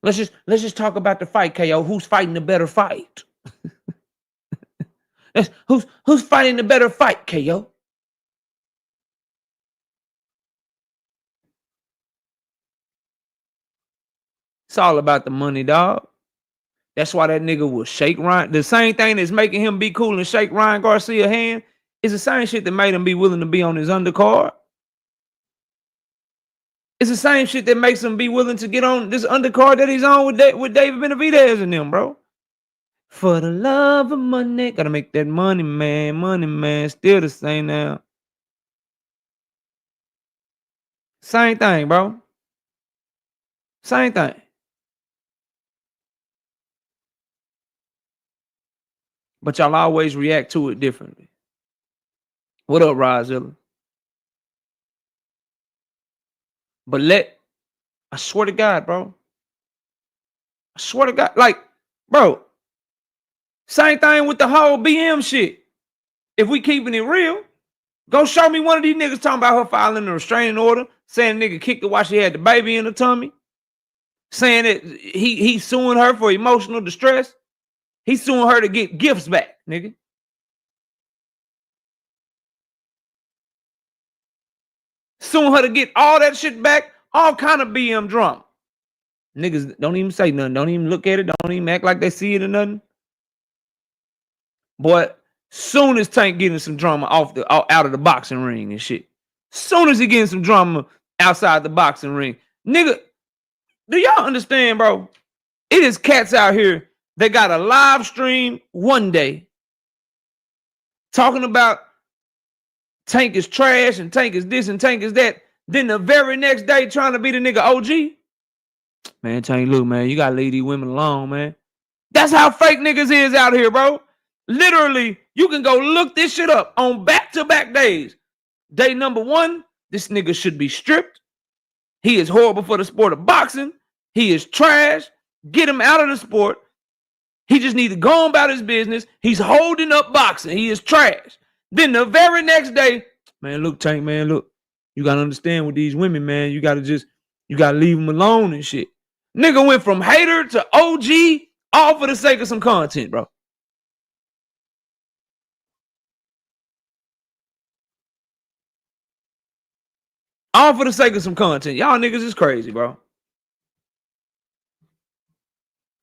Let's just talk about the fight, KO. Who's fighting the better fight? Who's fighting the better fight, KO? It's all about the money, dog. That's why that nigga will shake Ryan. The same thing that's making him be cool and shake Ryan Garcia's hand is the same shit that made him be willing to be on his undercard. It's the same shit that makes him be willing to get on this undercard that he's on with David Benavidez and them, bro. For the love of money. Gotta make that money, man. Money, man. Still the same now. Same thing, bro. Same thing. But y'all always react to it differently. What up, Rozilla? But I swear to God, bro. I swear to God, like, bro, same thing with the whole BM shit. If we keeping it real, go show me one of these niggas talking about her filing a restraining order, saying the nigga kicked her while she had the baby in her tummy, saying that he's suing her for emotional distress. He's suing her to get gifts back, nigga. Suing her to get all that shit back, all kind of BM drama. Niggas don't even say nothing, don't even look at it, don't even act like they see it or nothing. Boy, soon as Tank getting some drama out of the boxing ring and shit. Soon as he getting some drama outside the boxing ring. Nigga, do y'all understand, bro? It is cats out here that got a live stream one day talking about Tank is trash and Tank is this and Tank is that. Then the very next day trying to be the nigga OG. Man, Tank, look, man, you gotta leave these women alone, man. That's how fake niggas is out here, bro. Literally, you can go look this shit up on back-to-back days. Day number 1, this nigga should be stripped. He is horrible for the sport of boxing. He is trash. Get him out of the sport. He just needs to go on about his business. He's holding up boxing. He is trash. Then the very next day, man, look, Tank, man, look. You got to understand with these women, man. You got to leave them alone and shit. Nigga went from hater to OG all for the sake of some content, bro. All for the sake of some content. Y'all niggas is crazy, bro.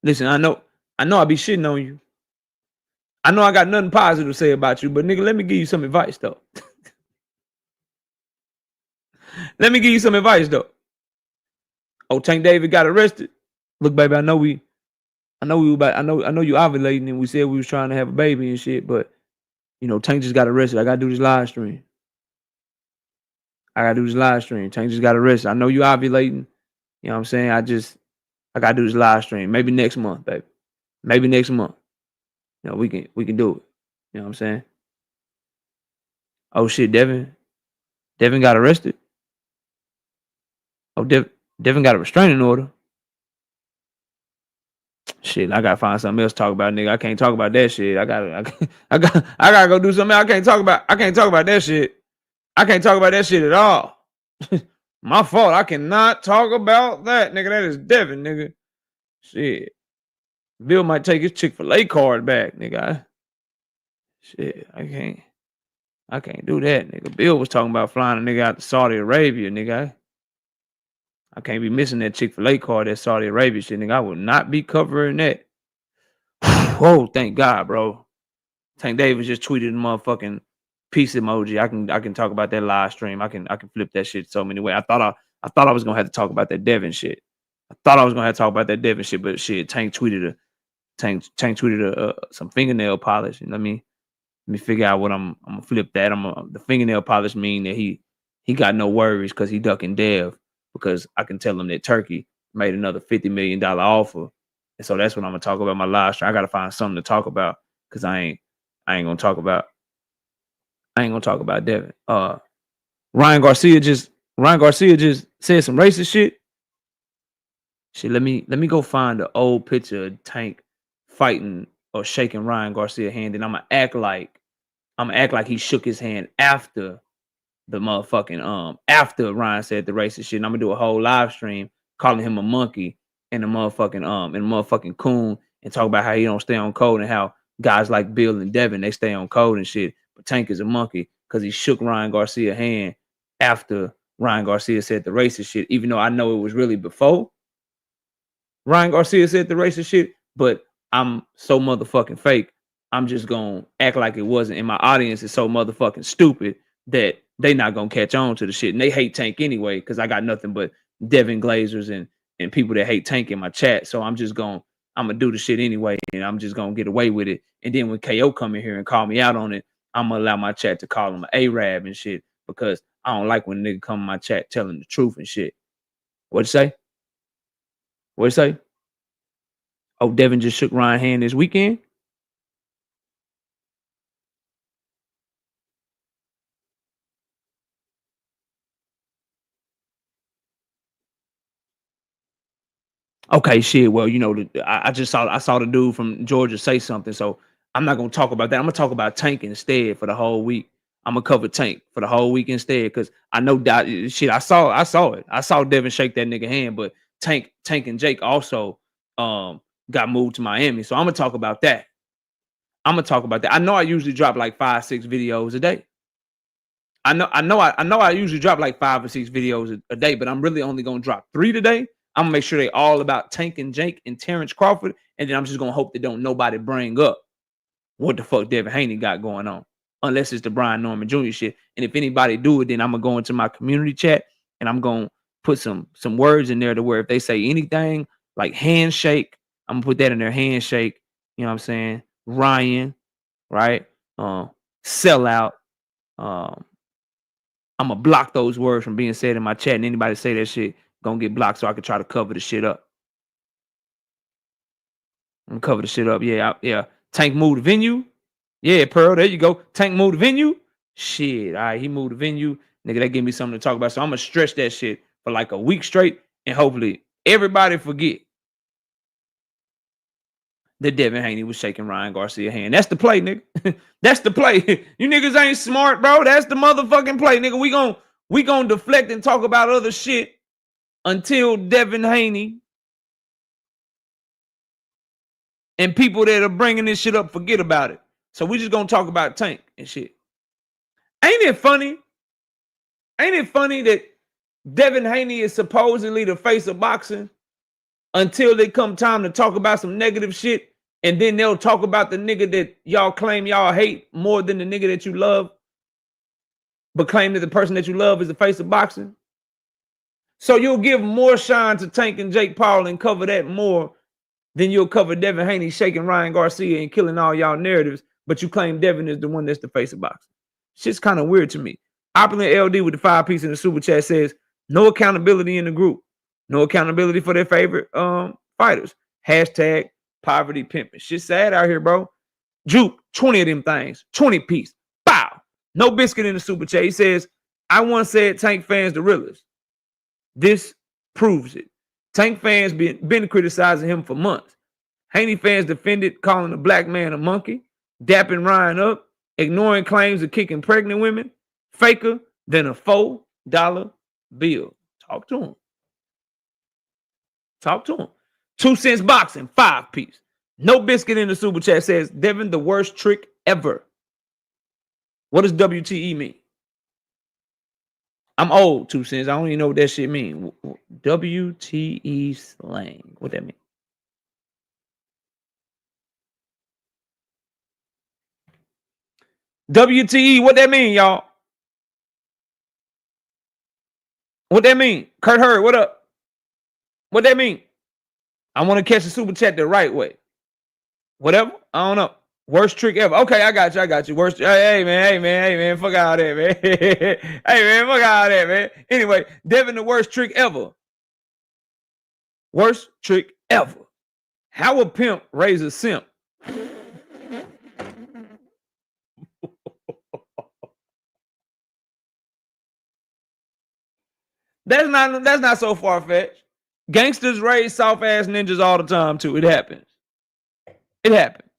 Listen, I know I be shitting on you. I know I got nothing positive to say about you, but nigga, let me give you some advice, though. Let me give you some advice, though. Oh, Tank David got arrested. Look, baby, I know you ovulating and we said we was trying to have a baby and shit, but you know, Tank just got arrested. I gotta do this live stream. Tank just got arrested. I know you ovulating. You know what I'm saying? I gotta do this live stream. Maybe next month, baby. Maybe next month. You know, we can do it. You know what I'm saying? Oh shit, Devin got arrested. Oh, Devin got a restraining order. Shit, I gotta find something else to talk about, nigga. I can't talk about that shit. I gotta go do something else. I can't talk about that shit. I can't talk about that shit at all. My fault. I cannot talk about that, nigga. That is Devin, nigga. Shit. Bill might take his Chick-fil-A card back, nigga. I can't do that, nigga. Bill was talking about flying a nigga out to Saudi Arabia, nigga. I can't be missing that Chick-fil-A card, that Saudi Arabia shit, nigga. I would not be covering that. Whoa, thank God, bro. Tank Davis just tweeted a motherfucking peace emoji. I can talk about that live stream. I can flip that shit so many ways. I thought I was gonna have to talk about that Devin shit. But shit, Tank tweeted some fingernail polish. And let me figure out what I'm gonna flip that. The fingernail polish mean that he got no worries because he ducking Dev, because I can tell him that Turkey made another $50 million offer. And so that's what I'm gonna talk about my live stream. I gotta find something to talk about because I ain't gonna talk about Devin. Ryan Garcia just said some racist shit. Shit, let me go find the old picture of Tank fighting or shaking Ryan Garcia's hand, and I'm gonna act like he shook his hand after the motherfucking after Ryan said the racist shit. And I'm gonna do a whole live stream calling him a monkey and a motherfucking coon, and talk about how he don't stay on code and how guys like Bill and Devin, they stay on code and shit. But Tank is a monkey because he shook Ryan Garcia's hand after Ryan Garcia said the racist shit, even though I know it was really before Ryan Garcia said the racist shit. But I'm so motherfucking fake, I'm just gonna act like it wasn't. And my audience is so motherfucking stupid that they not gonna catch on to the shit. And they hate Tank anyway, because I got nothing but Devin Glazers and people that hate Tank in my chat. So I'm gonna do the shit anyway, and I'm just gonna get away with it. And then when KO come in here and call me out on it, I'm gonna allow my chat to call him an Arab and shit, because I don't like when a nigga come in my chat telling the truth and shit. What'd you say? Oh, Devin just shook Ryan's hand this weekend? Okay, shit. Well, you know, I just saw the dude from Georgia say something, so I'm not gonna talk about that. I'm gonna talk about Tank instead for the whole week. I'm gonna cover Tank for the whole week instead, because I know that shit. I saw it. I saw Devin shake that nigga hand, but Tank and Jake also got moved to Miami, so I'm gonna talk about that. I know I usually drop like 5-6 videos a day. I know I usually drop like 5 or 6 videos a day, but I'm really only gonna drop 3 today. I'm gonna make sure they all about Tank and Jake and Terrence Crawford, and then I'm just gonna hope that don't nobody bring up what the fuck Devin Haney got going on, unless it's the Brian Norman Jr. shit. And if anybody do it, then I'm gonna go into my community chat and I'm gonna put some words in there to where if they say anything like handshake, I'm gonna put that in their handshake. You know what I'm saying? Ryan, right? Sellout. I'm gonna block those words from being said in my chat, and anybody say that shit gonna get blocked, so I can try to cover the shit up. I'm gonna cover the shit up. Yeah. Tank moved the venue. Yeah, Pearl. There you go. Tank moved the venue. Shit. All right, he moved the venue. Nigga, that give me something to talk about. So I'm gonna stretch that shit for like a week straight, and hopefully everybody forget that Devin Haney was shaking Ryan Garcia's hand. That's the play, nigga. That's the play. You niggas ain't smart, bro. That's the motherfucking play, nigga. We gonna deflect and talk about other shit until Devin Haney and people that are bringing this shit up forget about it. So we just gonna talk about Tank and shit. Ain't it funny? Ain't it funny that Devin Haney is supposedly the face of boxing until they come time to talk about some negative shit, and then they'll talk about the nigga that y'all claim y'all hate more than the nigga that you love, but claim that the person that you love is the face of boxing? So you'll give more shine to Tank and Jake Paul and cover that more than you'll cover Devin Haney shaking Ryan Garcia and killing all y'all narratives, but you claim Devin is the one that's the face of boxing. Shit's kind of weird to me. Opulent LD with the 5-piece in the super chat says, no accountability in the group. No accountability for their favorite fighters. Hashtag poverty pimping. Shit sad out here, bro. Juke, 20 of them things. 20 piece. Bow. No biscuit in the super chat. He says, I once said Tank fans the realest. This proves it. Tank fans been criticizing him for months. Haney fans defended calling the black man a monkey, dapping Ryan up, ignoring claims of kicking pregnant women, faker than a $4 bill. Talk to him. Talk to him. 2 cents boxing, 5-piece. No biscuit in the super chat says, Devin, the worst trick ever. What does WTE mean? I'm old, 2 cents. I don't even know what that shit mean. WTE slang. What that mean? WTE, what that mean, y'all? What that mean? Kurt Hurd, what up? What that mean? I want to catch the super chat the right way. Whatever. I don't know. Worst trick ever. Okay, I got you. Worst. Hey man. Fuck out there, man. Hey man, fuck out there, man. Anyway, Devin, the worst trick ever. Worst trick ever. How a pimp raise a simp. That's not so far-fetched. Gangsters raise soft-ass ninjas all the time, too. It happens. It happens.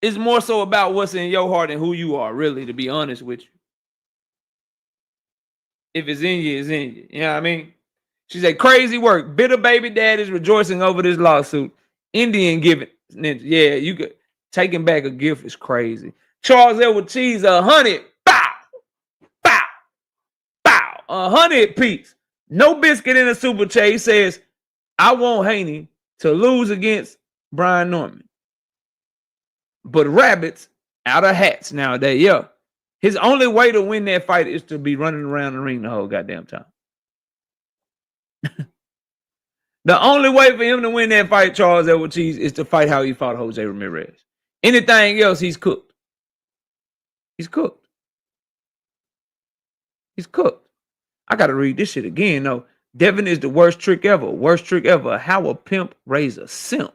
It's more so about what's in your heart and who you are, really, to be honest with you. If it's in you, it's in you. You know what I mean? She said, crazy work. Bitter baby dad is rejoicing over this lawsuit. Indian giving ninja. Yeah, you could taking back a gift is crazy. Charles Edward Cheese, 100. Bow. Bow. Bow. 100 piece. No biscuit in a super chat. He says, I want Haney to lose against Brian Norman. But rabbits out of hats nowadays. Yeah. His only way to win that fight is to be running around the ring the whole goddamn time. The only way for him to win that fight, Charles Edward Cheese, is to fight how he fought Jose Ramirez. Anything else, he's cooked. He's cooked. He's cooked. I got to read this shit again, though. Devin is the worst trick ever. Worst trick ever. How a pimp raise a simp.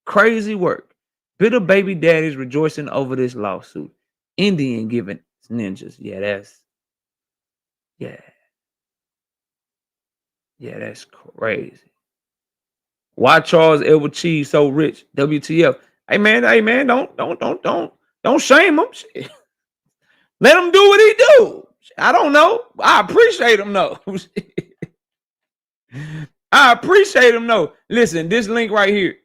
Crazy work. Bitter baby daddies rejoicing over this lawsuit. Indian giving ninjas. Yeah, that's crazy. Why Charles Edward Cheese so rich? WTF? Hey man, don't shame him. Shit. Let him do what he do. I don't know. I appreciate him though. I appreciate him though. Listen, this link right here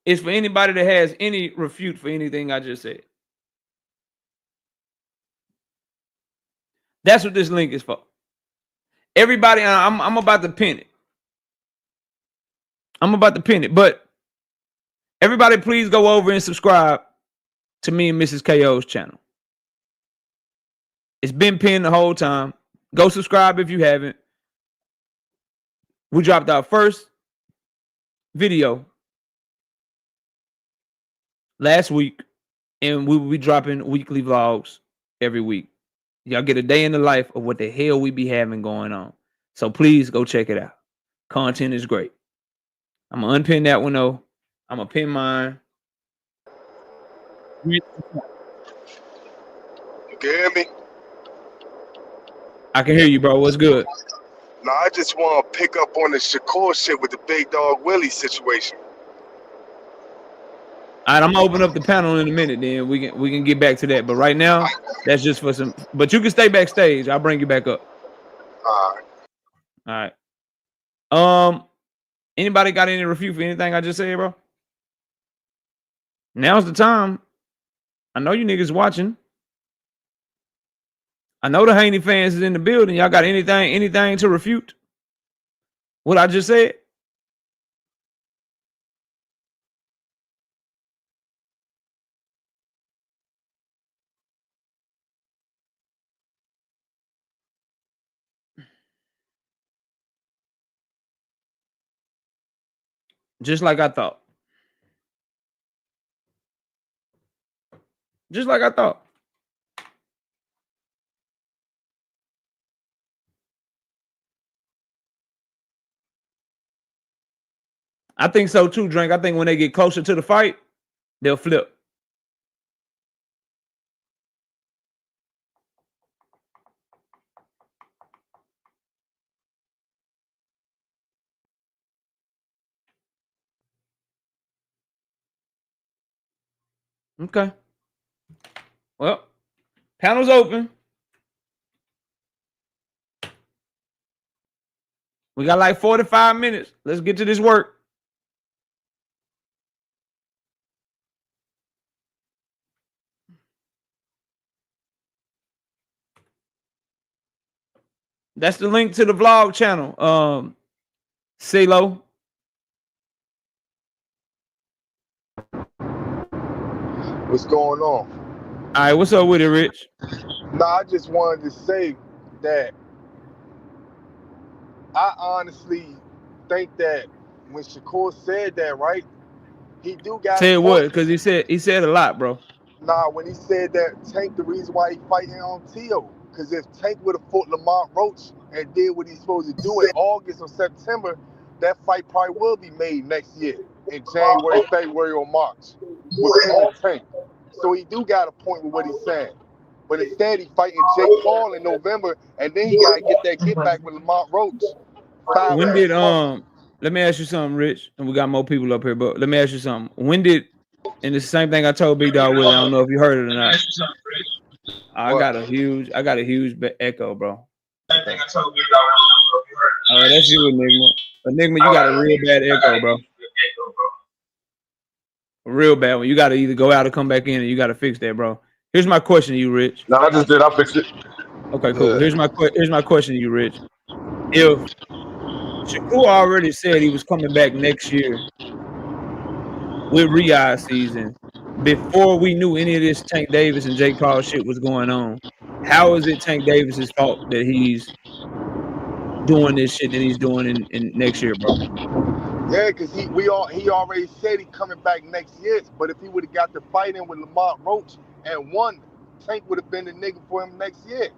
is for anybody that has any refute for anything I just said. That's what this link is for. Everybody, I'm about to pin it. I'm about to pin it, but everybody, please go over and subscribe to me and Mrs. KO's channel. It's been pinned the whole time. Go subscribe if you haven't. We dropped our first video last week, and we will be dropping weekly vlogs every week. Y'all get a day in the life of what the hell we be having going on. So please go check it out. Content is great. I'm going to unpin that one, though. I'm going to pin mine. You can hear me? I can hear you, bro. What's good? No, I just want to pick up on the Shakur shit with the Big Dog Willie situation. All right, I'm gonna open up the panel in a minute. Then we can get back to that. But right now, that's just for some. But you can stay backstage. I'll bring you back up. All right. All right. Anybody got any refute for anything I just said, bro? Now's the time. I know you niggas watching. I know the Haney fans is in the building. Y'all got anything to refute what I just said? Just like I thought. Just like I thought. I think so too, Drink. I think when they get closer to the fight, they'll flip. Okay. Well, panel's open. We got like 45 minutes. Let's get to this work. That's the link to the vlog channel. CeeLo. What's going on? All right, what's up with it, Rich? I just wanted to say that I honestly think that when Shakur said that, right, he do got Said what? Because he said a lot, bro. When he said that Tank, the reason why he fighting on Tio, because if Tank would have fought Lamont Roach and did what he's supposed to do in August or September, that fight probably will be made next year in January, February, or March with Tank. So he do got a point with what he's saying. But instead, he fighting Jake Paul in November, and then he gotta get that get back with Lamont Roach. When did let me ask you something, Rich, and we got more people up here, but let me ask you something. When did, and it's the same thing I told Big Dog Willie, I don't know if you heard it or not. I got a huge echo, bro. Okay. That's you, Enigma. Enigma, you got a real bad echo, bro. A real bad one. You got to either go out or come back in, and you got to fix that, bro. Here's my question to you, Rich. No, I just did. I fixed it. Okay, cool. Here's my question to you, Rich. If Shakur already said he was coming back next year with Riyadh season, before we knew any of this Tank Davis and Jake Paul shit was going on, how is it Tank Davis's fault that he's doing this shit that he's doing in next year, bro? Yeah, because he already said he coming back next year. But if he would have got the fight in with Lamont Roach and won, Tank would have been the nigga for him next year.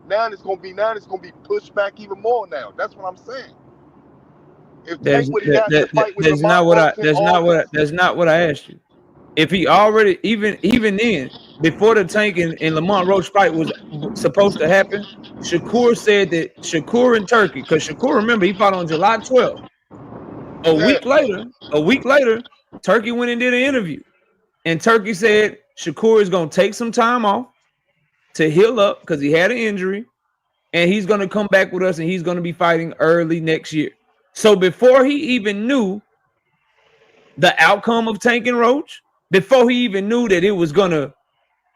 Now it's gonna be pushed back even more. Now that's what I'm saying. If Tank would have got the fight with Lamont Roach, that's not what I asked you. If he already even then, before the Tank and Lamont Roach fight was supposed to happen, Shakur said that Shakur and Turkey, because Shakur, remember, he fought on July 12th. A week later, Turkey went and did an interview. And Turkey said Shakur is going to take some time off to heal up because he had an injury. And he's going to come back with us and he's going to be fighting early next year. So before he even knew the outcome of Tank and Roach, before he even knew that it was going to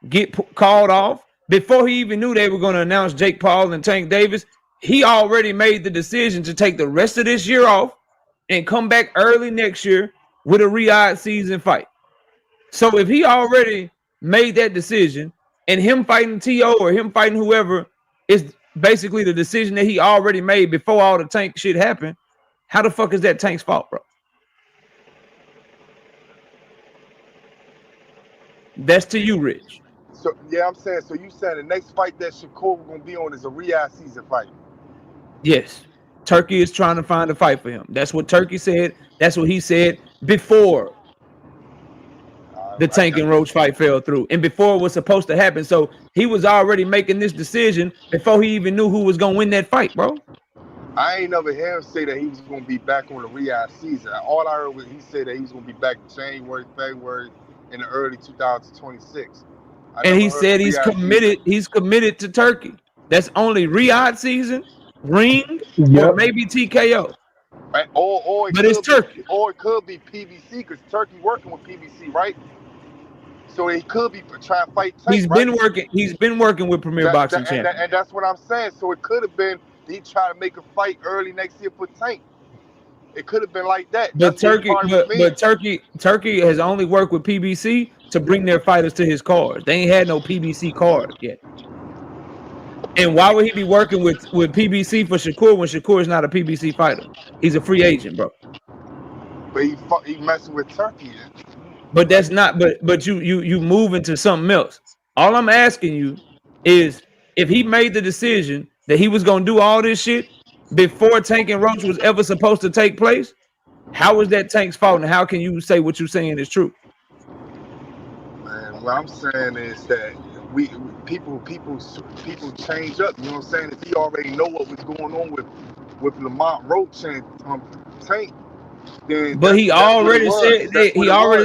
get called off, before he even knew they were going to announce Jake Paul and Tank Davis, he already made the decision to take the rest of this year off and come back early next year with a Riyadh season fight. So if he already made that decision and him fighting T.O. or him fighting whoever is basically the decision that he already made before all the Tank shit happened, how the fuck is that Tank's fault, bro? That's to you, Rich. So yeah, I'm saying. So you saying the next fight that Shakur was gonna be on is a Riyadh season fight? Yes. Turkey is trying to find a fight for him. That's what Turkey said. That's what he said before the Tank and Roach fight fell through and before it was supposed to happen. So he was already making this decision before he even knew who was going to win that fight, bro. I ain't never heard him say that he was going to be back on the Riyadh season. All I heard was he said that he was going to be back January, February, in the early 2026. And he said he's committed. He's committed to Turkey. That's only Riyadh season, Ring, or maybe TKO. Right? Or but it's Turkey. Or it could be PBC because Turkey working with PBC, right? So he could be trying to fight Tank. He's been working. He's been working with Premier Boxing Champion, and that's what I'm saying. So it could have been he tried to make a fight early next year for Tank. It could have been like that. But Turkey has only worked with PBC to bring their fighters to his card. They ain't had no PBC card yet. And why would he be working with PBC for Shakur when Shakur is not a PBC fighter? He's a free agent, bro. But he messing with Turkey. But that's not. But you move into something else. All I'm asking you is if he made the decision that he was gonna do all this shit before Tank and Roach was ever supposed to take place, how is that Tank's fault? And how can you say what you're saying is true? Man, what I'm saying is that people change up. You know what I'm saying? If he already know what was going on with Lamont Roach and Tank, then but he already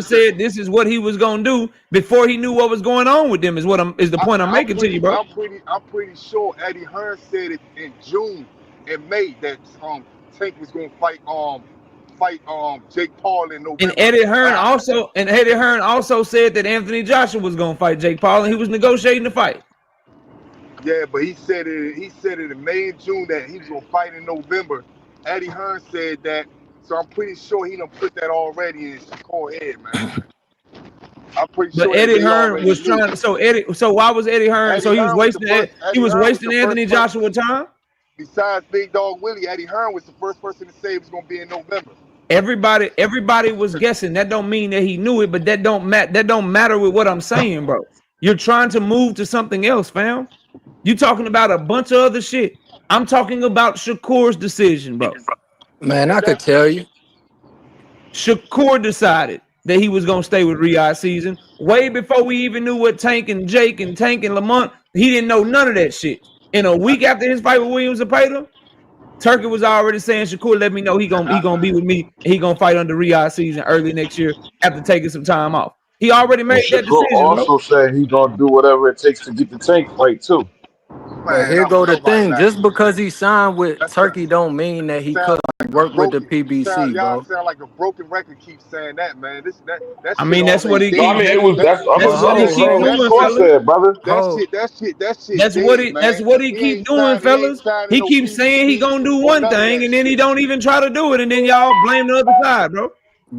said this is what he was gonna do before he knew what was going on with them. Is the point I'm making to you, bro? I'm pretty sure Eddie Hearn said it in June and May that Tank was gonna fight Jake Paul in November. And Eddie Hearn also said that Anthony Joshua was gonna fight Jake Paul and he was negotiating the fight. Yeah, but he said it in May and June that he was gonna fight in November. Eddie Hearn said that, so I'm pretty sure he done put that already in Shakur's head, man. I'm pretty sure. But Eddie Hearn was trying. So why was Eddie Hearn? So he was wasting Anthony Joshua time. Besides Big Dog Willie, Eddie Hearn was the first person to say it was gonna be in November. Everybody was guessing. That don't mean that he knew it, but that don't matter with what I'm saying, bro. You're trying to move to something else, fam. You talking about a bunch of other shit. I'm talking about Shakur's decision, bro. Man, I could tell you. Shakur decided that he was gonna stay with Riyadh season way before we even knew what Tank and Jake and Tank and Lamont. He didn't know none of that shit. In a week after his fight with Williams Zepeda, Turkey was already saying, Shakur, let me know he gonna be with me. And he gonna fight under Riyadh season early next year after taking some time off. He already made that decision. Also said he's gonna do whatever it takes to get the Tank fight too. But here go the thing: just because he signed with Turkey, don't mean that he couldn't work with the PBC, bro. Y'all sound like a broken record. Keep saying that, man. I mean, that's what he. That's what he keep doing, brother. That's what he keep doing, fellas. He keeps saying he gonna do one thing, and then he don't even try to do it, and then y'all blame the other side, bro.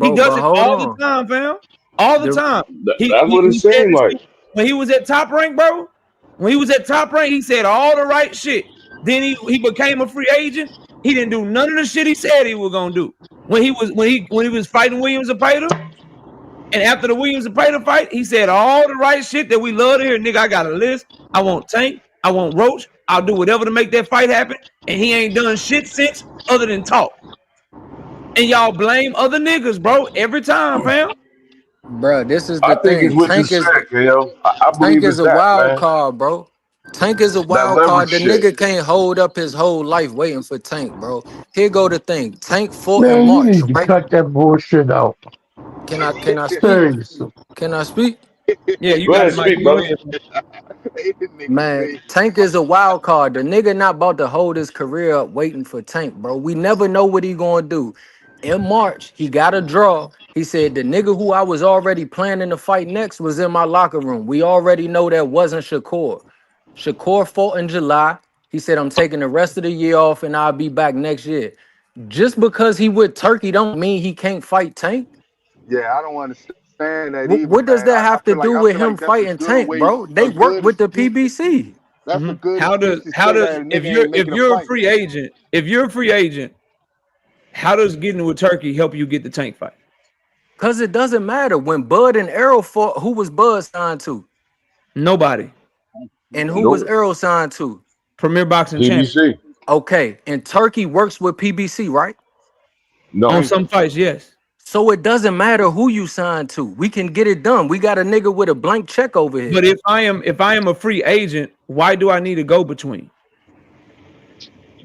He does it all the time, fam. All the time. That's what it seemed like. When he was at Top Rank, bro. When he was at Top Rank, he said all the right shit. Then he became a free agent. He didn't do none of the shit he said he was gonna do. When he was fighting Williams Zepeda, and after the Williams Zepeda fight, he said all the right shit that we love to hear. Nigga, I got a list. I want Tank. I want Roach. I'll do whatever to make that fight happen. And he ain't done shit since other than talk. And y'all blame other niggas, bro, every time, fam. Bruh, this is I the think it's thing. what you said, Kale. I Tank believe is it's a that, wild man. card, bro. Tank is a That wild leverage card. The shit. nigga can't hold up his whole life waiting for Tank, bro. Here go the thing. Tank fought in Man, you March, need to right? cut that bullshit out. Can I speak? Seriously. Can I speak? Yeah, you Go got ahead, it, Mikey. speak, Go brother. ahead. Man, Tank is a wild card. The nigga not about to hold his career up waiting for Tank, bro. We never know what he gonna do. In March, he got a draw. He said the nigga who I was already planning to fight next was in my locker room. We already know that wasn't Shakur. Shakur fought in July. He said I'm taking the rest of the year off and I'll be back next year. Just because he with Turkey don't mean he can't fight Tank. Yeah, I don't understand that either, What does man. that have to do I with feel him like that's a fighting good Tank, way, bro? They a work good with the excuse. PBC. That's a good How excuse does to say that a nigga ain't if making a you're a fight. free agent, how does getting with Turkey help you get the Tank fight? Cause it doesn't matter. When Bud and Arrow fought, who was Bud signed to? Nobody. And who was Nope. Arrow signed to? Premier Boxing Champion. PBC. Okay. And Turkey works with PBC, right? No. On some fights, yes. So it doesn't matter who you signed to. We can get it done. We got a nigga with a blank check over here. But if I am a free agent, why do I need to go between?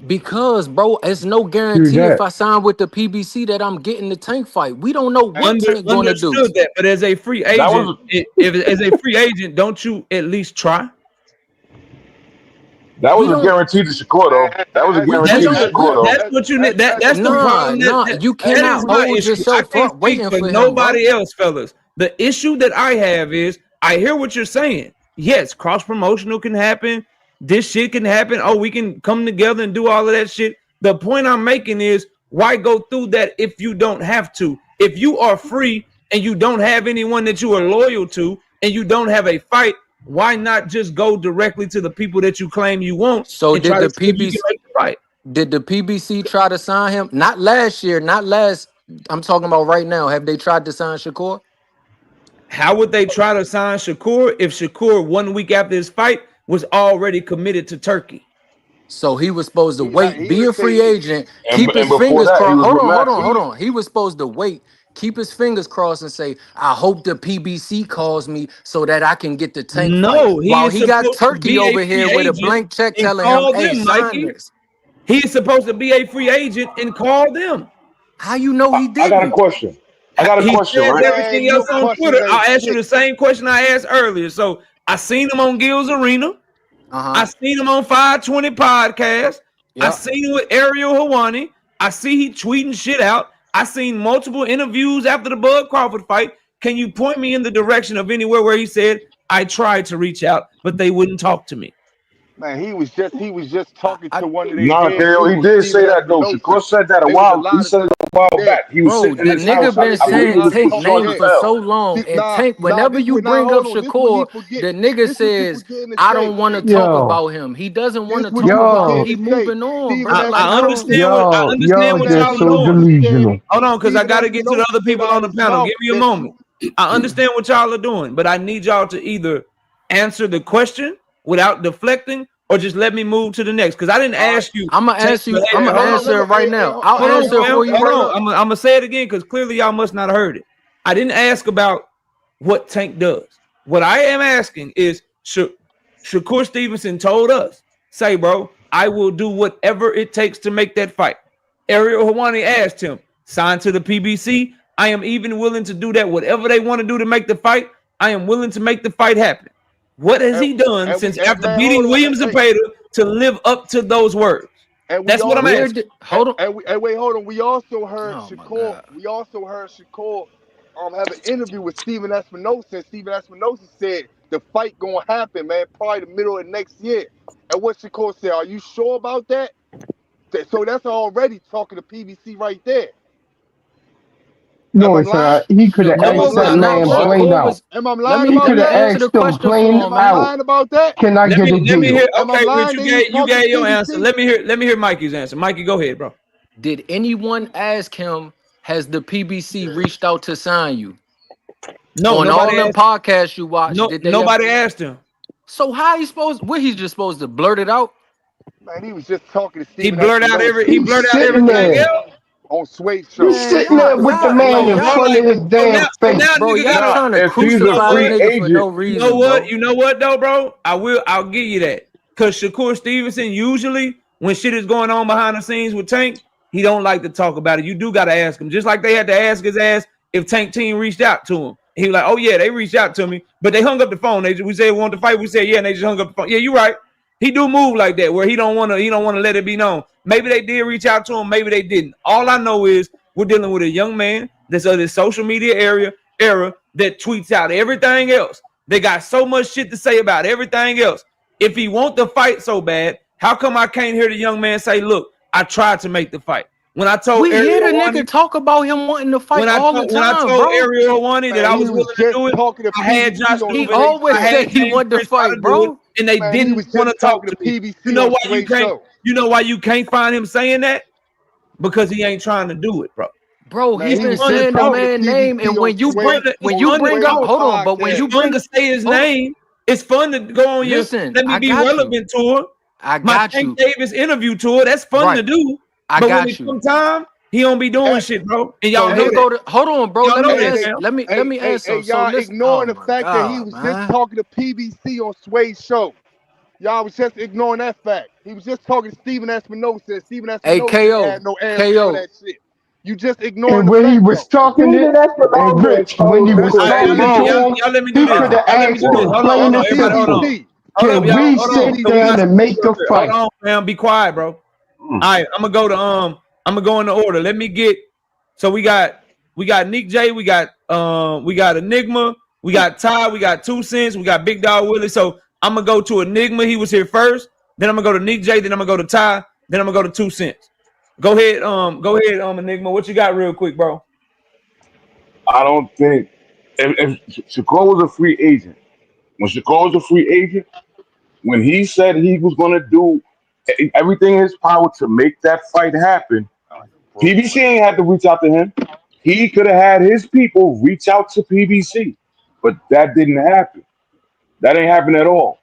Because, bro, it's no Do guarantee if that. I sign with the PBC that I'm getting the Tank fight. We don't know what Tank gonna do. Understood that, but as a free That agent, was if as a free agent, don't you at least try? We a don't. guarantee to Shakur, though. That was a We guarantee to don't. We Shakur, though. That's what you need. That's the nah. problem. You That is cannot my hold issue. I yourself can't up speak waiting for for him, bro. nobody else, fellas. The issue that I have is I hear what you're saying. Yes, cross promotional can happen. This shit can happen. Oh, we can come together and do all of that shit. The point I'm making is why go through that if you don't have to? If you are free and you don't have anyone that you are loyal to and you don't have a fight, why not just go directly to the people that you claim you want So and did try the to see if you can PBC? make the fight? Did the PBC try to sign him? Not last year. Not last. I'm talking about right now. Have they tried to sign Shakur? How would they try to sign Shakur if Shakur 1 week after his fight was already committed to Turkey? So he was supposed to wait, He be would a free say agent, And keep his before fingers that, he crossed. was with Maxie. Hold on. He was supposed to wait, keep his fingers crossed, and say, "I hope the PBC calls me so that I can get the Tank fight." No, he While is he got supposed to Turkey be a over free here with a agent blank check and telling him, call "Hey, them, sign Mikey. this." He is supposed to be a free agent and call them. How you know he I got a didn't? question. He says Right? everything man, your else on questions Twitter. ain't I'll ask you shit. the same question I asked earlier. So I seen him on Gil's Arena. I Uh huh. seen him on 520 podcast. I Yep. seen him with Ariel Hawani. I see he tweeting shit out. I seen multiple interviews after the Bud Crawford fight. Can you point me in the direction of anywhere where he said, I tried to reach out, but they wouldn't talk to me? Man, he was just talking I, to one of their Nah, head KO, he dudes, did say Steven that though. Espinosa. Shakur said that They was a he lot of said it a while yeah. back. He was Bro, sitting in the his house. nigga been I believe saying it was Tank before name the for bell. so long, and Tank, whenever This you one, bring up hold on. This one he Shakur, forget. the nigga This what you says, forgetting to "I say. don't want to talk Yo, about him." He doesn't want This to what talk you about him. yo, forgetting He to say. moving on, Steven bro. Like I I don't. Espinosa. understand yo, y'all what just y'all are so Espinosa doing. said. delusional. Hold on, because I Steven got to get to the Espinosa other said people out on the his panel. mouth Give me a that moment. I understand what y'all are doing, but I need y'all to either answer the question without deflecting or just let me move to the next. Because I didn't all right. ask you. I'm gonna Tank, answer you. I'm hey, gonna hold on. answer it right now. I'll Hold on, answer it fam. for you Hold right on. now. I'm gonna say it again because clearly y'all must not have heard it. I didn't ask about what Tank does. What I am asking is Shakur Stevenson told us, say, bro, I will do whatever it takes to make that fight. Ariel Hawani asked him, sign to the PBC. I am even willing to do that. Whatever they want to do to make the fight, I am willing to make the fight happen. What has he done since after Man, hold beating on. Williams and Pater to live up to those words? And we That's what I'm also Where asking. did hold on? and wait, hold on. We also heard Oh my Shakur. god. We also heard Shakur have an interview with Steven Espinosa, and Steven Espinosa said the fight gonna happen, man, probably the middle of next year. And what Shakur said, are you sure about that? So that's already talking to PBC right there. Am No, I it's lying? he could have Am I asked Shakur that was lying no about man that? plain Shakur out. was. Am I Let lying me He about let could me have that? answer the asked them question for plain Am him, I man. out. lying about that? Can I get a Let me hear. deal? Am I Okay, Rich, lying you that he's gave talking to your answer. PBC? Let me hear Mikey's answer. Mikey, go ahead, bro. Did anyone ask him? Has the PBC reached out to sign you? No, On all nobody them asked. podcasts you watch, No, did they ever? nobody asked him. So how he supposed? What he's just supposed to blurt it out? Man, he was just talking to He Steven blurred out Espinosa. every. He He's blurred out sitting everything there. else. on Sway's show. You Man, sitting there with the man in Bro, front like, of his damn so face. now bro, nigga y'all gotta. trying to If he's a crucify the free nigga for no agent, You know reason, what? bro. You know what though, bro? I'll give you that. Cause Shakur Stevenson usually when shit is going on behind the scenes with Tank, he don't like to talk about it. You do gotta ask him. Just like they had to ask his ass if Tank team reached out to him. He was like, oh yeah, they reached out to me, but they hung up the phone. We said we want to fight. We said yeah, and they just hung up the phone. Yeah, you right. He do move like that where he don't want to let it be known. Maybe they did reach out to him, maybe they didn't. All I know is we're dealing with a young man that's of this social media era that tweets out everything else. They got so much shit to say about everything else. If he want the fight so bad, how come I can't hear the young man say, look, I tried to make the fight? When I told We hear the Ariel nigga talk about him wanting to fight all the when I time, told bro. Ariel Hawani that Man, I he was was willing to just do it, talking to I had Josh PBC on He Stubert, always I had said he James wanted to Crenshaw to fight, do it, bro. and they Man, he was didn't want to just talk talking to to me. PBC You know on why you Sway's can't? show. You know why you can't find him saying that? Because he ain't trying to do it, bro. Bro, he Man, he been was just saying the talking to man name, and PBC on when you Sway bring up, Sway's hold on, but when podcast. you It's fun bring to say his hold on, name. It's fun to go on your listen, let me I be got you. relevant tour. I My got Tank you. Davis interview tour. That's fun to Right. do. I But when got it you. come time, he don't be doing Hey, shit, bro. And So y'all know here that. go to hold on, bro. Y'all Let know me that, ask. fam. Let me answer. So y'all listen. Oh ignoring the my fact that he God, was just man. talking to PBC on Sway's show. Y'all was just ignoring that fact. He was just talking to Steven Espinosa, and Steven Hey, Espinosa didn't KO, have no answer for KO. that shit. You just ignoring and the when he fact, was though. talking it, and Rich, when he was All right, talking to him, y'all let me do he this. could have Y'all let me asked do this. him Hold plain on. and Everybody, hold on. simple. PBC. Hold up, Can y'all. we Hold on. sit So we down got some and make people a up here. Hold fight? on, fam. Be quiet, bro. All right, I'm gonna go in the order. Let me get. So we got Nick J. We got Enigma. We got Ty. We got 2 Cents. We got Big Dog Willie. So I'm gonna go to Enigma. He was here first. Then I'm gonna go to Nick J. Then I'm gonna go to Ty. Then I'm gonna go to 2 Cents. Go ahead, Enigma. What you got, real quick, bro? I don't think if Shakur was a free agent, when Shakur was a free agent, when he said he was going to do everything in his power to make that fight happen, PBC ain't had to reach out to him. He could have had his people reach out to PBC, but that didn't happen. That ain't happen at all.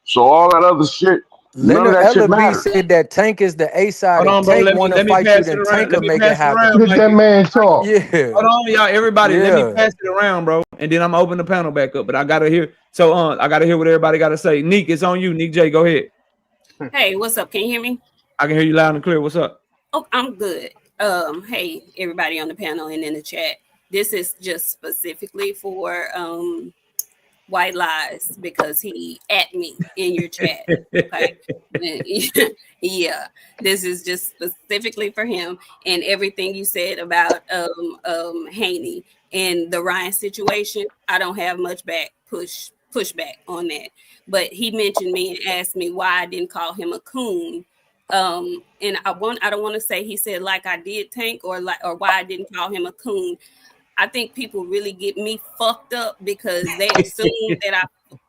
So all that other shit, none of Leonard that shit Ellerby matters. said that Tank is the A side. Hold If on, bro. Tank Let want to me fight you, pass it then around. Tank Let will me make it pass it happen. around, Let that Mikey. man talk. Yeah, Hold on, y'all. Everybody, let me yeah. pass it around, bro. And then I'm gonna open the panel back up. But I gotta hear. So I gotta hear what everybody gotta say. Neek, it's on you. Nick J, go ahead. Hey, what's up? Can you hear me? I can hear you loud and clear. What's up? Oh, I'm good. Hey, everybody on the panel and in the chat. This is just specifically for White Lies because he at me in your chat. Okay. Yeah. This is just specifically for him and everything you said about Haney and the Ryan situation. I don't have much pushback on that. But he mentioned me and asked me why I didn't call him a coon. And I don't want to say he said like I did Tank or why I didn't call him a coon. I think people really get me fucked up because they assume that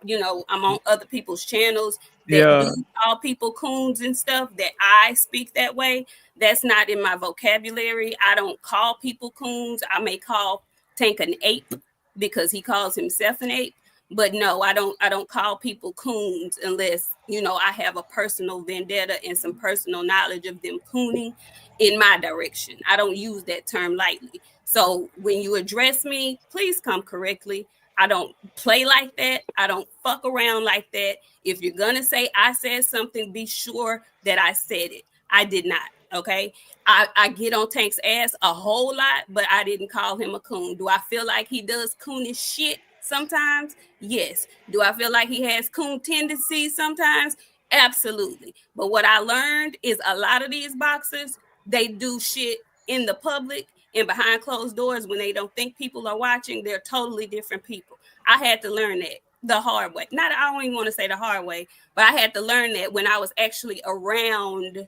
I'm on other people's channels that Yeah. do call people coons and stuff, that I speak that way. That's not in my vocabulary. I don't call people coons. I may call Tank an ape because he calls himself an ape. But no, I don't call people coons unless, I have a personal vendetta and some personal knowledge of them cooning in my direction. I don't use that term lightly. So when you address me, please come correctly. I don't play like that. I don't fuck around like that. If you're going to say I said something, be sure that I said it. I did not. Okay. I get on Tank's ass a whole lot, but I didn't call him a coon. Do I feel like he does coonish shit sometimes? Yes. Do I feel like he has coon tendencies sometimes? Absolutely. But what I learned is a lot of these boxers, they do shit in the public and behind closed doors when they don't think people are watching. They're totally different people. I had to learn that the hard way. I don't even want to say the hard way, but I had to learn that when I was actually around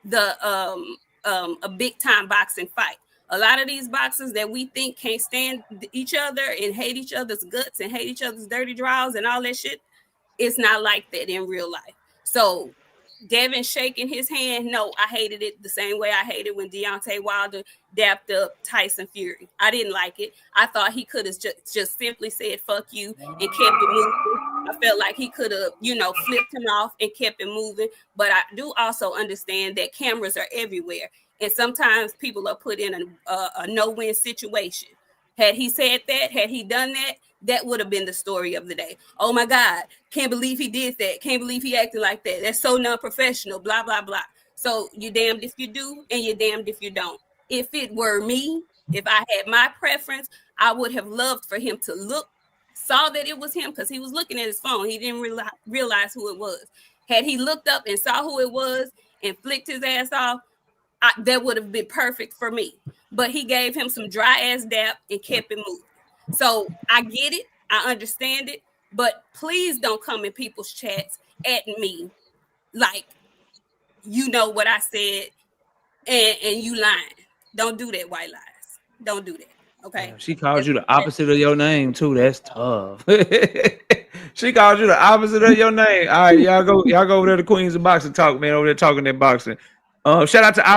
the a big time boxing fight. A lot of these boxers that we think can't stand each other and hate each other's guts and hate each other's dirty draws and all that shit, it's not like that in real life. So Devin shaking his hand, no, I hated it the same way I hated when Deontay Wilder dapped up Tyson Fury. I didn't like it. I thought he could have just simply said fuck you and kept it moving. I felt like he could have, flipped him off and kept it moving. But I do also understand that cameras are everywhere. And sometimes people are put in a no-win situation. Had he said that, had he done that, that would have been the story of the day. Oh my God, can't believe he did that. Can't believe he acted like that. That's so non-professional, blah, blah, blah. So you're damned if you do and you're damned if you don't. If it were me, if I had my preference, I would have loved for him to look, saw that it was him because he was looking at his phone. He didn't realize who it was. Had he looked up and saw who it was and flicked his ass off, that would have been perfect for me. But he gave him some dry ass dap and kept it moving. So I get it. I understand it. But please don't come in people's chats at me like you know what I said and you lying. Don't do that, white lies. Don't do that. Okay. She called you the opposite of your name too. That's tough. She called you the opposite of your name. All right, y'all go over there to Queens of Boxing Talk, man. Over there talking that boxing. Shout out to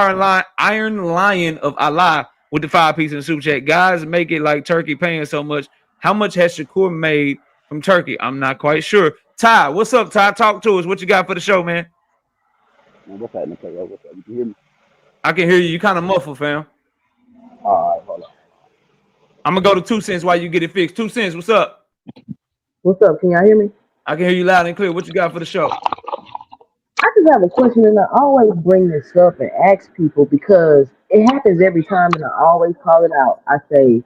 Iron Lion of Allah with the 5-piece in the super chat. Guys, make it like Turkey paying so much. How much has Shakur made from Turkey? I'm not quite sure. Ty, what's up, Ty? Talk to us. What you got for the show, man? What's happening, Taylor? What's up? You can hear me? I can hear you. You kind of muffled, fam. All right, hold on. I'm gonna go to 2 cents while you get it fixed. 2 cents, what's up? What's up? Can y'all hear me? I can hear you loud and clear. What you got for the show? I just have a question, and I always bring this up and ask people because it happens every time, and I always call it out. I say,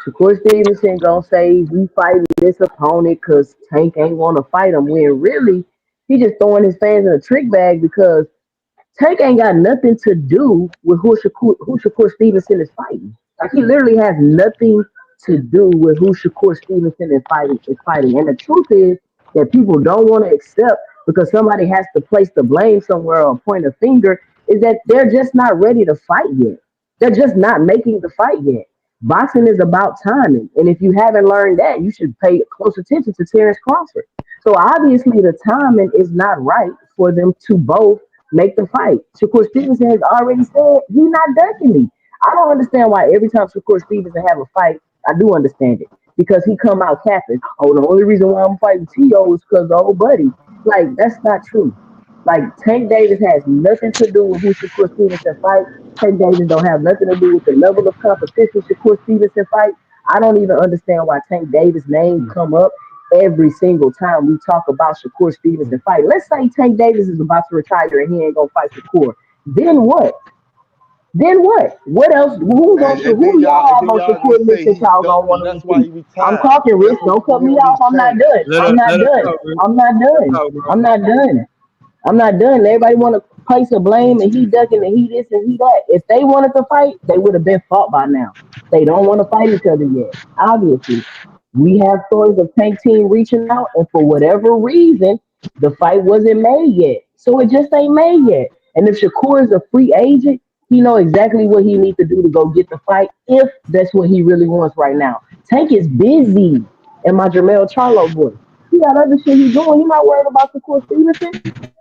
Shakur Stevenson gonna say we fighting this opponent because Tank ain't want to fight him, when really he just throwing his fans in a trick bag because Tank ain't got nothing to do with who Shakur Stevenson is fighting. Like he literally has nothing to do with who Shakur Stevenson is fighting. And the truth is that people don't want to accept because somebody has to place the blame somewhere or point a finger, is that they're just not ready to fight yet. They're just not making the fight yet. Boxing is about timing. And if you haven't learned that, you should pay close attention to Terrence Crawford. So obviously the timing is not right for them to both make the fight. Shakur Stevenson has already said he's not ducking me. I don't understand why every time Shakur Stevenson have a fight, I do understand it. Because he come out capping. Oh, the only reason why I'm fighting T.O. is because of old buddy. Like, that's not true. Like, Tank Davis has nothing to do with who Shakur Stevenson fight. Tank Davis don't have nothing to do with the level of competition Shakur Stevenson fight. I don't even understand why Tank Davis' name come up every single time we talk about Shakur Stevenson fight. Let's say Tank Davis is about to retire and he ain't gonna fight Shakur. Then what? Then what? What else? Who y'all have on Shakur list that y'all gonna want to see? I'm talking, Rich. Don't cut me off. I'm not done. I'm not done. Everybody want to place a blame and he ducking and he this and he that. If they wanted to fight, they would have been fought by now. They don't want to fight each other yet. Obviously, we have stories of Tank Team reaching out, and for whatever reason, the fight wasn't made yet. So it just ain't made yet. And if Shakur is a free agent, he know exactly what he needs to do to go get the fight if that's what he really wants right now. Tank is busy. And my Jermell Charlo boy, he got other shit he's doing. He not worried about Shakur Stevenson.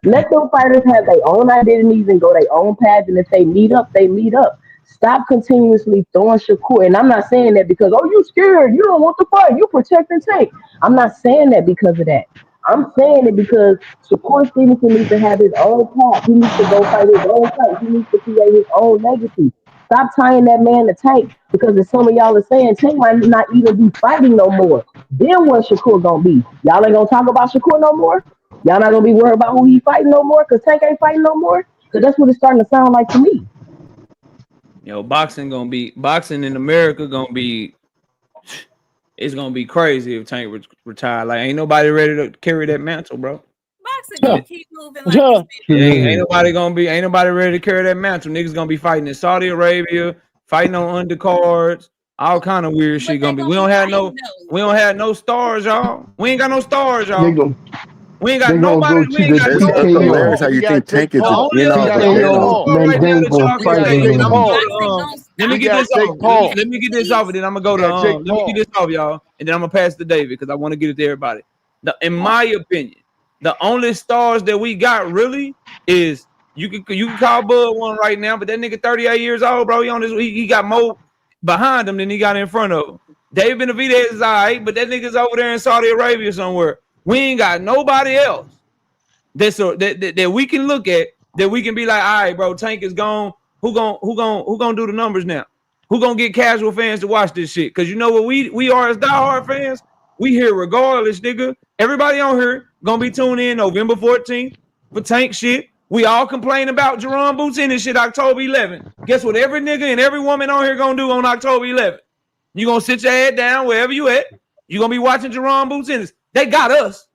Let them fighters have their own identities and go their own paths. And if they meet up, they meet up. Stop continuously throwing Shakur. And I'm not saying that because, oh, you scared. You don't want to fight. You protecting Tank. I'm not saying that because of that. I'm saying it because Shakur Stevenson needs to have his own path. He needs to go fight his own fight. He needs to create his own legacy. Stop tying that man to Tank because as some of y'all are saying, Tank might not even be fighting no more. Then what Shakur gonna be? Y'all ain't gonna talk about Shakur no more? Y'all not gonna be worried about who he fighting no more because Tank ain't fighting no more? Because that's what it's starting to sound like to me. Yo, boxing in America gonna be, it's gonna be crazy if Tank retire. Like, ain't nobody ready to carry that mantle, bro. Boxing gonna keep moving like Ain't nobody ready to carry that mantle. Niggas gonna be fighting in Saudi Arabia, fighting on undercards, all kind of weird shit gonna be. We don't have no stars, y'all. We ain't got no stars, y'all. We ain't got nobody. We ain't got It's hilarious how you think Tank is, Let me get this off. Let me get this off, and then I'm gonna go to let me get this off, y'all, and then I'm gonna pass to David because I want to get it to everybody. In my opinion, the only stars that we got really is you can call Bud one right now, but that nigga 38 years old, bro. He got more behind him than he got in front of him. David Benavidez is all right, but that nigga's over there in Saudi Arabia somewhere. We ain't got nobody else that we can look at that we can be like, all right, bro, Tank is gone. who gonna do the numbers now? Who gonna get casual fans to watch this shit? Because you know what we are as diehard fans. We here regardless, nigga. Everybody on here gonna be tuned in November 14th for Tank shit. We all complain about Jerome Boots in this shit October 11th. Guess what every nigga and every woman on here gonna do on October 11th? You gonna sit your head down wherever you at. You gonna be watching Jerome Boots in this. They got us.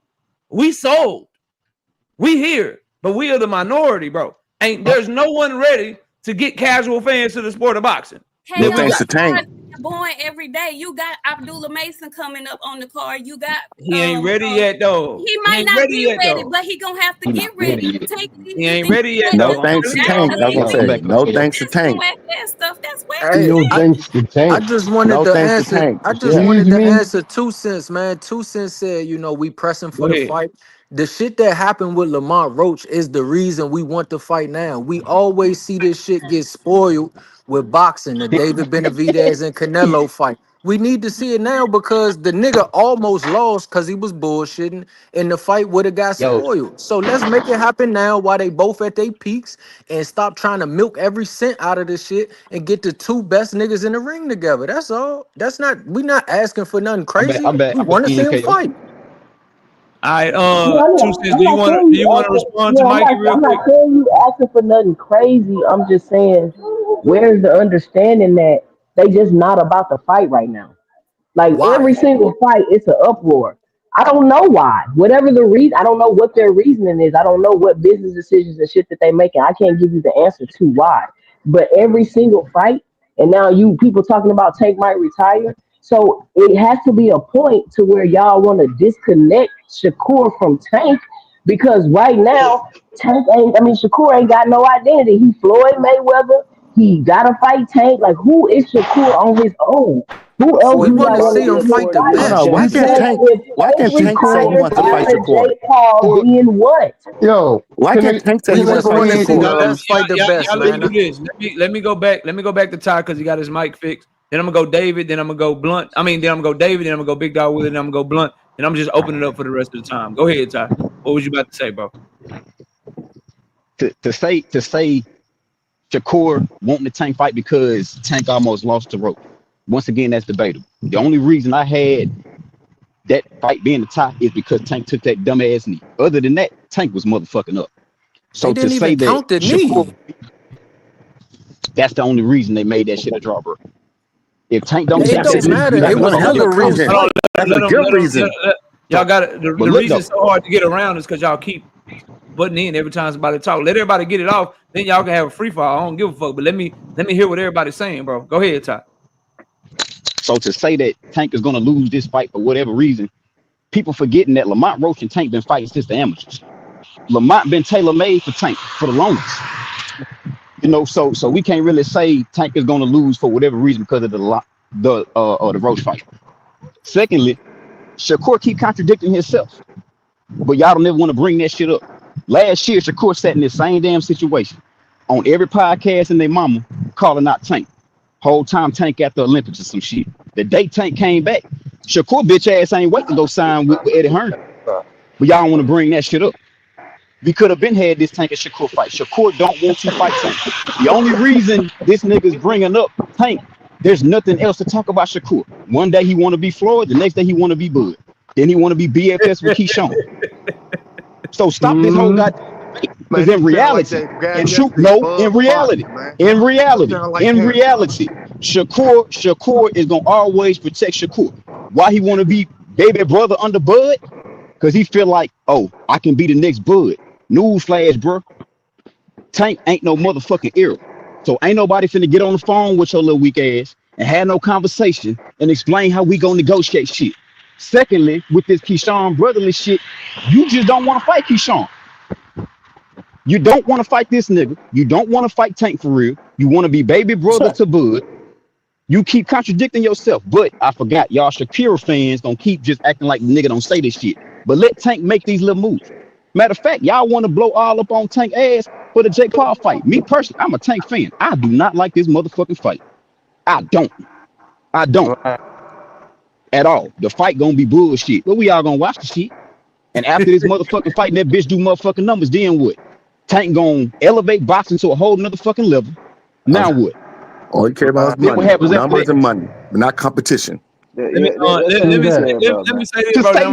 We sold. We here, but we are the minority, bro. There's no one ready to get casual fans to the sport of boxing. No thanks to Tank. Born every day. You got Abdullah Mason coming up on the card. You got he ain't ready yet though. He might not be ready, but he gonna have to get ready. He ain't ready yet though. No thanks to Tank. I was gonna say no thanks to Tank. That stuff. That's Hey, No thanks to Tank. I just wanted No to thanks to answer. Tank. I just Yeah. wanted to Excuse me? answer 2 cents, man. 2 cents said, we pressing for Go the ahead. fight. The shit that happened with Lamont Roach is the reason we want to fight now. We always see this shit get spoiled with boxing, the David Benavidez and Canelo fight. We need to see it now because the nigga almost lost because he was bullshitting and the fight would have got spoiled. So let's make it happen now while they both at their peaks and stop trying to milk every cent out of this shit and get the 2 best niggas in the ring together. That's all. We're not asking for nothing crazy. We want to see him fight. All right, Yeah, 2 cents. Do you want to respond to Mikey real I'm quick? not saying you asking for nothing crazy. I'm just saying, where's the understanding that they just not about to fight right now? Like Why? every single fight, it's an uproar. I don't know why. Whatever the reason, I don't know what their reasoning is. I don't know what business decisions and shit that they making. I can't give you the answer to why. But every single fight, and now you people talking about Tank might retire. So it has to be a point to where y'all want to disconnect Shakur from Tank because right now Shakur ain't got no identity. He Floyd Mayweather. He gotta fight Tank. Like who is Shakur on his own? Who else We do want y'all to see him want fight the to best. Hold on. Why can't Tank say he wants to fight Shakur? Jake Paul being what? Yo, Why can't Tank say he We wants just to want fight to see the Shakur? best fight the best, Y'all let me man. do this. Let me go back. Let me go back to Ty because he got his mic fixed. Then I'm gonna go David. Then I'm gonna go Blunt. Then I'm gonna go David. Then I'm gonna go Big Dog Willie. Then I'm gonna go Blunt. And I'm just opening it up for the rest of the time. Go ahead, Ty. What was you about to say, bro? To say Shakur wanting the Tank fight because Tank almost lost to Roach. Once again, that's debatable. The only reason I had that fight being the top is because Tank took that dumbass knee. Other than that, Tank was motherfucking up. So They to didn't say even that count the Shakur, knee. that's the only reason they made that shit a draw, bro. If Tank don't It take that don't knee, matter. that's It was gonna hella hurt. reason. Hold on, That's a good reason. Y'all got it. The But look reason though, it's so hard to get around is because y'all keep butting in every time somebody talk. Let everybody get it off. Then y'all can have a free fall. I don't give a fuck. But let me hear what everybody's saying, bro. Go ahead, Ty. so to say that Tank is gonna lose this fight for whatever reason, people forgetting that Lamont Roach and Tank been fighting since the amateurs. Lamont been tailor-made for Tank for the longest. So we can't really say Tank is gonna lose for whatever reason because of the Roach fight. Secondly, Shakur keep contradicting himself, but y'all don't ever want to bring that shit up. Last year, Shakur sat in this same damn situation on every podcast and their mama calling out Tank. Whole time Tank at the Olympics or some shit. The day Tank came back, Shakur bitch ass ain't wait to go sign with Eddie Hearn. But y'all don't want to bring that shit up. We could have been had this Tank and Shakur fight. Shakur don't want to fight Tank. The only reason this nigga's bringing up Tank, there's nothing else to talk about Shakur. One day he want to be Floyd, the next day he want to be Bud. Then he want to be BFS with Keyshawn. So stop this whole goddamn debate. Because in reality, Shakur is gonna always protect Shakur. Why he want to be baby brother under Bud? Because he feel like, oh, I can be the next Bud. Newsflash, bro. Tank ain't no motherfucking era. So ain't nobody finna get on the phone with your little weak ass and have no conversation and explain how we gonna negotiate shit. Secondly, with this Keyshawn brotherly shit, you just don't want to fight Keyshawn. You don't want to fight this nigga. You don't want to fight Tank for real. You want to be baby brother to Bud. You keep contradicting yourself. But I forgot, y'all Shakira fans gonna keep just acting like the nigga don't say this shit. But let Tank make these little moves. Matter of fact, y'all want to blow all up on Tank ass for the Jake Paul fight. Me personally, I'm a Tank fan. I do not like this motherfucking fight. I don't at all. The fight gonna be bullshit. But we all gonna watch the shit. And after this motherfucking fight, that bitch do motherfucking numbers, then what? Tank gonna elevate boxing to a whole nother fucking level. Now what? All you care about is Then what money, happens after numbers, that? and money, but not competition. Let me let me say this, To bro. stay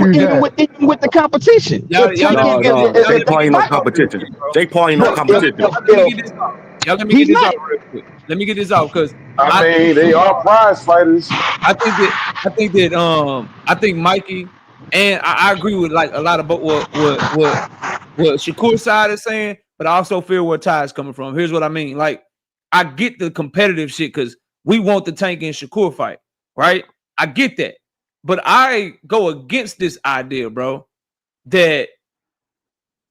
even with the competition. Y'all If Tank let me is get No, y'all Jake let me Paul get ain't no this out real competition. quick, bro. Jake Paul ain't no competition. Y'all let me get this out. Y'all let me get he's this out not. real quick. Let me get this out because I I mean, think they are prize fighters. I think Mikey and I agree with like a lot about what Shakur's side is saying, but I also feel where Ty is coming from. Here's what I mean. Like, I get the competitive shit because we want the Tank and Shakur fight, right? I get that. But I go against this idea, bro, that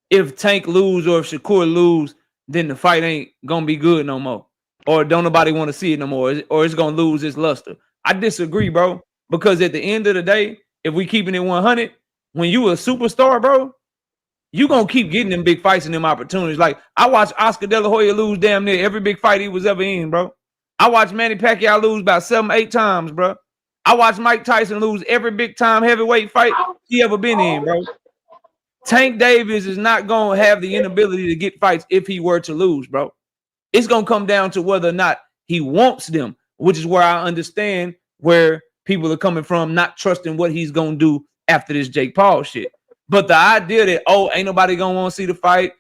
if Tank lose or if Shakur lose, then the fight ain't gonna be good no more. Or don't nobody want to see it no more, or it's gonna lose its luster. I disagree, bro, because at the end of the day, if we keeping it 100, when you a superstar, bro, you gonna keep getting them big fights and them opportunities. Like, I watched Oscar De La Hoya lose damn near every big fight he was ever in, bro. I watched Manny Pacquiao lose about 7-8 times, bro. I watched Mike Tyson lose every big time heavyweight fight he ever been in, bro. Tank Davis is not gonna have the inability to get fights if he were to lose, bro. It's gonna come down to whether or not he wants them, which is where I understand where people are coming from, not trusting what he's gonna do after this Jake Paul shit. But the idea that, oh, ain't nobody gonna want to see the fight.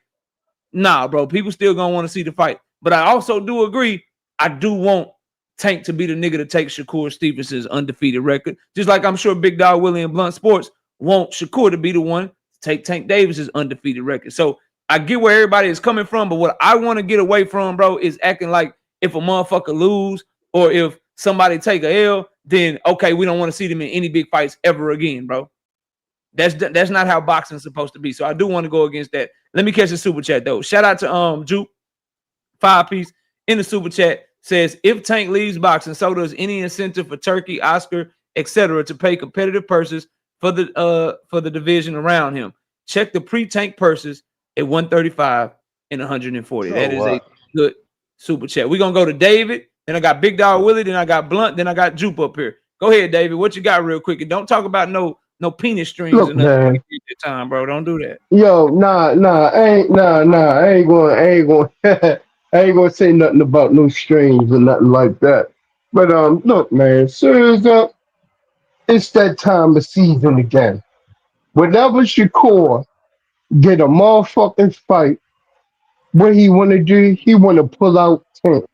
Nah, bro, people still gonna want to see the fight. But I also do agree, I do want Tank to be the nigga to take Shakur Stevenson's undefeated record. Just like I'm sure Big Dog Willie and Blunt Sports want Shakur to be the one to take Tank Davis's undefeated record. So I get where everybody is coming from, but what I want to get away from, bro, is acting like if a motherfucker lose or if somebody take a L, then okay, we don't want to see them in any big fights ever again, bro. That's not how boxing is supposed to be. So I do want to go against that. Let me catch the super chat though. Shout out to Juke 5-piece in the super chat says if Tank leaves boxing, so does any incentive for Turkey, Oscar, etc. to pay competitive purses for the division around him. Check the pre-Tank purses at 135 and 140. That is a good super chat. We're gonna go to David. Then I got Big Dog Willie. Then I got Blunt. Then I got Jupe up here. Go ahead, David. What you got real quick? And don't talk about no penis strings Look, or nothing. man. Time, bro. Don't do that. Yo, I ain't gonna say nothing about no strings or nothing like that. But look, man, serious up, it's that time of season again. Whenever Shakur get a motherfucking fight, what he wanna do, he wanna pull out Tank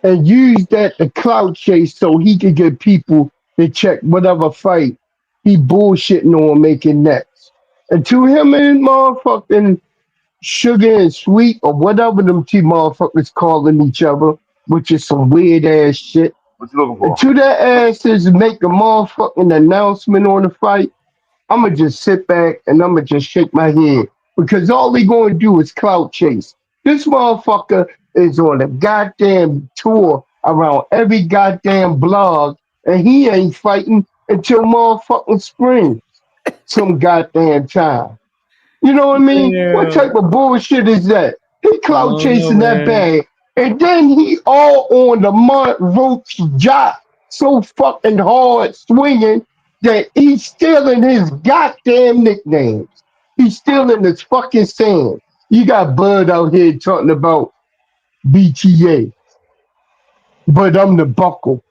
and use that to clout chase so he could get people to check whatever fight he bullshitting on making next. And to him and motherfucking Sugar and Sweet or whatever them two motherfuckers calling each other, which is some weird ass shit. What you looking And for? to that asses make a motherfucking announcement on the fight, I'ma just sit back and I'ma just shake my head because all they gonna do is clout chase. This motherfucker is on a goddamn tour around every goddamn blog and he ain't fighting until motherfucking spring some goddamn time. You know what I mean? What Yeah. type of bullshit is that? He I clout don't know, chasing that man. bag, and then he all on the mud ropes jock so fucking hard swinging that he's stealing his goddamn nicknames. He's stealing his fucking sand. You got Bud out here talking about BTA, but I'm the buckle.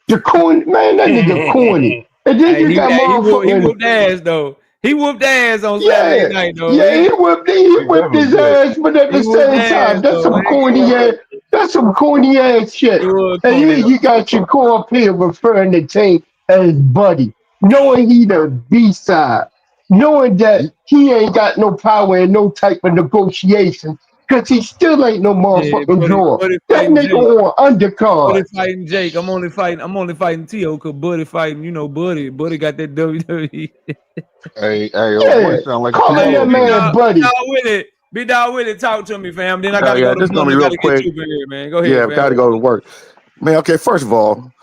The corny man, that nigga corny. And then Hey, you got he motherfucking whooped ass though. He whooped ass on Saturday yeah, night though. yeah, he He whipped definitely his did. ass, but at He the whooped same time, ass that's though. some corny ass, that's some corny ass shit. He was And corny here though. you got your core up here referring to Tank as buddy, knowing he the B side, knowing that he ain't got no power in no type of negotiation, because he still ain't no Yeah, motherfucking draw. Buddy That fighting nigga Jake. on Buddy undercard. fighting Jake. I'm only fighting T.O. because Buddy fighting, Buddy. Buddy got that WWE. Hey, your Yeah, voice sound like a calling Hey, that tomorrow man game. buddy. Big dog with it. Talk to me, fam. Then I Yeah, gotta go to this is Blunt. gonna I be real gotta get quick. you in here, man. Go ahead, Yeah, fam. got to go to work. Man, okay, first of all,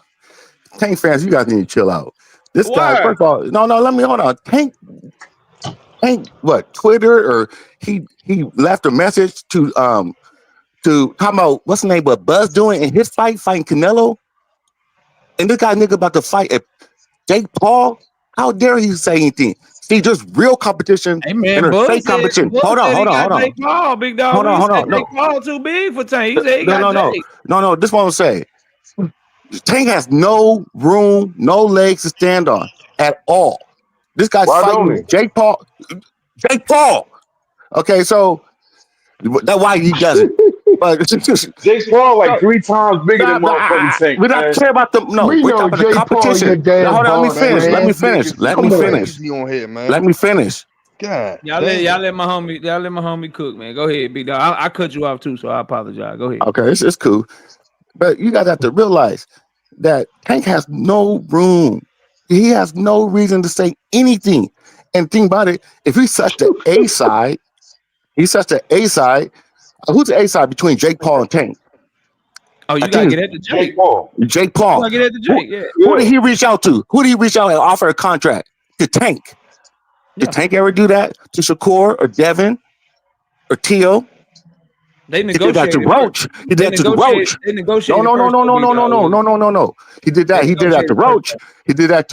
Tank fans, you guys need to chill out. This guy, Why? first of all, no, let me hold on. Tank, what, Twitter or he left a message to talk about what's the name of Buzz doing in his fighting Canelo, and this guy nigga about to fight Jake Paul. How dare he say anything? See, just real competition Hey and man, there's Bud fake said competition. Bud Hold on, said he hold on, got hold on. Jake Paul, big dog. Hold What on, he hold said on. Jake No, Paul too big for Tank. He said he no, got no, no. Jake. No. This one I'm saying. Tank has no room, no legs to stand on at all. This guy's Why don't fighting he? Jake Paul. Jake Paul. Okay, so that's why he does it. But Jake Paul like no, 3 times bigger than motherfucking Tank, we're not man. care about the no. We We're know talking about the Jay Paul, your competition. Now, damn hold on, let me boss, finish. Let man. me finish. Let me Come on. finish. Easy on here, man. Let me finish. God Y'all damn. let my homie cook, man. Go ahead, big dog. I cut you off too, so I apologize. Go ahead. Okay, it's cool. But you guys have to realize that Tank has no room. He has no reason to say anything. And think about it, if he's such the A side, who's the A side between Jake Paul and Tank? Oh, I you gotta think get at the Jake Jake. Paul. Jake You Paul. gotta get at the Jake, yeah. Who did he reach out to? Who did he reach out and offer a contract? To Tank. Yeah. Did Tank ever do that to Shakur or Devin or Tio? They He did that to negotiated Roach. first. He did that to Roach. They No, negotiated no, no, first, no, though, no, big no, no, dog. no, no, no, no, no. He did that. They He did that to negotiated first, Roach. He did that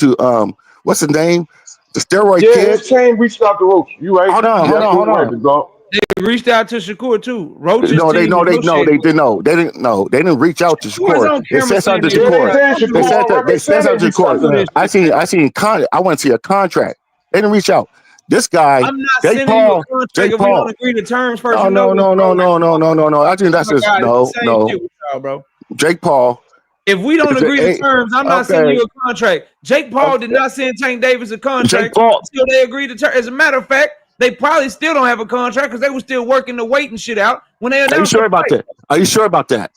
to what's his name? The steroid Yeah, kid. his team reached out to Roach. You right? Hold on, You hold on, hold absolutely right, on. big dog. They reached out to Shakur too. Roach's No, team they negotiated. didn't know. They didn't know. They didn't reach out to Shakur's Shakur. on They camera said saying something to they Yeah, reached they Shakur. out. said Don't do They this. Shakur said on that they record said said they something to reached out Don't to do Shakur. this him. shit, man. I want to see a contract. They didn't reach out. This guy, I'm not Jake sending you a Paul, contract Jake if we don't Paul. agree to terms first. No, You know no, this, no, bro. no, Like, no, no, no, no, no. I think oh that's my just God, it's no, the same no. shit with y'all, bro. Jake Paul If we don't is agree to a terms, I'm not sending okay. you a contract. Jake Paul did Okay. not send Tank Davis a Jake contract Paul. until they agreed to terms. As a matter of fact, they probably still don't have a contract because they were still working the weight and shit out when they Are you announced the sure about fight. that? Are you sure about that?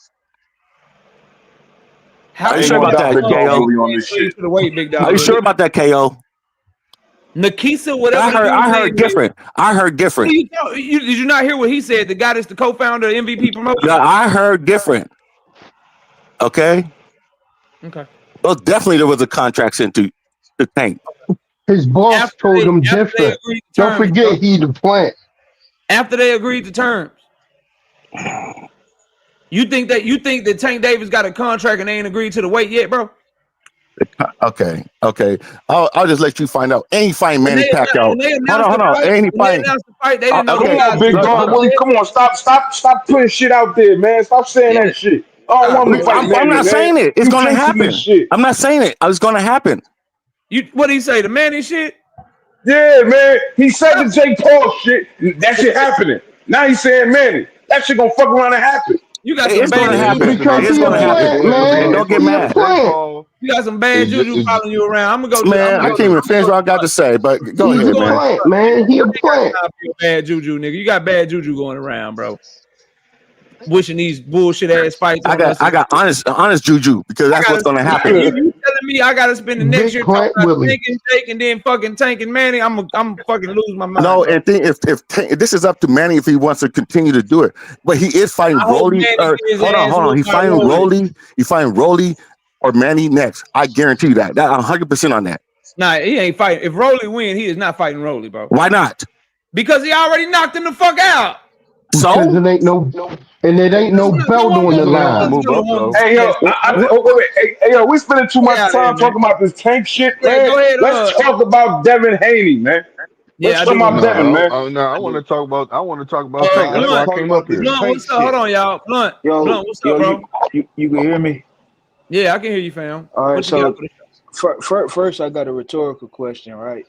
How Are I you ain't can sure you gonna about have doubt a that, big dog contract KO? Willie if on they this agree shit. to the weight, big Are you dog? sure about that, KO? Nikisa, whatever I the heard. dude's I name heard is. different. I heard What different. did you not hear what he said? The guy that's the co-founder of MVP Promotions. Yeah, I heard different. Okay. Okay. Well, definitely there was a contract sent to Tank. His boss told him After they different. agreed to Don't terms, bro. forget he the plant. After they agreed to terms. You think that Tank Davis got a contract and they ain't agreed to the weight yet, bro? Okay. I'll just let you find out. Ain't find When Manny they Pacquiao. announced Hold the on. fight, Ain't when they find. announced the fight, they didn't know Come the Okay. guys on, was big gonna dog fight. Willie. Come on, stop putting shit out there, man. Stop saying Yeah. that shit. I don't want him to fight I'm Manny, not man. saying it. It's You going to jinxing this happen. shit. I'm not saying it. It's going to happen. What did he say? The Manny shit? Yeah, man. He said the Jake Paul shit. That shit happening. Now he's saying Manny. That shit gonna fuck around and happen. You got some It's going bad to Yeah, juju happen. because following It's he you a going to around. happen. plant, And man. don't get He a mad. plant. You got some bad juju following you around. I'm gonna go Man, I to can't even finish what I got to say, but go He's ahead, a man. plant, man. He a plant. bad juju, nigga. You got bad juju going around, bro. Wishing these bullshit ass fights I on us. got honest juju because that's what's going to happen. You telling me I gotta spend the next Big year talking plant about Willie. Tank and Jake and then fucking Tank and Manny? I'm fucking lose my mind, No, bro. and think if this is up to Manny if he wants to continue to do it, but he is fighting I hope Rolly. Manny get his ass Hold on. He whooped by fighting Rolly. Rolly. He fighting Rolly or Manny next. I guarantee you that. That 100% on that. Nah, he ain't fighting. If Rolly win, he is not fighting Rolly, bro. Why not? Because he already knocked him the fuck out. Because So it ain't no belt on the line. Hey yo, hey yo, we spending too much time talking about this Tank shit, man. Go ahead. Let's talk about Devin Haney, man. Let's talk about Devin, man. No, I want to talk about. Tank. That's why I Blunt, came up here. what's up? Hold on, y'all. Blunt, what's up, bro? You can hear me? Yeah, I can hear you, fam. All right, What you got so for the first I got a rhetorical question, right?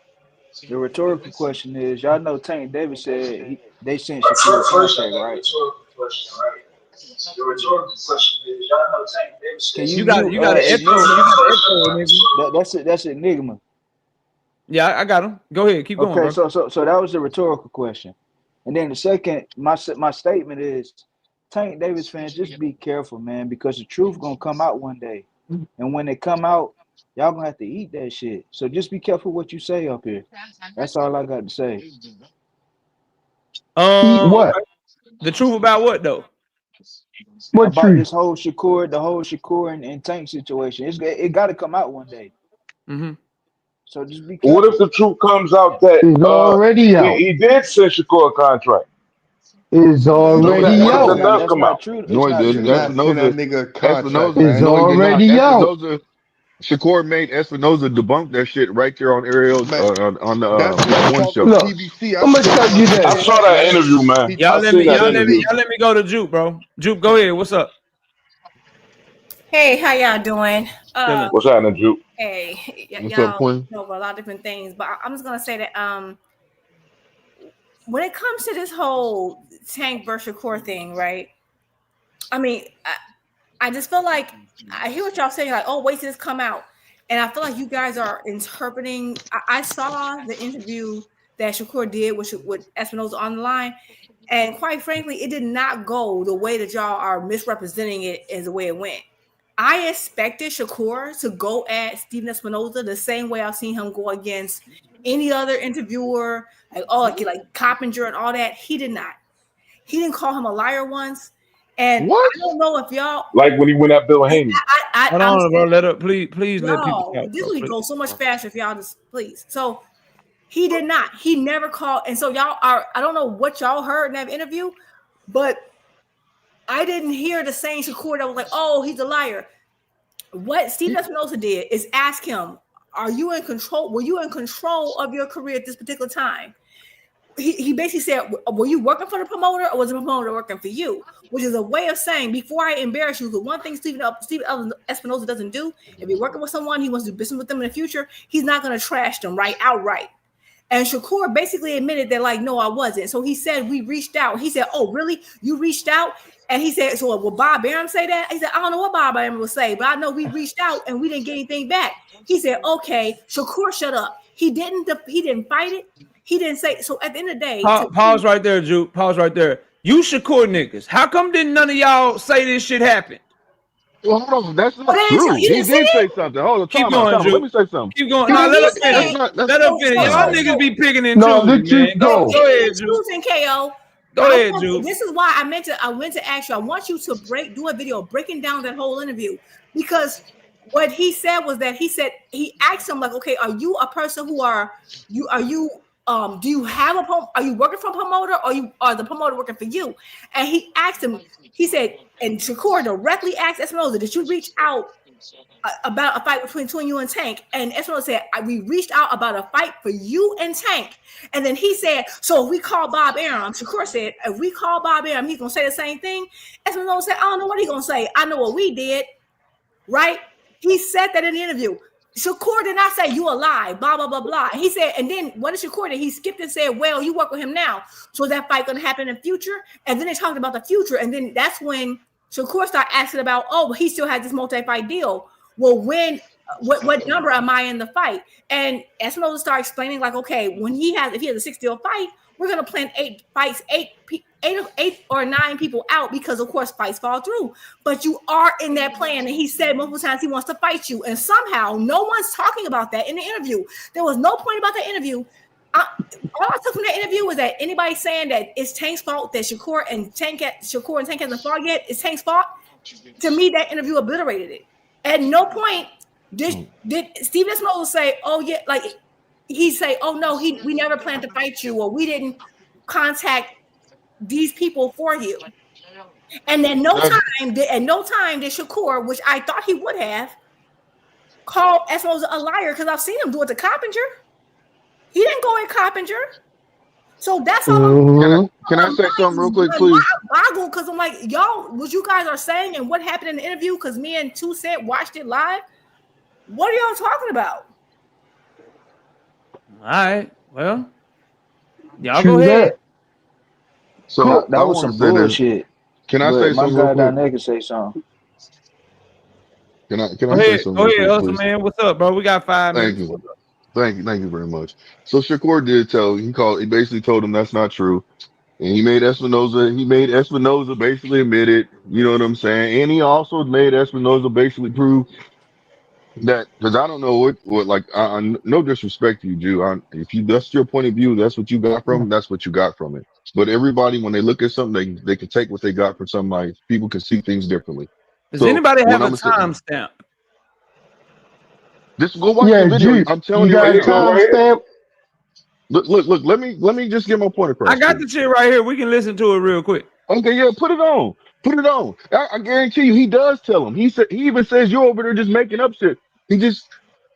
The rhetorical question is, y'all know Tank Davis said they sent Shakur a First, I contract, got a right? rhetorical question, right? The rhetorical question is, y'all know Tank Davis Can said you You mute got an echo. Enigma? You got an echo, nigga. That's Enigma. Yeah, I got him. Go ahead, keep going, Okay, bro. so that was the rhetorical question, and then the second, my statement is, Tank Davis fans, just be careful, man, because the truth gonna come out one day, and when it come out, y'all gonna have to eat that shit. So just be careful what you say up here. That's all I got to say. Eat what? Okay. The truth about what though? What About truth? this whole Shakur and Tank situation. It got to come out one day. Mm-hmm. So just be What careful. if the truth comes out that It's already out. he did send Shakur a contract? It's No, he already What if didn't. that out. does That's come not out? true. It's No, he not didn't. true That's though. Espinoza. It's No, he did not. already out. Espinoza. Shakur made Espinoza debunk that shit right there on Ariel's Man, on the that's what that he one talked to show. Look, PBC. I I'm gonna see tell you he I say this. saw that, that man. interview, man. He I Y'all let seen me, that y'all let me, interview. y'all let me go to Juke, bro. Juke, go ahead. What's up? Hey, how y'all doing? Chilling. What's happening, Juke? Hey, What's up, y'all Quinn? know about a lot of different things, but I'm just gonna say that when it comes to this whole Tank versus Shakur thing, right? I mean, I just feel like I hear what y'all saying, like, oh, wait till this come out, and I feel like you guys are interpreting. I saw the interview that Shakur did with Espinoza on the line, and quite frankly, it did not go the way that y'all are misrepresenting it as the way it went. I expected Shakur to go at Steven Espinoza the same way I've seen him go against any other interviewer, like Coppinger and all that. He did not. He didn't call him a liar once. And What? I don't know if y'all, Like when he went at Bill Haney. Hold I'm on, bro. saying, Let up. Please let people y'all, talk, this bro. would go so much faster if y'all just please. So he did not. He never called. And so y'all are, I don't know what y'all heard in that interview, but I didn't hear the same Shakur that was like, oh, he's a liar. What Steve Espinoza did is ask him, are you in control? Were you in control of your career at this particular time? He basically said, were you working for the promoter or was the promoter working for you? Which is a way of saying, before I embarrass you, the one thing Steve Espinoza doesn't do, if you're working with someone, he wants to do business with them in the future, he's not going to trash them outright. And Shakur basically admitted that, like, no, I wasn't. So he said, we reached out. He said, oh, really? You reached out? And he said, so will Bob Arum say that? He said, I don't know what Bob Arum will say, but I know we reached out and we didn't get anything back. He said, okay, Shakur, shut up. He didn't fight it. He didn't say. So at the end of the day, Pause right there, Juke. Pause right there. You Shakur niggas. How come didn't none of y'all say this shit happened? Well, hold on. That's oh, not true. you He didn't see did it? say something. Hold on. Keep Time out. going, Time out. Let Juke. me say something. Keep going. He Now did let say us that's finish. not. That's Let us finish. Y'all oh. niggas be picking and No, let choosing, man. Juke Go go. ahead, Juke. KO. Go ahead, Juke. This is why I meant to ask you. I want you to do a video breaking down that whole interview, because what he said was that he asked him, like, okay, are you a person who do you have are you working for a promoter or are the promoter working for you? And he asked him, he said, and Shakur directly asked Espinoza, did you reach out about a fight between you and Tank? And Espinoza said, we reached out about a fight for you and Tank. And then he said, so if we call Bob Arum, Shakur said, if we call Bob Arum, he's gonna say the same thing. Espinoza said, I don't know what he's gonna say. I know what we did, right? He said that in the interview. Shakur did not say you a lie, blah, blah, blah, blah. He said, and then what did Shakur do? He skipped and said, well, you work with him now. So is that fight gonna happen in the future? And then they talked about the future. And then that's when Shakur started asking about, oh, he still has this multi-fight deal. Well, what number am I in the fight? And Espinoza started explaining, like, okay, if he has a 6-deal fight, we're gonna plan 8 fights, 8 or 9 people out, because of course fights fall through. But you are in that plan, and he said multiple times he wants to fight you, and somehow no one's talking about that in the interview. There was no point about the interview. All I took from that interview was that anybody saying that it's Tank's fault that Shakur and Tank hasn't fought yet, it's Tank's fault. To me, that interview obliterated it. At no point did Steven Espinoza say, "Oh yeah," like he say, "Oh no, we never planned to fight you, or we didn't contact these people for you." And at no time did Shakur, which I thought he would have, called Espinoza a liar, because I've seen him do it to Coppinger. He didn't go at Coppinger. So that's all. Can I say something real quick, please? Boggled, because I'm like, y'all, what you guys are saying and what happened in the interview, because me and Two Cent watched it live. What are y'all talking about? All right. Well, y'all go ahead. So that was some bullshit. Can I but say my something real guy down quick? there can say something. Can I Go say ahead, something real quick, Hustle please? Man. What's up, bro? We got 5 Thank minutes. you. Thank you very much. So Shakur did he basically told him that's not true. And he made Espinoza basically admit it, you know what I'm saying? And he also made Espinoza basically prove that, because I don't know what like, no disrespect to you, Jew. If that's your point of view, that's what you got from, that's what you got from it. But everybody, when they look at something, they can take what they got from somebody. People can see things differently. Does So anybody have when a I'm saying, timestamp? just go watch the video. I'm telling you right got a here. timestamp? Look. Let me just get my point across. I got the shit right here. We can listen to it real quick. Okay, yeah, put it on. I guarantee you, he does tell him. He even says you're over there just making up shit. He just,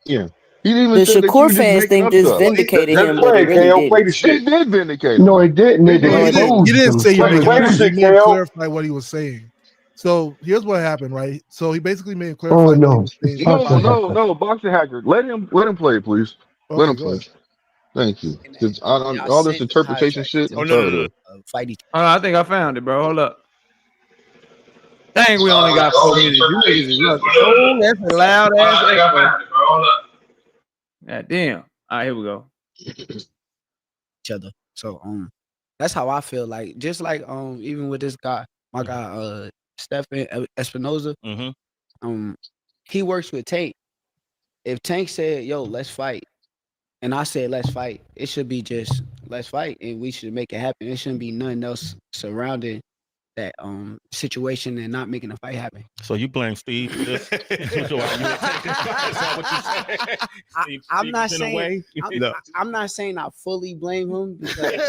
yeah. He even The said that you Shakur were just fans making think up this stuff. vindicated Just him, but play it it, really KO. Play didn't. the shit. It did vindicate No, him. it didn't. It It No, did. exposed you didn't him. say you Play, make it play the better. You shit, may KO. clarify what he was saying. So here's what happened, right? So he basically made him Oh clarify what he no, was saying. No, boxing no, hacker. no, boxing hacker. Let him play, please. Let Okay, him go play. ahead. Thank you. And Because y'all all this sent the interpretation contract shit, to Oh I'm no, no, tired no, of no. it. fight each. I think I found it, bro. Hold up. Dang, we only got 4 minutes. You niggas is lucky. Oh, that's a loud ass echo. God damn. All right, here we go. Each other. So that's how I feel. Like just like even with this guy, my guy Stephen Espinoza, he works with Tank. If Tank said, "Yo, let's fight," and I said, "Let's fight," it should be just let's fight, and we should make it happen. It shouldn't be nothing else surrounding that situation and not making the fight happen. So you blame Steve for this? So are you take this fight? Is that what you're saying? Steve, I'm Steve not is in a saying way? No. I'm not saying I fully blame him because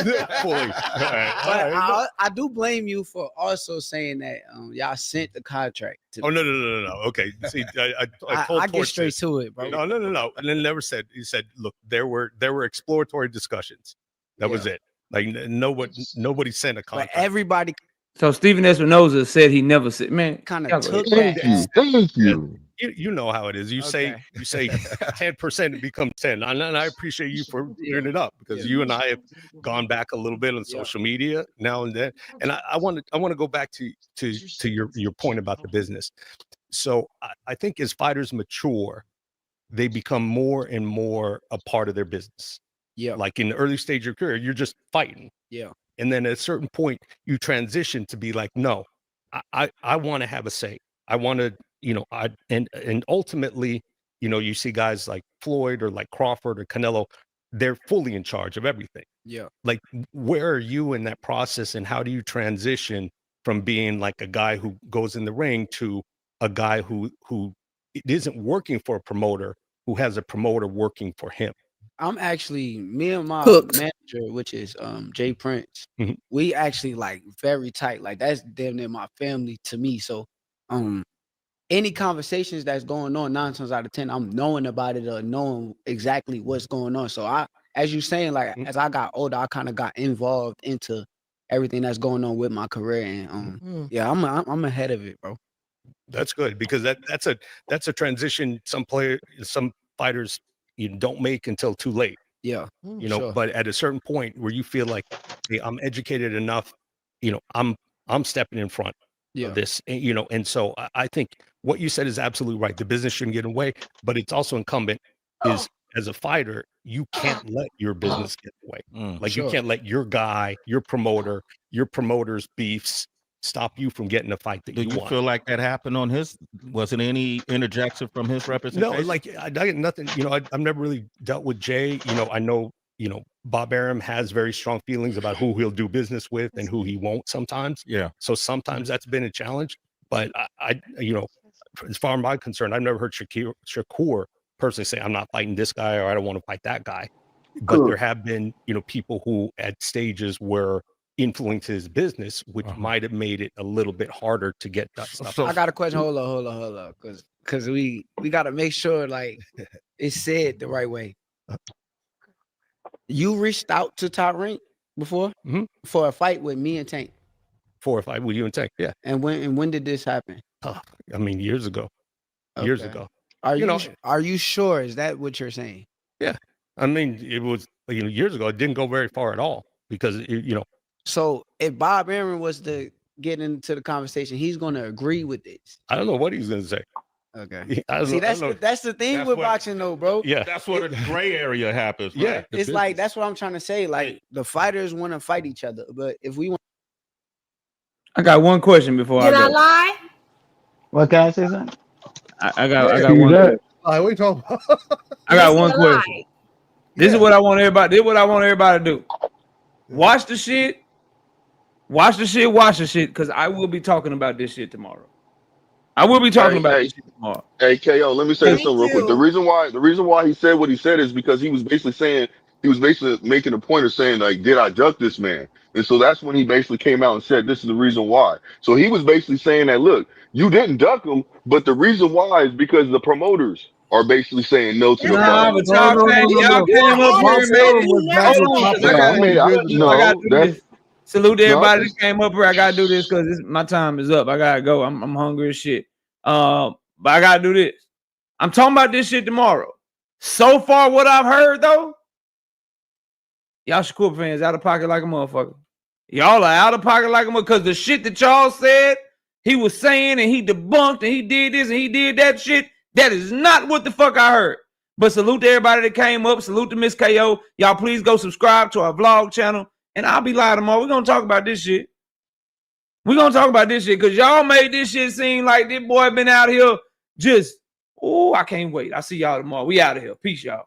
Fully. All but right. I do blame you for also saying that y'all sent the contract to Oh me. no. Okay. See, I I told get Torch straight this. to it, bro. No. And then never said. He said, "Look, there were exploratory discussions. That was it. Like nobody sent a But contract. everybody So Stephen Espinoza said he never said, man, kind y'all of go took ahead. that as Thank you. You know how it is. You say 10% becomes 10. And I appreciate you for clearing it up because you and I have gone back a little bit on social media now and then. And I want to go back to your point about the business. So I think as fighters mature, they become more and more a part of their business. Yeah. Like in the early stage of your career, you're just fighting. Yeah. And then at a certain point, you transition to be like, no, I want to have a say. I want to, and ultimately, you see guys like Floyd or like Crawford or Canelo, they're fully in charge of everything. Yeah. Like, where are you in that process, and how do you transition from being like a guy who goes in the ring to a guy who it isn't working for a promoter, who has a promoter working for him? I'm actually me and my Cooked. manager, which is Jay Prince. Mhm. We actually like very tight. Like that's damn near my family to me. So any conversations that's going on 9 times out of 10, I'm knowing about it or knowing exactly what's going on. So as you saying, like as I got older, I kind of got involved into everything that's going on with my career. And yeah, I'm ahead of it, bro. That's good because that's a transition some fighters don't make until too late. Yeah. Sure. But at a certain point where you feel like, hey, I'm educated enough, I'm stepping in front of this, and so I think what you said is absolutely right. The business shouldn't get in the way, but it's also incumbent is as a fighter, you can't let your business get in the way. Like you can't let your guy, your promoter's beefs stop you from getting a fight that Do you want. feel like that happened on his? Was it any interjection from his representation? No, like I got nothing. I've never really dealt with Jay. I know. Bob Arum has very strong feelings about who he'll do business with and who he won't sometimes. Yeah. So sometimes that's been a challenge. But I as far as I'm concerned, I've never heard Shakur personally say, I'm not fighting this guy or I don't want to fight that guy. But there have been, people who at stages where influence his business, which might have made it a little bit harder to get that stuff. I got a question. Hold on, because we got to make sure like it's said the right way. You reached out to Tyrant before for a fight with me and Tank. For a fight with you and Tank, yeah. And when did this happen? I mean, years ago. Years ago. Are you sure? Is that what you're saying? Yeah. I mean, it was years ago. It didn't go very far at all because So if Bob Arum was to get into the conversation, he's going to agree with this. I don't know what he's going to say. Okay. See, that's the thing with boxing, though, bro. Yeah, that's where the gray area happens. Right? Yeah, it's like that's what I'm trying to say. Like the fighters want to fight each other, but if we want, I got one question before Did I I go. lie? What can I say something? I got one. All right, what are you talking about? I got Yes, one you question. lied. This is what I want everybody. This is what I want everybody to do. Watch the shit. Watch the shit. Because I will be talking about this shit tomorrow. I will be talking about this shit tomorrow. Hey, KO, let me say this something real quick. The reason why he said what he said is because he was basically making a point of saying, like, did I duck this man? And so that's when he basically came out and said, this is the reason why. So he was basically saying that, look, you didn't duck him, but the reason why is because the promoters are basically saying no to the Nah, fight. but No, y'all no, no, came, no, y'all no. came up My here and made point it. was Hold Magic on, because Papa I No, I gotta saying mean, do he I this. visited. I gotta no, do that's this. Salute to no, everybody that came up here. I gotta do this because my time is up. I gotta go. I'm hungry as shit. But I gotta do this. I'm talking about this shit tomorrow. So far, what I've heard though, y'all Shakur fans out of pocket like a motherfucker. Y'all are out of pocket like a motherfucker because the shit that y'all said he was saying and he debunked and he did this and he did that shit. That is not what the fuck I heard. But salute to everybody that came up. Salute to Miss KO. Y'all please go subscribe to our vlog channel. And I'll be live tomorrow. We're gonna talk about this shit. We're gonna talk about this shit because y'all made this shit seem like this boy been out here just, oh, I can't wait. I'll see y'all tomorrow. We out of here. Peace, y'all.